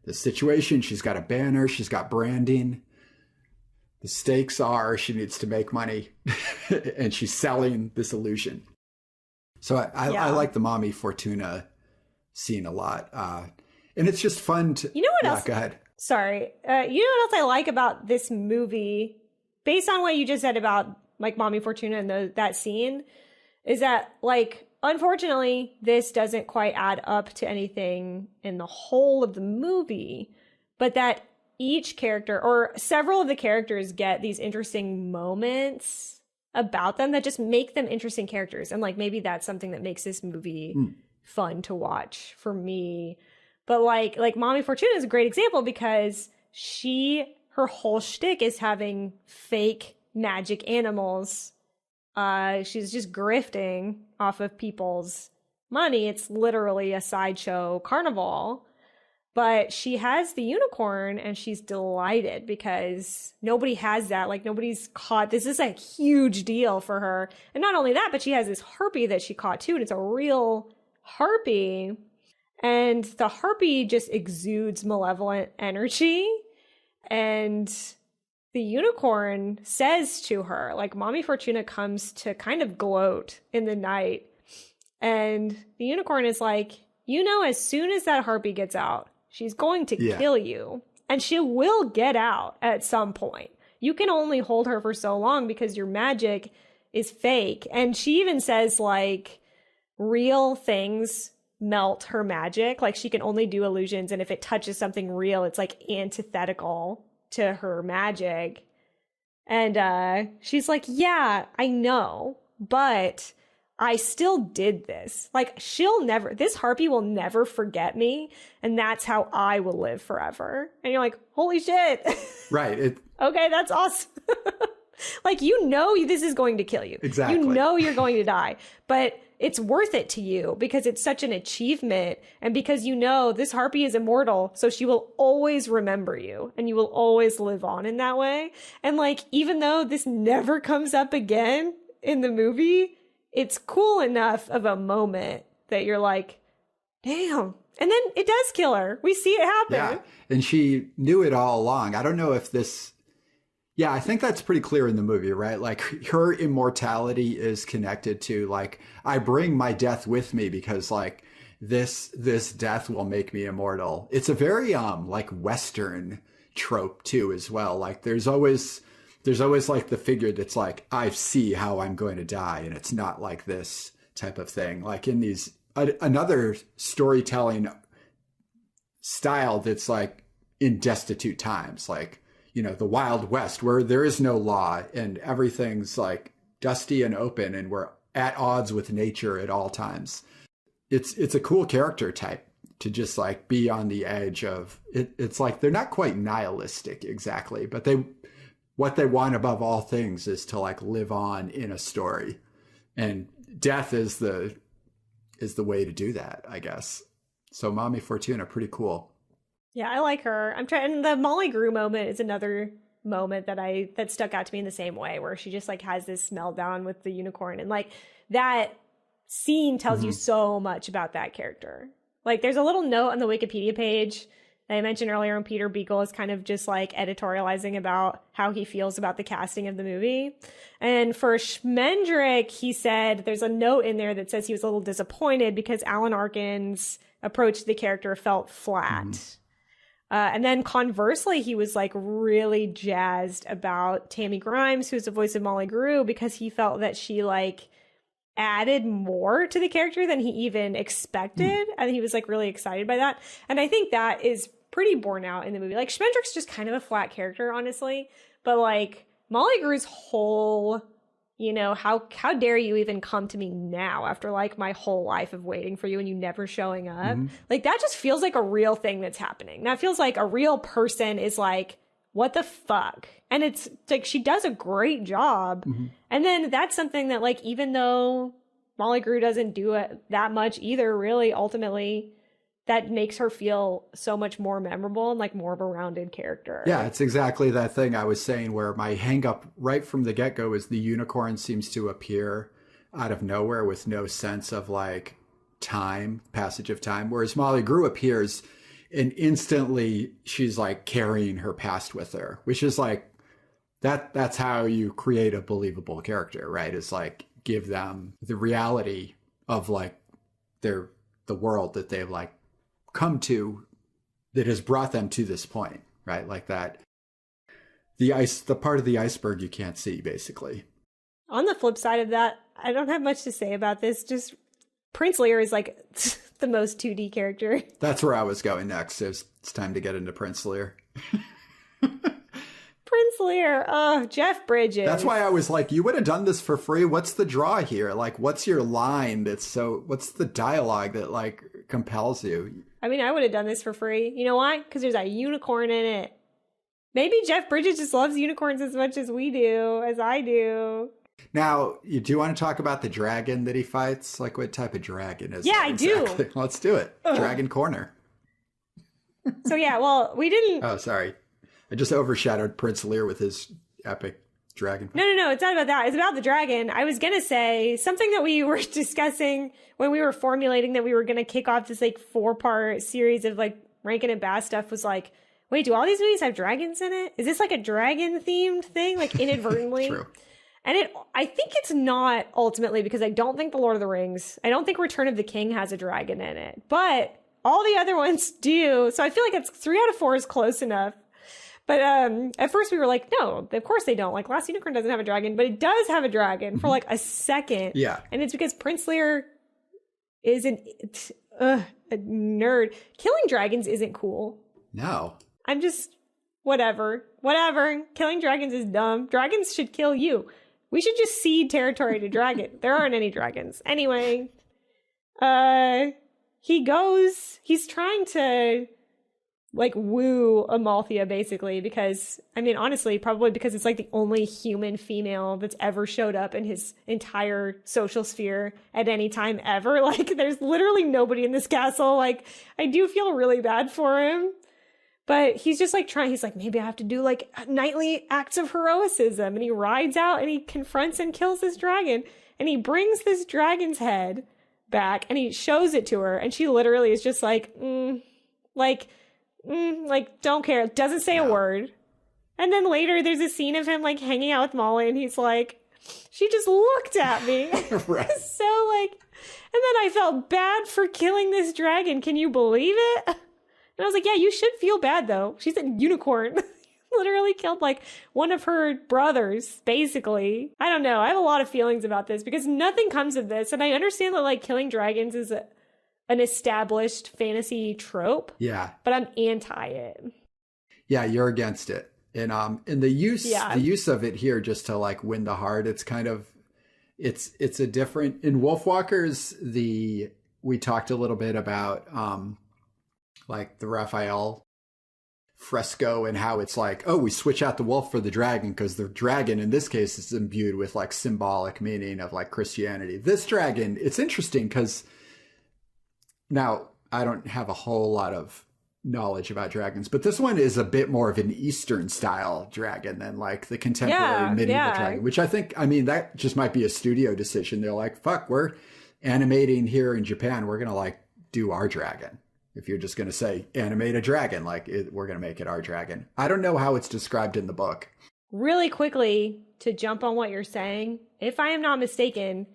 the situation, she's got a banner, she's got branding. The stakes are she needs to make money and she's selling this illusion. So I like the Mommy Fortuna scene a lot. And it's just fun to... You know what else? Go ahead. Sorry. You know what else I like about this movie, based on what you just said about like Mommy Fortuna and that scene, is that like, unfortunately, this doesn't quite add up to anything in the whole of the movie, but that each character or several of the characters get these interesting moments about them that just make them interesting characters. And like, maybe that's something that makes this movie fun to watch for me. But like Mommy Fortuna is a great example, because her whole shtick is having fake magic animals. She's just grifting off of people's money. It's literally a sideshow carnival. But she has the unicorn and she's delighted because nobody has that. Like, nobody's caught. This is a huge deal for her. And not only that, but she has this harpy that she caught too. And it's a real harpy. And the harpy just exudes malevolent energy. And the unicorn says to her, like, Mommy Fortuna comes to kind of gloat in the night. And the unicorn is like, you know, as soon as that harpy gets out, she's going to kill you. And she will get out at some point. You can only hold her for so long because your magic is fake. And she even says, like, real things melt her magic. Like, she can only do illusions. And if it touches something real, it's, like, antithetical to her magic. And she's like, yeah, I know, but I still did this. Like, this harpy will never forget me. And that's how I will live forever. And you're like, holy shit. Right. Okay, that's awesome. Like, you know, this is going to kill you. Exactly. You know you're going to die, but it's worth it to you because it's such an achievement. And because you know this harpy is immortal. So she will always remember you and you will always live on in that way. And like, even though this never comes up again in the movie, it's cool enough of a moment that you're like, damn. And then it does kill her. We see it happen. Yeah. And she knew it all along. I don't know if this... Yeah, I think that's pretty clear in the movie, right? Like, her immortality is connected to, like, I bring my death with me because, like, this death will make me immortal. It's a very, like, Western trope, too, as well. Like, there's always like the figure that's like, I see how I'm going to die, and it's not like this type of thing. Like in these another storytelling style that's like in destitute times, like, you know, the Wild West, where there is no law and everything's like dusty and open and we're at odds with nature at all times. It's a cool character type to just like be on the edge of it. It's like they're not quite nihilistic exactly, but what they want above all things is to like live on in a story, and death is the way to do that, I guess. So Mommy Fortuna, pretty cool. Yeah, I like her. I'm trying. And the Molly Grew moment is another moment that stuck out to me in the same way, where she just like has this meltdown with the unicorn, and like that scene tells you so much about that character. Like, there's a little note on the Wikipedia page that I mentioned earlier, and Peter Beagle is kind of just like editorializing about how he feels about the casting of the movie. And for Schmendrick, he said there's a note in there that says he was a little disappointed because Alan Arkin's approach to the character felt flat. And then conversely, he was like really jazzed about Tammy Grimes, who's the voice of Molly Grew, because he felt that she like added more to the character than he even expected. And he was like really excited by that. And I think that is pretty borne out in the movie. Like, Schmendrick's just kind of a flat character, honestly. But like Molly Grew's whole, you know, how dare you even come to me now after like my whole life of waiting for you and you never showing up. Like, that just feels like a real thing that's happening. That feels like a real person is like, what the fuck? And it's like, she does a great job. And then that's something that like, even though Molly Grew doesn't do it that much either, really, ultimately, that makes her feel so much more memorable and like more of a rounded character. Yeah, it's exactly that thing I was saying, where my hang up right from the get-go is the unicorn seems to appear out of nowhere with no sense of like passage of time. Whereas Molly Grew appears and instantly she's like carrying her past with her, which is like, that's how you create a believable character, right? It's like, give them the reality of like the world that they've like come to, that has brought them to this point, right? Like that, the part of the iceberg you can't see, basically. On the flip side of that, I don't have much to say about this. Just Prince Lear is like the most 2D character. That's where I was going next. It's time to get into Prince Lear. Prince Lear. Oh, Jeff Bridges. That's why I was like, you would have done this for free. What's the draw here? Like, what's your line what's the dialogue that like compels you? I mean, I would have done this for free. You know why? Because there's a unicorn in it. Maybe Jeff Bridges just loves unicorns as much as I do. Now, do you want to talk about the dragon that he fights? Like, what type of dragon is that? Yeah, I do. Let's do it. Dragon Corner. So yeah, well, we didn't... Oh, sorry. I just overshadowed Prince Lear with his epic dragon. No, it's not about that. It's about the dragon. I was going to say something that we were discussing when we were formulating that we were going to kick off this like 4-part series of like Rankin and Bass stuff was like, wait, do all these movies have dragons in it? Is this like a dragon themed thing? Like inadvertently? True. And I think it's not ultimately because I don't think The Lord of the Rings, I don't think Return of the King has a dragon in it, but all the other ones do. So I feel like it's 3 out of 4 is close enough. But at first we were like, no, of course they don't. Like Last Unicorn doesn't have a dragon, but it does have a dragon for like a second. Yeah. And it's because Prince Lear is a nerd. Killing dragons isn't cool. No. I'm just, whatever. Killing dragons is dumb. Dragons should kill you. We should just cede territory to dragon. There aren't any dragons. Anyway, he's trying to like woo Amalthea basically because, I mean, honestly, probably because it's like the only human female that's ever showed up in his entire social sphere at any time ever. Like there's literally nobody in this castle. Like I do feel really bad for him. But he's just like he's like, maybe I have to do like nightly acts of heroicism. And he rides out and he confronts and kills this dragon. And he brings this dragon's head back and he shows it to her. And she literally is just like, don't care. Doesn't say a word. And then later there's a scene of him like hanging out with Molly and he's like, she just looked at me. Right. So like, and then I felt bad for killing this dragon. Can you believe it? And I was like, yeah, you should feel bad, though. She's a unicorn. Literally killed, like, one of her brothers, basically. I don't know. I have a lot of feelings about this because nothing comes of this. And I understand that, like, killing dragons is an established fantasy trope. Yeah. But I'm anti it. Yeah, you're against it. And the use of it here just to, like, win the heart, it's kind of... It's a different... In Wolfwalkers, we talked a little bit about... like the Raphael fresco and how it's like, oh, we switch out the wolf for the dragon because the dragon in this case is imbued with like symbolic meaning of like Christianity. This dragon, it's interesting because now I don't have a whole lot of knowledge about dragons, but this one is a bit more of an Eastern style dragon than like the contemporary medieval dragon, which I think, I mean, that just might be a studio decision. They're like, fuck, we're animating here in Japan. We're going to like do our dragon. If you're just going to say animate a dragon, we're going to make it our dragon. I don't know how it's described in the book. Really quickly, to jump on what you're saying, if I am not mistaken,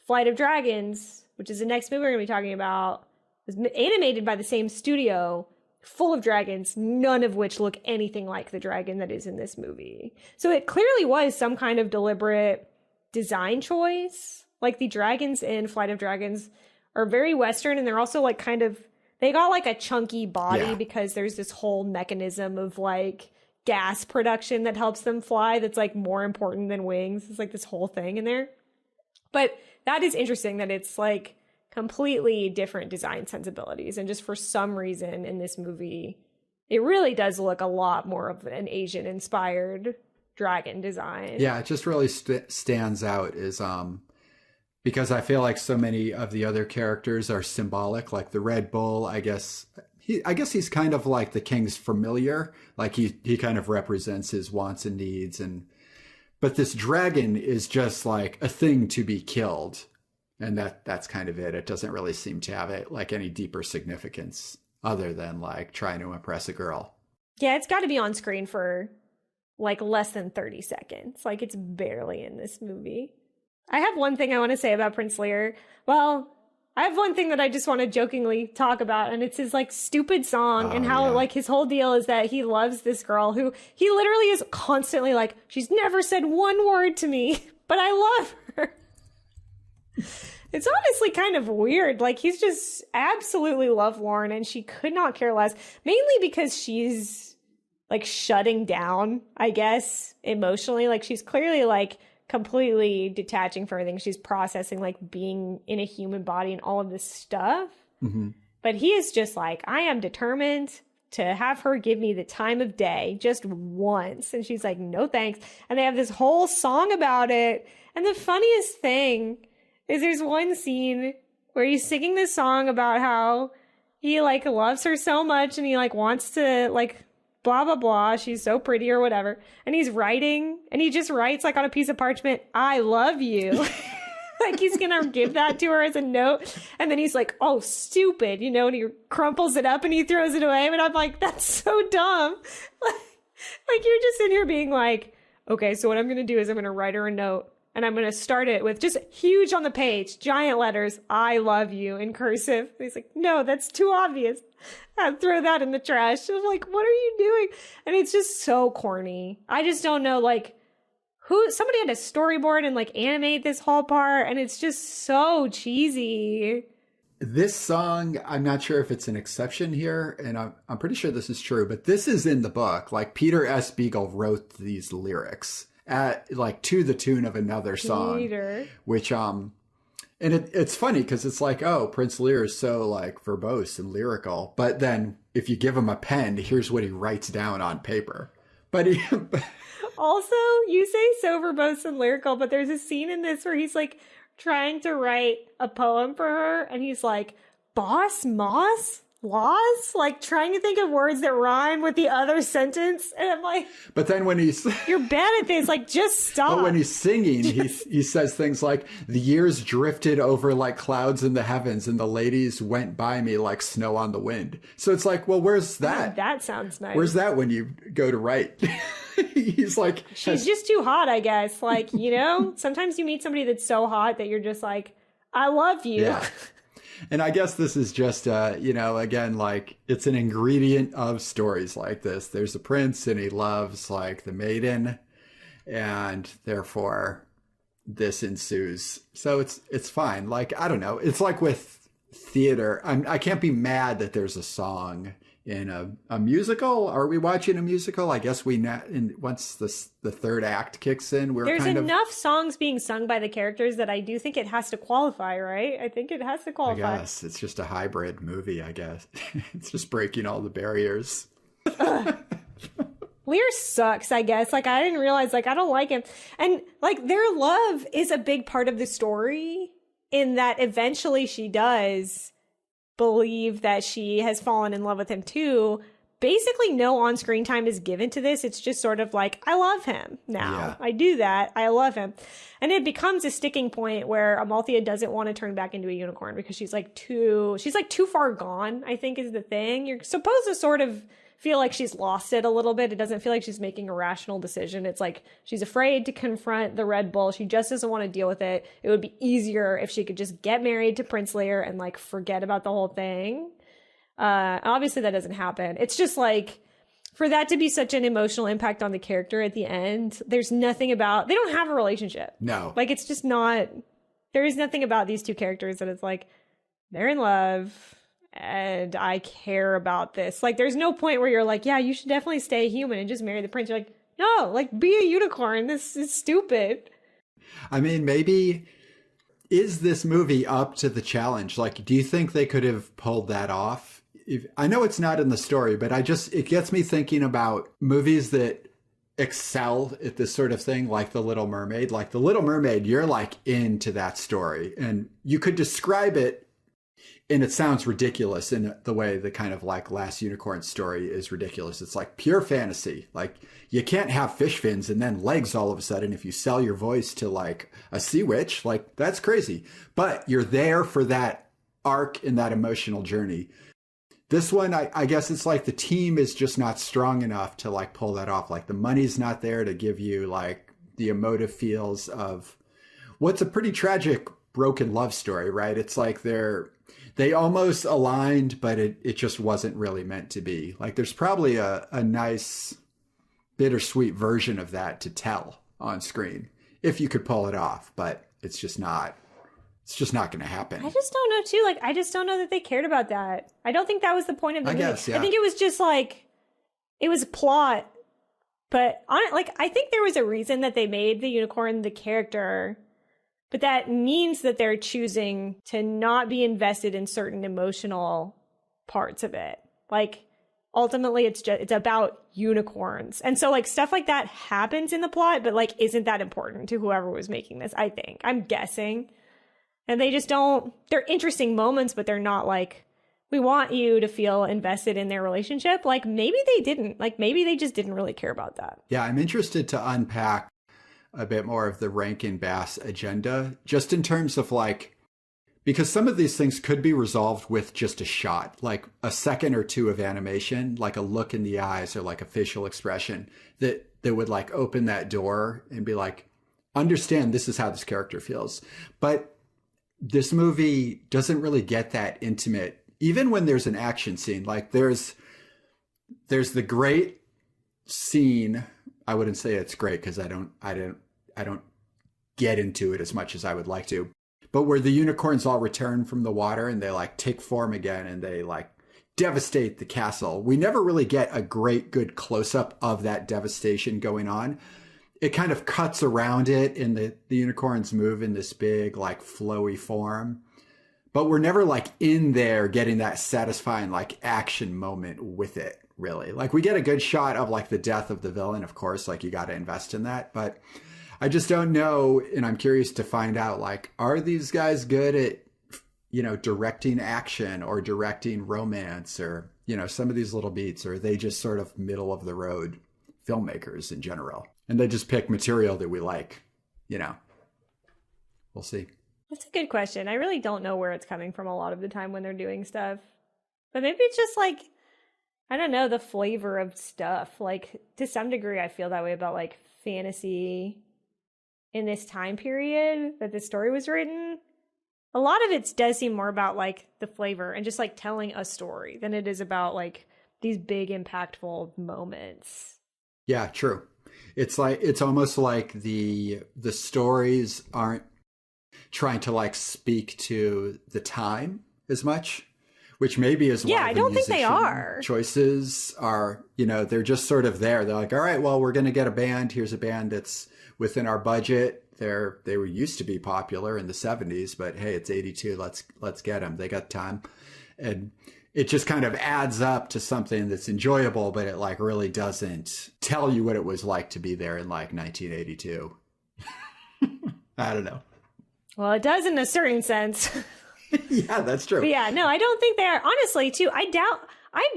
Flight of Dragons, which is the next movie we're going to be talking about, was animated by the same studio, full of dragons, none of which look anything like the dragon that is in this movie. So it clearly was some kind of deliberate design choice. Like the dragons in Flight of Dragons are very Western, and they're also like kind of... They got like a chunky body because there's this whole mechanism of like gas production that helps them fly that's like more important than wings. It's like this whole thing in there. But that is interesting that it's like completely different design sensibilities. And just for some reason in this movie, it really does look a lot more of an Asian inspired dragon design. Yeah, it just really stands out is because I feel like so many of the other characters are symbolic, like the Red Bull, I guess he's kind of like the king's familiar. Like he kind of represents his wants and needs. But this dragon is just like a thing to be killed. And that's kind of it. It doesn't really seem to have like any deeper significance other than like trying to impress a girl. Yeah, it's got to be on screen for like less than 30 seconds. Like it's barely in this movie. I have one thing I want to say about Prince Lear. Well, I have one thing that I just want to jokingly talk about, and it's his like stupid song and how like his whole deal is that he loves this girl who he literally is constantly like, she's never said one word to me, but I love her. It's honestly kind of weird. Like he's just absolutely lovelorn and she could not care less, mainly because she's like shutting down, I guess, emotionally. Like she's clearly like completely detaching from everything. She's processing like being in a human body and all of this stuff. Mm-hmm. But he is just like, I am determined to have her give me the time of day just once. And she's like, no thanks. And they have this whole song about it. And the funniest thing is there's one scene where he's singing this song about how he like loves her so much and he like wants to like blah blah blah, she's so pretty or whatever, and he's writing and he just writes like on a piece of parchment, I love you. Like he's gonna give that to her as a note, and then he's like, oh stupid, you know, and he crumples it up and he throws it away, and I'm like, that's so dumb. Like you're just in here being like, okay, so what I'm gonna do is I'm gonna write her a note and I'm gonna start it with just huge on the page, giant letters, I love you in cursive. And he's like, no, that's too obvious. I'd throw that in the trash. I'm like, what are you doing? And it's just so corny. I just don't know, like, somebody had to storyboard and like animate this whole part, and it's just so cheesy. This song, I'm not sure if it's an exception here, and I'm pretty sure this is true, but this is in the book. Like Peter S. Beagle wrote these lyrics at like to the tune of another song, which and it's funny because it's like, oh, Prince Lear is so like verbose and lyrical, but then if you give him a pen, here's what he writes down on paper. But he. Also, you say so verbose and lyrical, but there's a scene in this where he's like trying to write a poem for her, and he's like, boss, moss, laws? Like trying to think of words that rhyme with the other sentence. And I'm like, but then when he's you're bad at this, like just stop. But when he's singing, he says things like, the years drifted over like clouds in the heavens, and the ladies went by me like snow on the wind. So it's like, well, where's that? That sounds nice. Where's that when you go to write? He's like, she's just too hot, I guess. Like, you know, sometimes you meet somebody that's so hot that you're just like, I love you. Yeah. And I guess this is just, you know, again, like it's an ingredient of stories like this. There's a prince and he loves like the maiden, and therefore this ensues. So it's fine. Like, I don't know. It's like with theater. I can't be mad that there's a song in a musical. Are we watching a musical? I guess once the third act kicks in, there's enough songs being sung by the characters that I do think it has to qualify, right? I think it has to qualify. I guess it's just a hybrid movie, I guess. It's just breaking all the barriers. Lear sucks, I guess. Like, I didn't realize, like, I don't like him. And, like, their love is a big part of the story in that eventually she does believe that she has fallen in love with him too. Basically no on-screen time is given to this. It's just sort of like, I love him now. Yeah. I do that. I love him. And it becomes a sticking point where Amalthea doesn't want to turn back into a unicorn because she's too far gone, I think is the thing. You're supposed to sort of feel like she's lost it a little bit. It doesn't feel like she's making a rational decision. It's like she's afraid to confront the Red Bull. She just doesn't want to deal with it. It would be easier if she could just get married to Prince Lear and like forget about the whole thing. Obviously that doesn't happen. It's just like, for that to be such an emotional impact on the character at the end, there's nothing about, they don't have a relationship. No. Like, it's just not, there is nothing about these two characters that it's like, they're in love and I care about this. Like, there's no point where you're like, yeah, you should definitely stay human and just marry the prince. You're like, no, like, be a unicorn. This is stupid. I mean, maybe, is this movie up to the challenge? Like, do you think they could have pulled that off? I know it's not in the story, but it gets me thinking about movies that excel at this sort of thing, like The Little Mermaid. Like The Little Mermaid, you're like into that story, and you could describe it, and it sounds ridiculous in the way the kind of like Last Unicorn story is ridiculous. It's like pure fantasy. Like, you can't have fish fins and then legs all of a sudden if you sell your voice to like a sea witch. Like, that's crazy. But you're there for that arc and that emotional journey. This one, I guess it's like the team is just not strong enough to like pull that off. Like, the money's not there to give you like the emotive feels of what's a pretty tragic broken love story, right? It's like they almost aligned, but it just wasn't really meant to be. Like, there's probably a nice bittersweet version of that to tell on screen if you could pull it off, but it's just not going to happen. I just don't know too. Like, I just don't know that they cared about that. I don't think that was the point of the movie. Guess, yeah. I think it was just like, it was plot. But I think there was a reason that they made the unicorn the character, but that means that they're choosing to not be invested in certain emotional parts of it. Like, ultimately it's about unicorns. And so like stuff like that happens in the plot, but like isn't that important to whoever was making this, I think. I'm guessing. And they just don't, they're interesting moments, but they're not like we want you to feel invested in their relationship. Like, maybe they didn't. Like, maybe they just didn't really care about that. Yeah, I'm interested to unpack a bit more of the Rankin Bass agenda, just in terms of like, because some of these things could be resolved with just a shot, like a second or two of animation, like a look in the eyes or like a facial expression that would like open that door and be like, understand this is how this character feels. But this movie doesn't really get that intimate, even when there's an action scene. Like there's the great scene. I wouldn't say it's great because I don't get into it as much as I would like to. But where the unicorns all return from the water and they like take form again and they like devastate the castle. We never really get a great good close up of that devastation going on. It kind of cuts around it and the unicorns move in this big like flowy form. But we're never like in there getting that satisfying like action moment with it, really. Like we get a good shot of like the death of the villain, of course, like you got to invest in that. But I just don't know, and I'm curious to find out, like, are these guys good at, you know, directing action or directing romance or, you know, some of these little beats, or are they just sort of middle of the road filmmakers in general? And they just pick material that we like, you know. We'll see. That's a good question. I really don't know where it's coming from a lot of the time when they're doing stuff. But maybe it's just like, I don't know, the flavor of stuff. Like, to some degree, I feel that way about like fantasy in this time period that the story was written. A lot of it does seem more about like the flavor and just like telling a story than it is about like these big impactful moments. Yeah, true. It's almost like the stories aren't trying to like speak to the time as much, which maybe is why I don't think they are. Choices are, you know, they're just sort of there. They're like, all right, well, we're going to get a band. Here's a band that's within our budget. They were used to be popular in the 70s, but hey, it's 82. Let's get them. They got time. And it just kind of adds up to something that's enjoyable, but it like really doesn't tell you what it was like to be there in like 1982. I don't know. Well, it does in a certain sense. Yeah, that's true. But yeah, no, I don't think they are. Honestly, too, I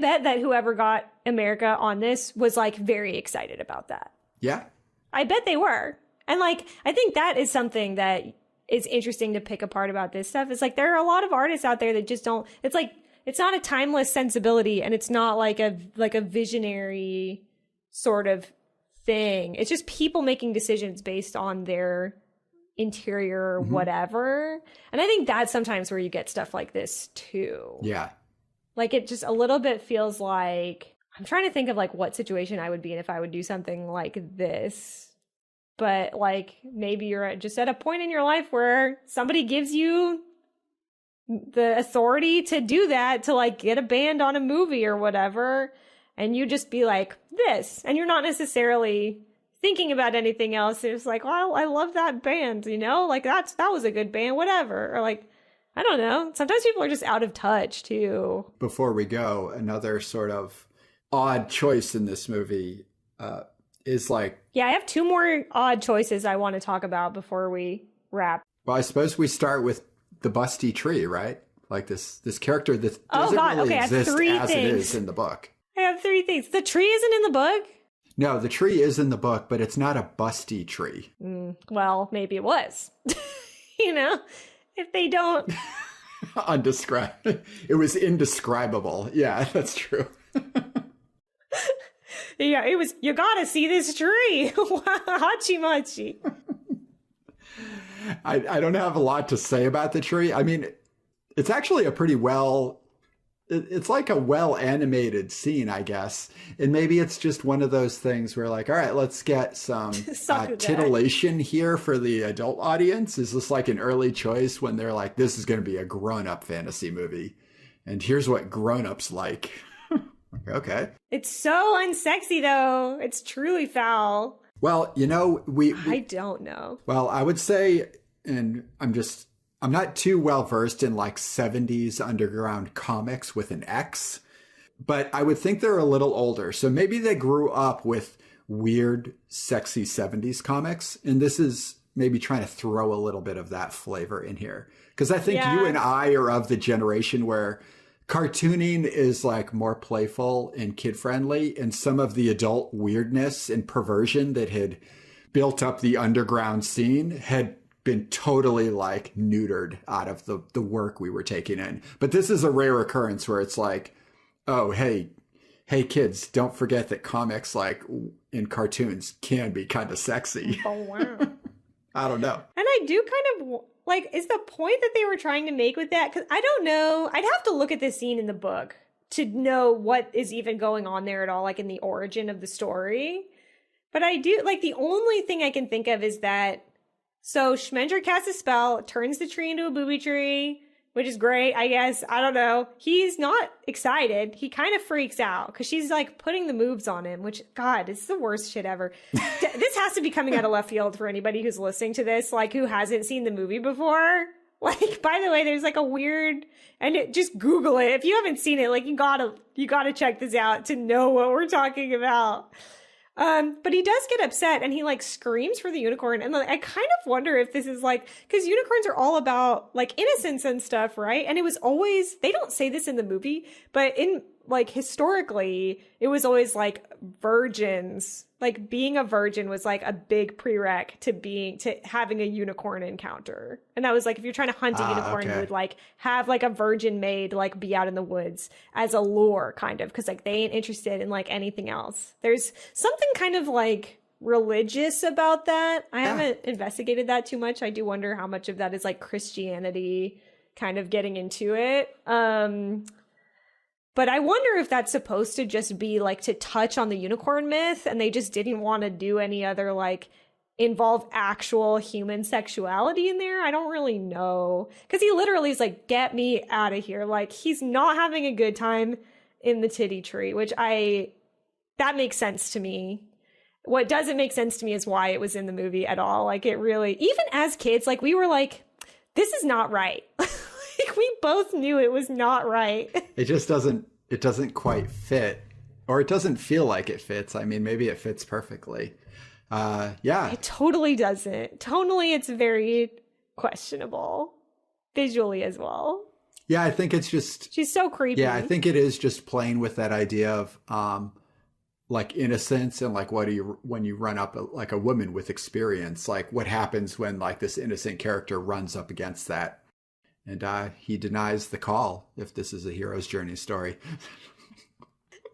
bet that whoever got America on this was like very excited about that. Yeah. I bet they were. And like, I think that is something that is interesting to pick apart about this stuff. It's like, there are a lot of artists out there that just don't, it's like, it's not a timeless sensibility and it's not like a visionary sort of thing. It's just people making decisions based on their interior or whatever. And I think that's sometimes where you get stuff like this too. Yeah. Like it just a little bit feels like, I'm trying to think of like what situation I would be in if I would do something like this. But like maybe you're just at a point in your life where somebody gives you the authority to do that, to like get a band on a movie or whatever. And you just be like this. And you're not necessarily thinking about anything else. It's like, well, I love that band, you know, like that was a good band, whatever. Or like, I don't know. Sometimes people are just out of touch too. Before we go, another sort of odd choice in this movie is like... Yeah, I have two more odd choices I want to talk about before we wrap. Well, I suppose we start with the busty tree, right? Like this character that doesn't really exist as it is in the book. I have three things. The tree isn't in the book? No, the tree is in the book, but it's not a busty tree. Well, maybe it was. You know, if they don't... Undescribed. It was indescribable. Yeah, that's true. Yeah, it was, you gotta see this tree. Hachi machi. I don't have a lot to say about the tree. I mean, it's actually a pretty it's like a well-animated scene, I guess. And maybe it's just one of those things where like, all right, let's get some titillation here for the adult audience. Is this like an early choice when they're like, this is going to be a grown-up fantasy movie? And here's what grown-ups like. Okay. It's so unsexy, though. It's truly foul. Well, you know, I don't know. Well, I would say, and I'm not too well versed in like 70s underground comics with an X, but I would think they're a little older. So maybe they grew up with weird, sexy 70s comics. And this is maybe trying to throw a little bit of that flavor in here. Because I think you and I are of the generation where cartooning is like more playful and kid friendly, and some of the adult weirdness and perversion that had built up the underground scene had been totally like neutered out of the work we were taking in. But this is a rare occurrence where it's like, oh, hey kids, don't forget that comics like in cartoons can be kind of sexy. Oh, wow. I don't know. And I do kind of like, is the point that they were trying to make with that? Because I don't know. I'd have to look at this scene in the book to know what is even going on there at all, like in the origin of the story. But I do, like, the only thing I can think of is that, so Schmender casts a spell, turns the tree into a booby tree, which is great, I guess. I don't know. He's not excited. He kind of freaks out because she's like putting the moves on him, which, God, it's the worst shit ever. This has to be coming out of left field for anybody who's listening to this, like, who hasn't seen the movie before. Like, by the way, there's like a weird, and just Google it. If you haven't seen it, like, you gotta check this out to know what we're talking about. But he does get upset and he like screams for the unicorn. And like, I kind of wonder if this is like, cause unicorns are all about like innocence and stuff, right? And it was always, they don't say this in the movie, but in like historically, it was always like virgins, like being a virgin was like a big prereq to having a unicorn encounter. And that was like, if you're trying to hunt a unicorn, you would like have like a virgin maid, like be out in the woods as a lure kind of. Cause like they ain't interested in like anything else. There's something kind of like religious about that. I haven't investigated that too much. I do wonder how much of that is like Christianity kind of getting into it. But I wonder if that's supposed to just be like to touch on the unicorn myth and they just didn't want to do any other like involve actual human sexuality in there. I don't really know. Because he literally is like, get me out of here. Like he's not having a good time in the titty tree, which that makes sense to me. What doesn't make sense to me is why it was in the movie at all. Like it really, even as kids, like we were like, this is not right. We both knew it was not right. It doesn't quite fit, or it doesn't feel like it fits. I mean, maybe it fits perfectly. It totally doesn't. Tonally, it's very questionable. Visually as well. Yeah, I think it's just... She's so creepy. Yeah, I think it is just playing with that idea of like innocence and like when you run up like a woman with experience, like what happens when like this innocent character runs up against that. And he denies the call, if this is a hero's journey story.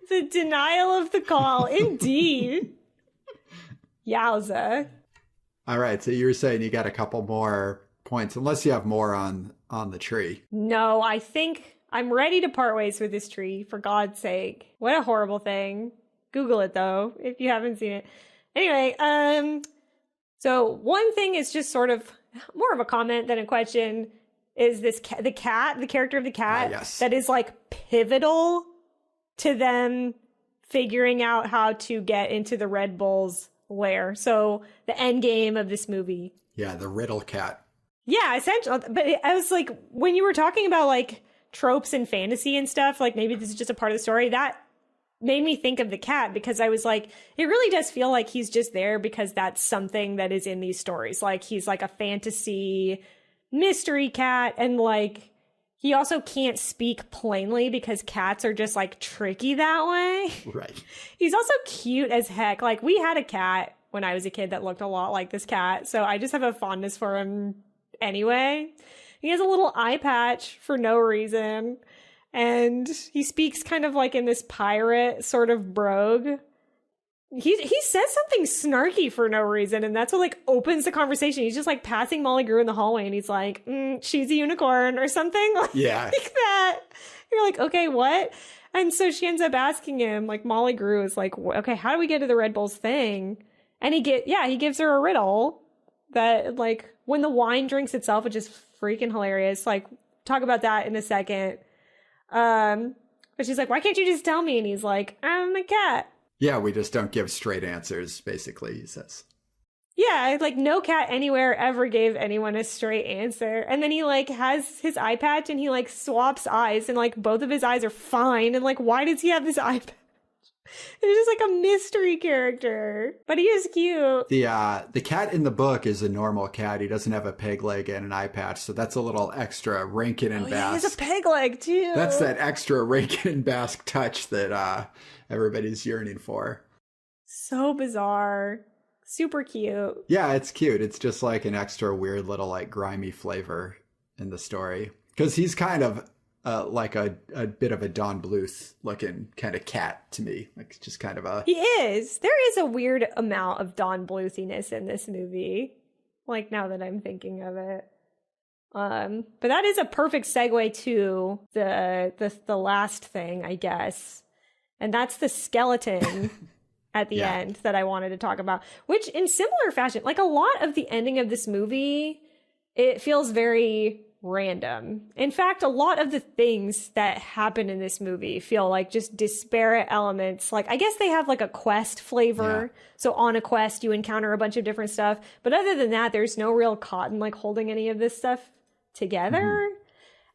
The denial of the call, indeed. Yowza. All right, so you were saying you got a couple more points, unless you have more on the tree. No, I think I'm ready to part ways with this tree, for God's sake. What a horrible thing. Google it, though, if you haven't seen it. Anyway, so one thing is just sort of more of a comment than a question, is this the character of the cat, yes. That is like pivotal to them figuring out how to get into the Red Bull's lair. So the end game of this movie. Yeah, the riddle cat. Yeah, essentially. But I was like, when you were talking about like tropes and fantasy and stuff, like maybe this is just a part of the story, that made me think of the cat, because I was like, it really does feel like he's just there because that's something that is in these stories. Like he's like a fantasy mystery cat, and like he also can't speak plainly because cats are just like tricky that way. Right. He's also cute as heck. Like we had a cat when I was a kid that looked a lot like this cat, so I just have a fondness for him anyway. He has a little eye patch for no reason, and he speaks kind of like in this pirate sort of brogue. He says something snarky for no reason, and that's what like opens the conversation. He's just like passing Molly Grew in the hallway, and he's like, she's a unicorn or something like that. You're like, okay, what? And so she ends up asking him, like Molly Grew is like, okay, how do we get to the Red Bull's thing? And he gives her a riddle that like when the wine drinks itself, which is freaking hilarious. Like talk about that in a second. But she's like, why can't you just tell me? And he's like, I'm a cat. Yeah, we just don't give straight answers, basically, he says. Yeah, like no cat anywhere ever gave anyone a straight answer. And then he like has his eye patch and he like swaps eyes and like both of his eyes are fine. And like, why does he have this eye patch? He's just like a mystery character, but he is cute. The cat in the book is a normal cat. He doesn't have a peg leg and an eye patch, so that's a little extra Rankin and Bass. Yeah, he has a peg leg too. That's that extra Rankin and Bass touch that everybody's yearning for. So bizarre. Super cute. Yeah, it's cute. It's just like an extra weird little like grimy flavor in the story. Because he's kind of like a bit of a Don Bluth looking kind of cat to me. Like just kind of a... He is. There is a weird amount of Don Bluthiness in this movie. Like now that I'm thinking of it. But that is a perfect segue to the last thing, I guess. And that's the skeleton at the end that I wanted to talk about. Which in similar fashion, like a lot of the ending of this movie, it feels very random. In fact, a lot of the things that happen in this movie feel like just disparate elements. Like, I guess they have like a quest flavor. Yeah. So on a quest, you encounter a bunch of different stuff. But other than that, there's no real cotton like holding any of this stuff together. Mm-hmm.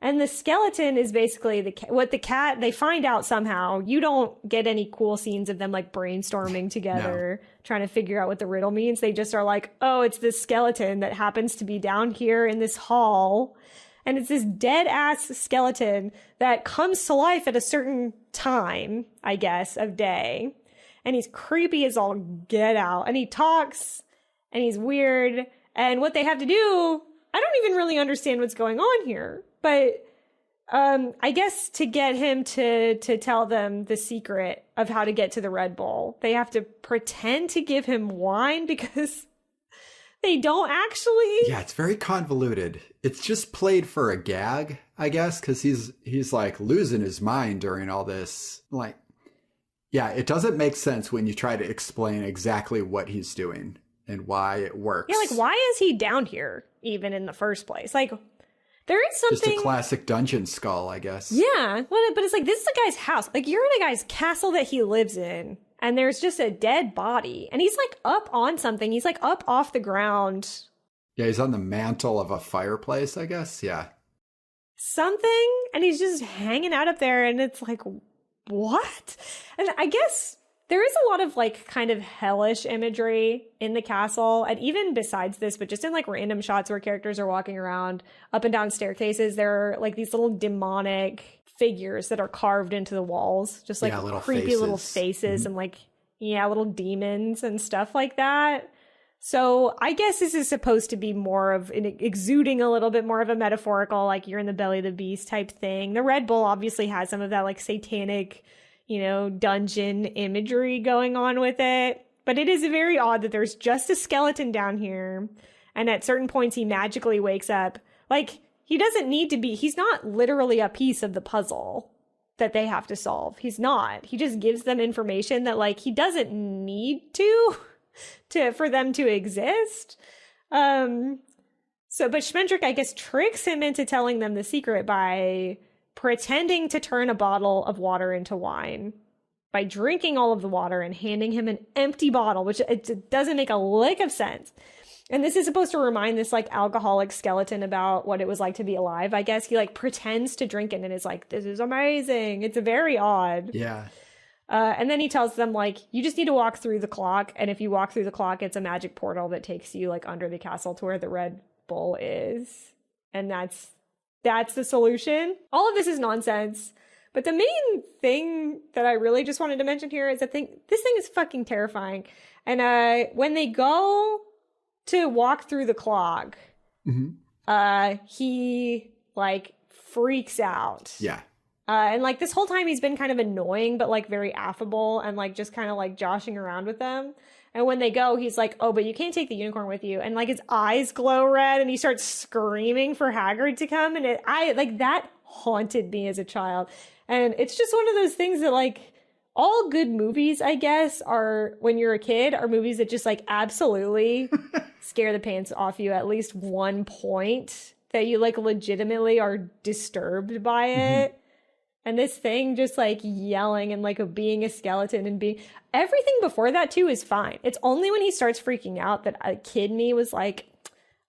And the skeleton is basically what the cat, they find out somehow. You don't get any cool scenes of them like brainstorming together, trying to figure out what the riddle means. They just are like, oh, it's this skeleton that happens to be down here in this hall. And it's this dead ass skeleton that comes to life at a certain time, I guess, of day. And he's creepy as all get out. And he talks and he's weird. And what they have to do, I don't even really understand what's going on here. But I guess to get him to tell them the secret of how to get to the Red Bull, they have to pretend to give him wine because they don't actually. Yeah, it's very convoluted. It's just played for a gag, I guess, because he's like losing his mind during all this. Like, yeah, it doesn't make sense when you try to explain exactly what he's doing and why it works. Yeah, like why is he down here even in the first place? Like, there is something... Just a classic dungeon skull, I guess. Yeah, but it's like, this is a guy's house. Like, you're in a guy's castle that he lives in, and there's just a dead body. And he's, like, up on something. He's, like, up off the ground. Yeah, he's on the mantle of a fireplace, I guess. Yeah. Something, and he's just hanging out up there, and it's like, what? And I guess... there is a lot of, like, kind of hellish imagery in the castle. And even besides this, but just in, like, random shots where characters are walking around up and down staircases, there are, like, these little demonic figures that are carved into the walls. Just, like, little creepy faces. Little faces and, like, little demons and stuff like that. So I guess this is supposed to be more of exuding a little bit more of a metaphorical, like, you're in the belly of the beast type thing. The Red Bull obviously has some of that, like, satanic... dungeon imagery going on with it. But it is very odd that there's just a skeleton down here. And at certain points, he magically wakes up. Like, he doesn't need to be. He's not literally a piece of the puzzle that they have to solve. He's not. He just gives them information that, like, he doesn't need for them to exist. But Schmendrick, I guess, tricks him into telling them the secret by... pretending to turn a bottle of water into wine by drinking all of the water and handing him an empty bottle, which it doesn't make a lick of sense. And this is supposed to remind this like alcoholic skeleton about what it was like to be alive. I guess he like pretends to drink it and is like, this is amazing. It's very odd. Yeah. And then he tells them like, you just need to walk through the clock. And if you walk through the clock, it's a magic portal that takes you like under the castle to where the Red Bull is. And that's the solution. All of this is nonsense. But the main thing that I really just wanted to mention here is this thing is fucking terrifying. And when they go to walk through the clock, he like freaks out. Yeah. And like this whole time he's been kind of annoying, but like very affable and like just kind of like joshing around with them. And when they go, he's like, oh, but you can't take the unicorn with you. And like his eyes glow red and he starts screaming for Hagrid to come. And that haunted me as a child. And it's just one of those things that like all good movies, I guess, are when you're a kid are movies that just like absolutely scare the pants off you at least one point that you like legitimately are disturbed by it. And this thing just like yelling and like being a skeleton and being everything before that too is fine. It's only when he starts freaking out that a kid me was like,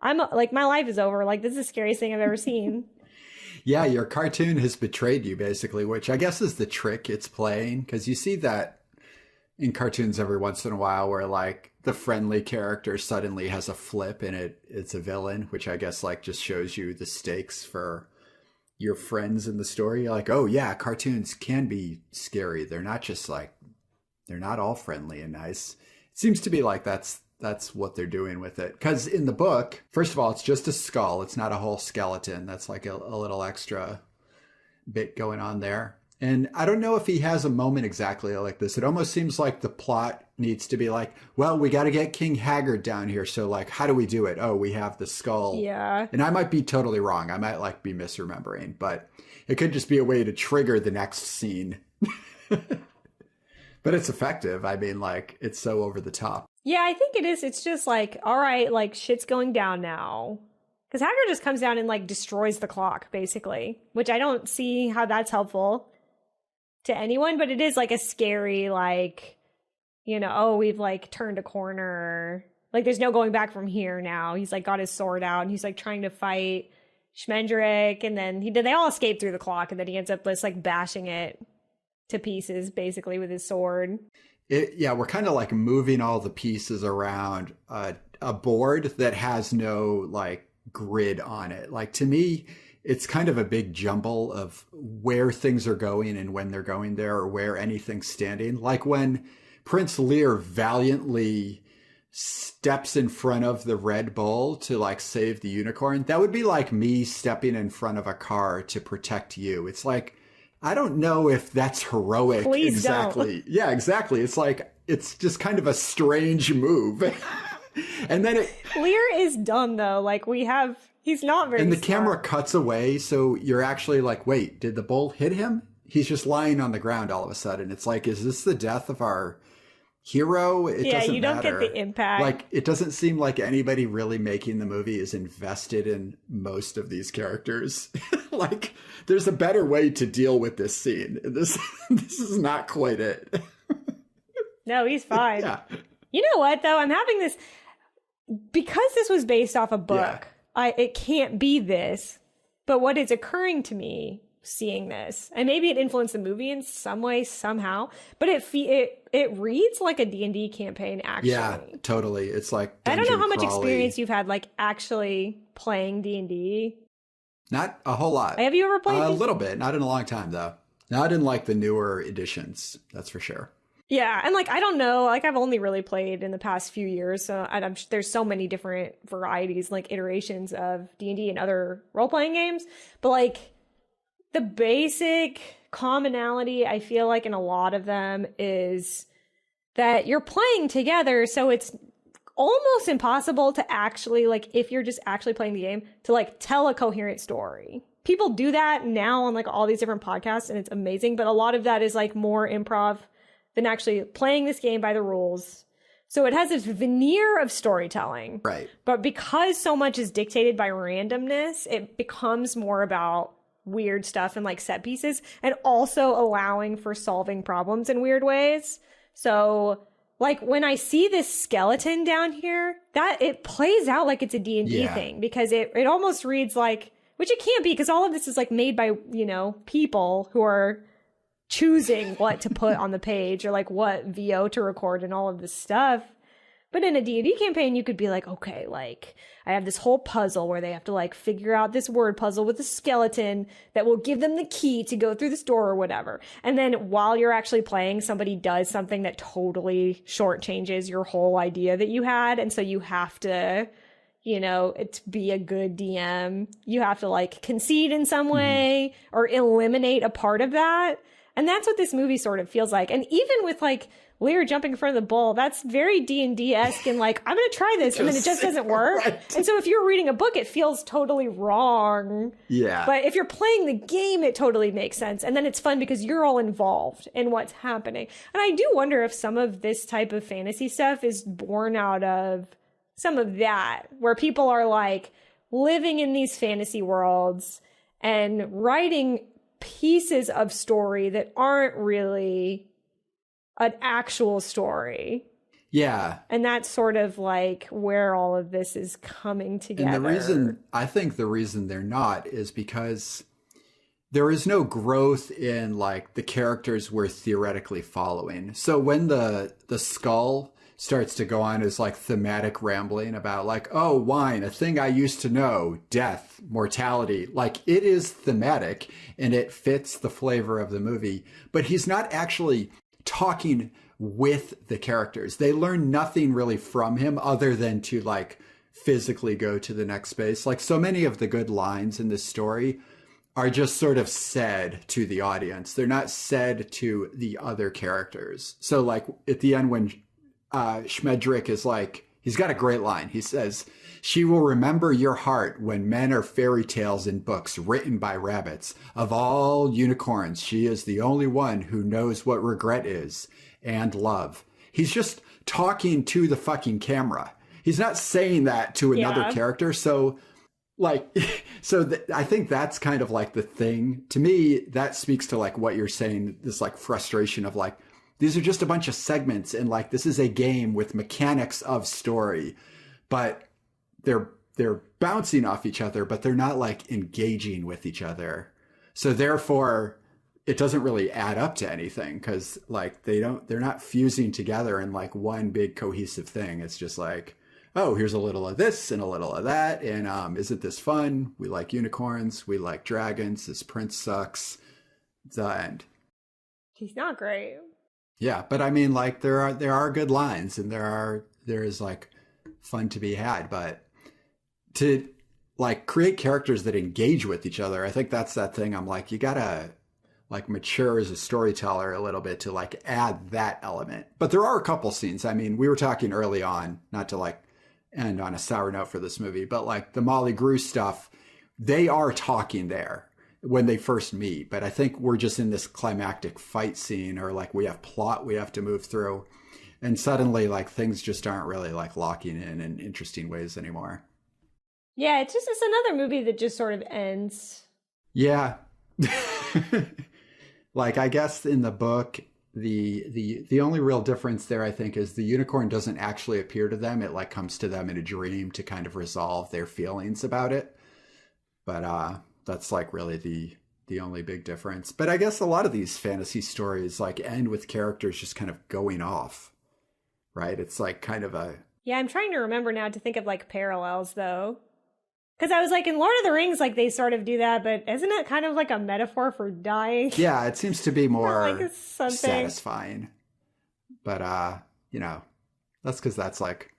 my life is over. Like, this is the scariest thing I've ever seen. Yeah, your cartoon has betrayed you basically, which I guess is the trick it's playing. Because you see that in cartoons every once in a while where like the friendly character suddenly has a flip and it's a villain, which I guess like just shows you the stakes for your friends in the story. Like, oh yeah, cartoons can be scary. They're not just like, they're not all friendly and nice. It seems to be like that's what they're doing with it. Because in the book, first of all, it's just a skull. It's not a whole skeleton. That's like a little extra bit going on there. And I don't know if he has a moment exactly like this. It almost seems like the plot needs to be like, well, we got to get King Haggard down here. So like, how do we do it? Oh, we have the skull. Yeah. And I might be totally wrong. I might like be misremembering, but it could just be a way to trigger the next scene. But it's effective. I mean, like, it's so over the top. Yeah, I think it is. It's just like, all right, like shit's going down now. Because Haggard just comes down and like destroys the clock, basically, which I don't see how that's helpful to anyone, but it is like a scary, like, you know, oh, we've like turned a corner. Like there's no going back from here now. He's like got his sword out and he's like trying to fight Schmendrick, and then they all escape through the clock, and then he ends up just like bashing it to pieces basically with his sword. We're kind of like moving all the pieces around a board that has no like grid on it. Like to me, it's kind of a big jumble of where things are going and when they're going there, or where anything's standing. Like when Prince Lear valiantly steps in front of the Red Bull to like save the unicorn, that would be like me stepping in front of a car to protect you. It's like, I don't know if that's heroic. Please exactly. Don't. Yeah, exactly. It's like, it's just kind of a strange move. And then Lear is dumb though. Like he's not very And the smart. camera cuts away, so you're actually like, wait, did the bull hit him? He's just lying on the ground all of a sudden. It's like, is this the death of our hero? It doesn't you don't matter. get the impact. Like, it doesn't seem like anybody really making the movie is invested in most of these characters. Like, there's a better way to deal with this scene. This is not quite it. No, he's fine. Yeah. You know what though? I'm having this, because this was based off a book. Yeah. It can't be this. But what is occurring to me seeing this, and maybe it influenced the movie in some way somehow, but it reads like a D&D campaign actually. Yeah, totally. It's like I don't know how much dungeon crawly. experience you've had like actually playing D&D. Not a whole lot. Have you ever played a D&D? little bit, not in a long time though. Not in like the newer editions, that's for sure. Yeah, and like I don't know, like I've only really played in the past few years, so there's so many different varieties, like iterations of D&D and other role-playing games, but like the basic commonality I feel like in a lot of them is that you're playing together, so it's almost impossible to actually, like, if you're just actually playing the game, to like tell a coherent story. People do that now on like all these different podcasts, and it's amazing, but a lot of that is like more improv than actually playing this game by the rules. So it has this veneer of storytelling. Right. But because so much is dictated by randomness, it becomes more about weird stuff and like set pieces, and also allowing for solving problems in weird ways. So like when I see this skeleton down here, that it plays out like it's a D&D thing, because it almost reads like, which it can't be, because all of this is like made by, you know, people who are choosing what to put on the page or like what VO to record and all of this stuff. But in a D&D campaign, you could be like, okay, like I have this whole puzzle where they have to like figure out this word puzzle with a skeleton that will give them the key to go through this door or whatever. And then while you're actually playing, somebody does something that totally shortchanges your whole idea that you had. And so you have to, you know, to be a good DM, you have to like concede in some way or eliminate a part of that. And that's what this movie sort of feels like. And even with like Lear jumping in front of the bull, that's very D&D-esque and like, I'm going to try this, and then it just doesn't work. Right. And so if you're reading a book, it feels totally wrong. Yeah. But if you're playing the game, it totally makes sense. And then it's fun because you're all involved in what's happening. And I do wonder if some of this type of fantasy stuff is born out of some of that, where people are like living in these fantasy worlds and writing pieces of story that aren't really an actual story. Yeah. And that's sort of like where all of this is coming together. And I think the reason they're not is because there is no growth in like the characters we're theoretically following. So when the skull starts to go on as like thematic rambling about like, oh, wine, a thing I used to know, death, mortality, like it is thematic and it fits the flavor of the movie, but he's not actually talking with the characters. They learn nothing really from him other than to like physically go to the next space. Like so many of the good lines in this story are just sort of said to the audience. They're not said to the other characters. So like at the end when Schmedrick is like, he's got a great line. He says, "She will remember your heart when men are fairy tales in books written by rabbits. Of all unicorns, she is the only one who knows what regret is and love." He's just talking to the fucking camera. He's not saying that to another character. So like, I think that's kind of like the thing. To me, that speaks to like what you're saying, this like frustration of like, these are just a bunch of segments and like, this is a game with mechanics of story, but they're bouncing off each other, but they're not like engaging with each other. So therefore it doesn't really add up to anything because like they're not fusing together in like one big cohesive thing. It's just like, oh, here's a little of this and a little of that. And isn't this fun? We like unicorns. We like dragons. This prince sucks. The end. He's not great. Yeah, but I mean, like there are good lines and there is like fun to be had, but to like create characters that engage with each other, I think that's that thing. I'm like, you gotta like mature as a storyteller a little bit to like add that element. But there are a couple scenes. I mean, we were talking early on, not to like end on a sour note for this movie, but like the Molly Grew stuff, they are talking there when they first meet. But I think we're just in this climactic fight scene or like we have plot we have to move through. And suddenly like things just aren't really like locking in interesting ways anymore. Yeah, it's another movie that just sort of ends. Yeah. Like I guess in the book, the only real difference there, I think, is the unicorn doesn't actually appear to them. It like comes to them in a dream to kind of resolve their feelings about it. But that's like really the only big difference. But I guess a lot of these fantasy stories like end with characters just kind of going off, right? It's like kind of a... Yeah, I'm trying to remember now to think of like parallels though. Because I was like, in Lord of the Rings, like they sort of do that, but isn't it kind of like a metaphor for dying? Yeah, it seems to be more like satisfying. But, you know, that's because that's like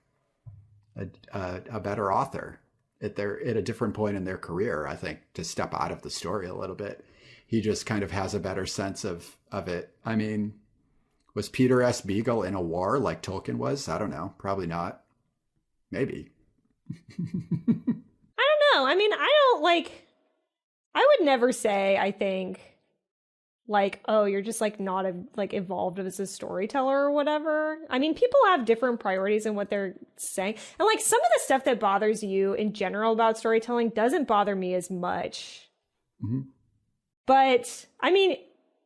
a better author at a different point in their career, I think, to step out of the story a little bit. He just kind of has a better sense of it. I mean, was Peter S. Beagle in a war like Tolkien was? I don't know. Probably not. Maybe. I mean, I would never say, I think, like, oh, you're just like not evolved as a storyteller or whatever. I mean, people have different priorities in what they're saying. And like some of the stuff that bothers you in general about storytelling doesn't bother me as much. Mm-hmm. But I mean,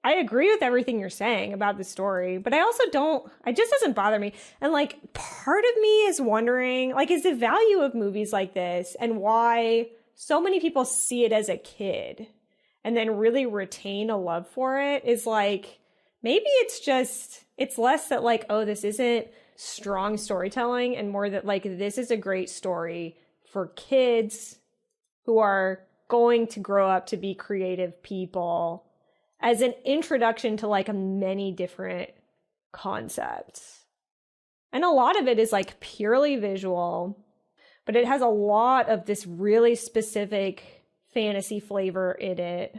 I agree with everything you're saying about the story, but I also it just doesn't bother me. And like part of me is wondering, like, is the value of movies like this and why so many people see it as a kid and then really retain a love for it is like, maybe it's less that like, oh, this isn't strong storytelling and more that like, this is a great story for kids who are going to grow up to be creative people as an introduction to like many different concepts. And a lot of it is like purely visual, but it has a lot of this really specific fantasy flavor in it.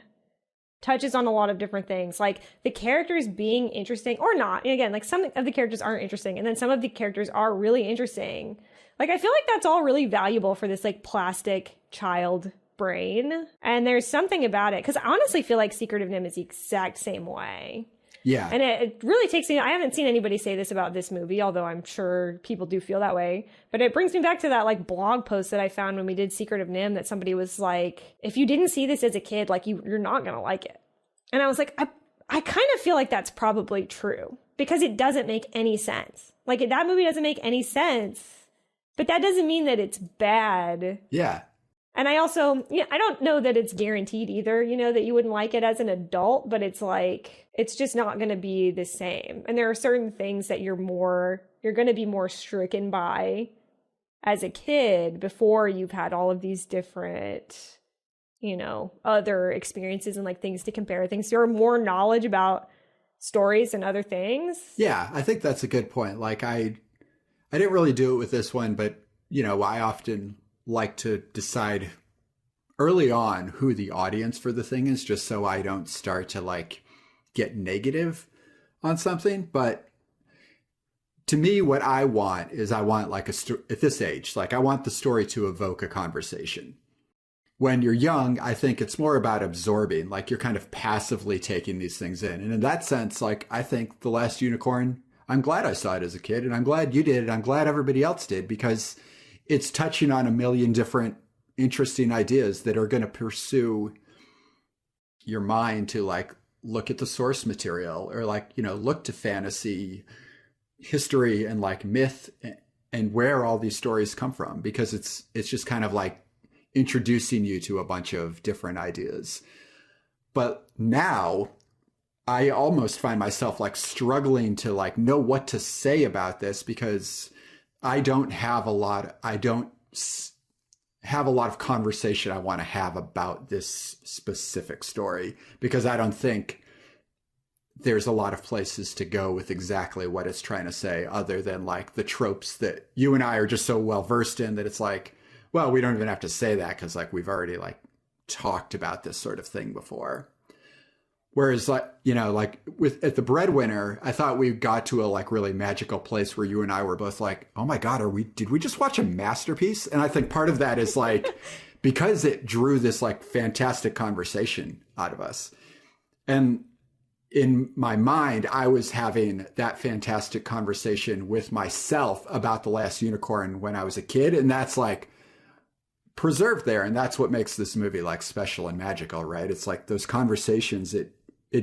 Touches on a lot of different things, like the characters being interesting or not. And again, like some of the characters aren't interesting, and then some of the characters are really interesting. Like I feel like that's all really valuable for this like plastic child brain, and there's something about it because I honestly feel like Secret of NIMH is the exact same way. Yeah, and it really takes me, I haven't seen anybody say this about this movie, although I'm sure people do feel that way, but it brings me back to that like blog post that I found when we did Secret of NIMH, that somebody was like, if you didn't see this as a kid, like you're not gonna like it. And I was like, I kind of feel like that's probably true because it doesn't make any sense. Like that movie doesn't make any sense, but that doesn't mean that it's bad. Yeah. And I also, I don't know that it's guaranteed either, that you wouldn't like it as an adult, but it's like, it's just not going to be the same. And there are certain things that you're going to be more stricken by as a kid before you've had all of these different, other experiences and like things to compare things to, or more knowledge about stories and other things. Yeah, I think that's a good point. Like I didn't really do it with this one, but I often like to decide early on who the audience for the thing is, just so I don't start to like get negative on something. But to me, what I want is like at this age, like I want the story to evoke a conversation. When you're young, I think it's more about absorbing, like you're kind of passively taking these things in. And in that sense, like I think The Last Unicorn, I'm glad I saw it as a kid, and I'm glad you did, and I'm glad everybody else did, because it's touching on a million different interesting ideas that are going to pursue your mind to like look at the source material, or like, look to fantasy history and like myth and where all these stories come from, because it's just kind of like introducing you to a bunch of different ideas. But now I almost find myself like struggling to like know what to say about this, because I don't have a lot of conversation I want to have about this specific story, because I don't think there's a lot of places to go with exactly what it's trying to say, other than like the tropes that you and I are just so well versed in that it's like, well, we don't even have to say that because like we've already like talked about this sort of thing before. Whereas like, like at The Breadwinner, I thought we got to a like really magical place where you and I were both like, oh my God, did we just watch a masterpiece? And I think part of that is like, because it drew this like fantastic conversation out of us. And in my mind, I was having that fantastic conversation with myself about The Last Unicorn when I was a kid. And that's like preserved there. And that's what makes this movie like special and magical, right? It's like those conversations it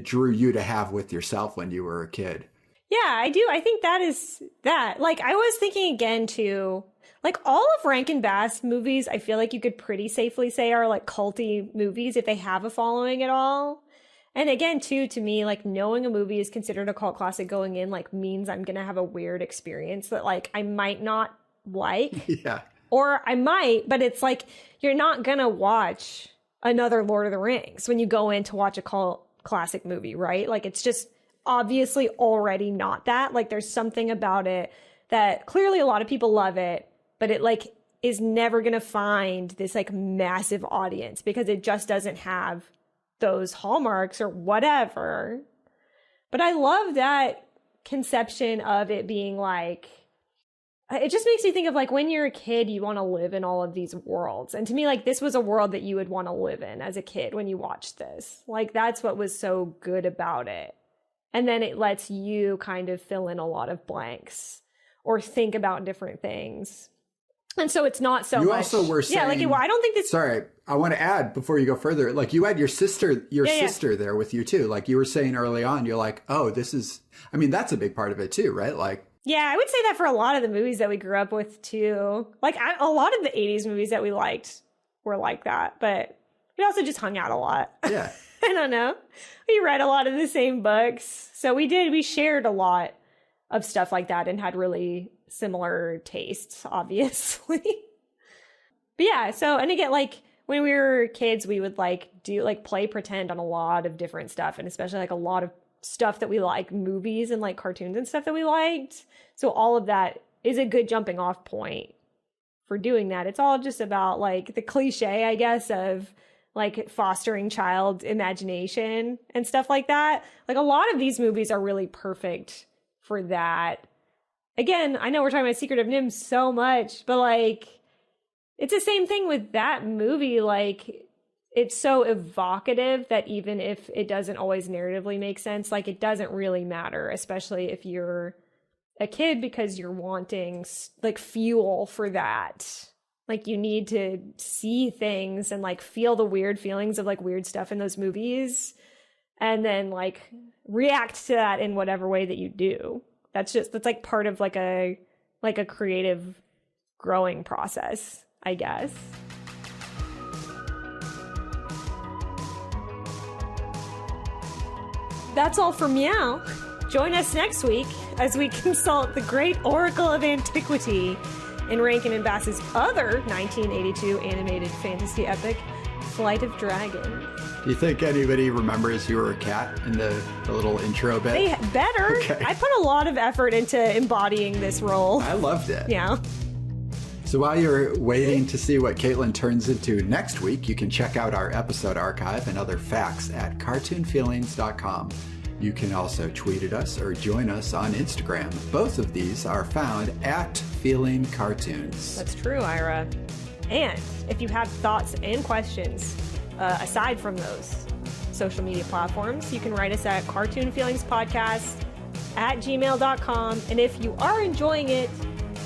drew you to have with yourself when you were a kid. Yeah, I do. I think that is that. Like, I was thinking again, too, like all of Rankin Bass movies, I feel like you could pretty safely say are like culty movies if they have a following at all. And again, too, to me, like knowing a movie is considered a cult classic going in, like means I'm going to have a weird experience that like I might not like. Yeah. Or I might, but it's like, you're not going to watch another Lord of the Rings when you go in to watch a cult classic movie, right? Like it's just obviously already not that. Like there's something about it that clearly a lot of people love it, but it like is never going to find this like massive audience because it just doesn't have those hallmarks or whatever. But I love that conception of it being like, it just makes me think of like when you're a kid, you want to live in all of these worlds. And to me, like this was a world that you would want to live in as a kid when you watched this. Like that's what was so good about it. And then it lets you kind of fill in a lot of blanks or think about different things. And so it's not so much. You also were saying, yeah, like I don't think this. Sorry, I want to add before you go further. Like you had your sister there with you too. Like you were saying early on, you're like, oh, this is. I mean, that's a big part of it too, right? Like. Yeah, I would say that for a lot of the movies that we grew up with too. Like a lot of the 80s movies that we liked were like that, but we also just hung out a lot. Yeah. I don't know. We read a lot of the same books. So we shared a lot of stuff like that and had really similar tastes, obviously. But yeah, so, and again, like when we were kids, we would like do like play pretend on a lot of different stuff, and especially like a lot of stuff that we like, movies and like cartoons and stuff that we liked. So all of that is a good jumping off point for doing that. It's all just about like the cliche, I guess, of like fostering child imagination and stuff like that. Like a lot of these movies are really perfect for that. Again, I know we're talking about Secret of NIMH so much, but like it's the same thing with that movie. Like it's so evocative that even if it doesn't always narratively make sense, like it doesn't really matter, especially if you're a kid, because you're wanting like fuel for that. Like you need to see things and like feel the weird feelings of like weird stuff in those movies and then like react to that in whatever way that you do. That's like part of like a creative growing process, I guess. That's all for Meow. Join us next week as we consult the great oracle of antiquity in Rankin and Bass's other 1982 animated fantasy epic, Flight of Dragons. Do you think anybody remembers you were a cat in the little intro bit? They better. Okay. I put a lot of effort into embodying this role. I loved it. Yeah. So while you're waiting to see what Caitlin turns into next week, you can check out our episode archive and other facts at cartoonfeelings.com. You can also tweet at us or join us on Instagram. Both of these are found at Feeling Cartoons. That's true, Ira. And if you have thoughts and questions, aside from those social media platforms, you can write us at cartoonfeelingspodcast@gmail.com. And if you are enjoying it,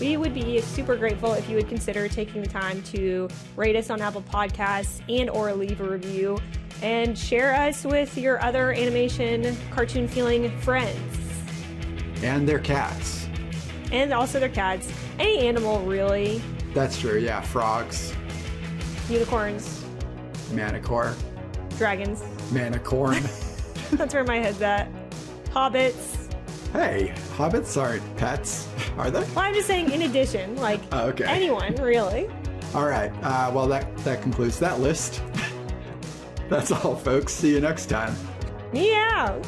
we would be super grateful if you would consider taking the time to rate us on Apple Podcasts and or leave a review and share us with your other animation cartoon feeling friends. And their cats. And also their cats. Any animal, really. That's true, yeah. Frogs. Unicorns. Manicore. Dragons. Manicorn. That's where my head's at. Hobbits. Hey, hobbits aren't pets, are they? Well, I'm just saying in addition, like Okay. anyone, really. All right, well, that concludes that list. That's all, folks. See you next time. Meow.